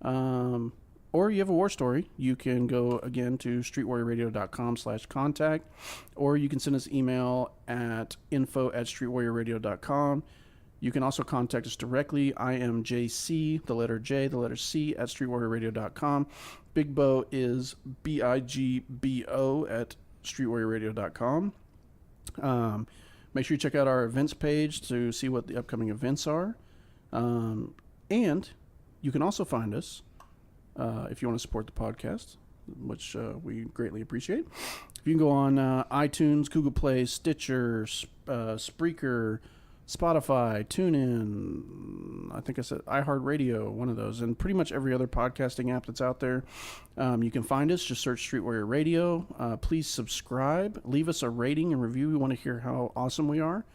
or you have a war story, you can go again to streetwarriorradio.com/contact, or you can send us email at info@streetwarriorradio.com. You can also contact us directly. I am JC, the letter J, the letter C, at streetwarriorradio.com. Big Bo is BIGBO at streetwarriorradio.com. Make sure you check out our events page to see what the upcoming events are. And you can also find us if you want to support the podcast, which we greatly appreciate. You can go on iTunes, GooglePlay, Stitcher, Spreaker, Spotify, TuneIn, I think I said iHeartRadio, one of those, and pretty much every other podcasting app that's out there. You can find us. Just search Street Warrior Radio. Please subscribe. Leave us a rating and review. We want to hear how awesome we are.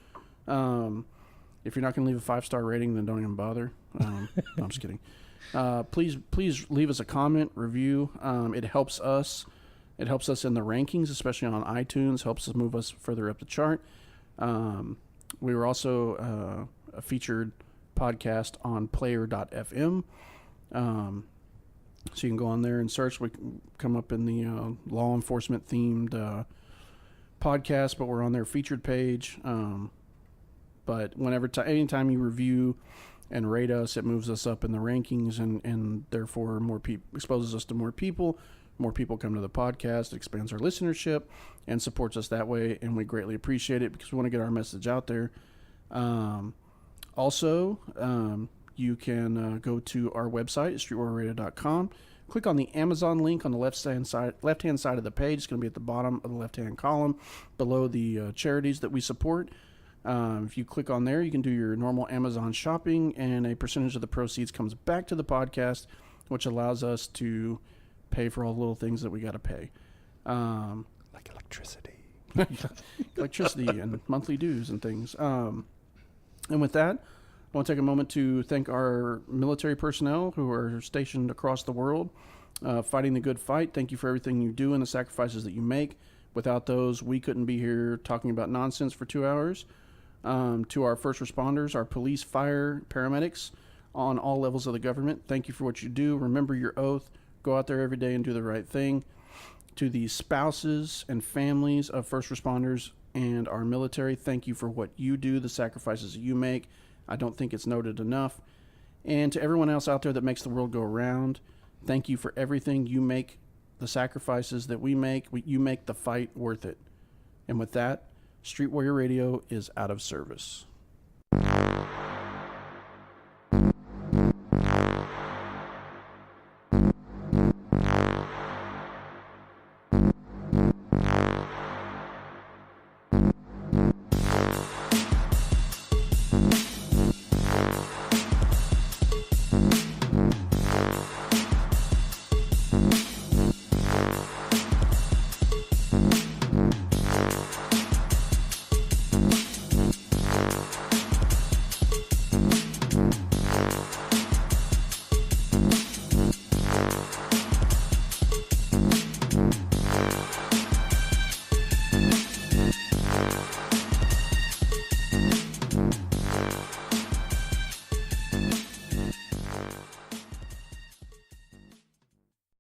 If you're not going to leave a 5-star rating, then don't even bother. No, I'm just kidding. Please leave us a comment, review. It helps us. It helps us in the rankings, especially on iTunes. Helps us move us further up the chart. We were also a featured podcast on player.fm. So you can go on there and search. We come up in the law enforcement themed podcast, but we're on their featured page. But anytime you review and rate us, it moves us up in the rankings, and therefore more exposes us to more people. More people come to the podcast, expands our listenership, and supports us that way, and we greatly appreciate it because we want to get our message out there. Also, you can go to our website, streetwarriorradio.com. Click on the Amazon link on the left-hand side of the page. It's going to be at the bottom of the left-hand column below the charities that we support. If you click on there, you can do your normal Amazon shopping, and a percentage of the proceeds comes back to the podcast, which allows us to pay for all the little things that we got to pay. Like electricity. Electricity and monthly dues and things. And with that, I want to take a moment to thank our military personnel who are stationed across the world, fighting the good fight. Thank you for everything you do and the sacrifices that you make. Without those, we couldn't be here talking about nonsense for 2 hours. To our first responders, our police, fire, paramedics on all levels of the government, thank you for what you do. Remember your oath. Go out there every day and do the right thing. To the spouses and families of first responders and our military, thank you for what you do, the sacrifices that you make. I don't think it's noted enough. And to everyone else out there that makes the world go round, thank you for everything you make, the sacrifices that we make. You make the fight worth it. And with that, Street Warrior Radio is out of service.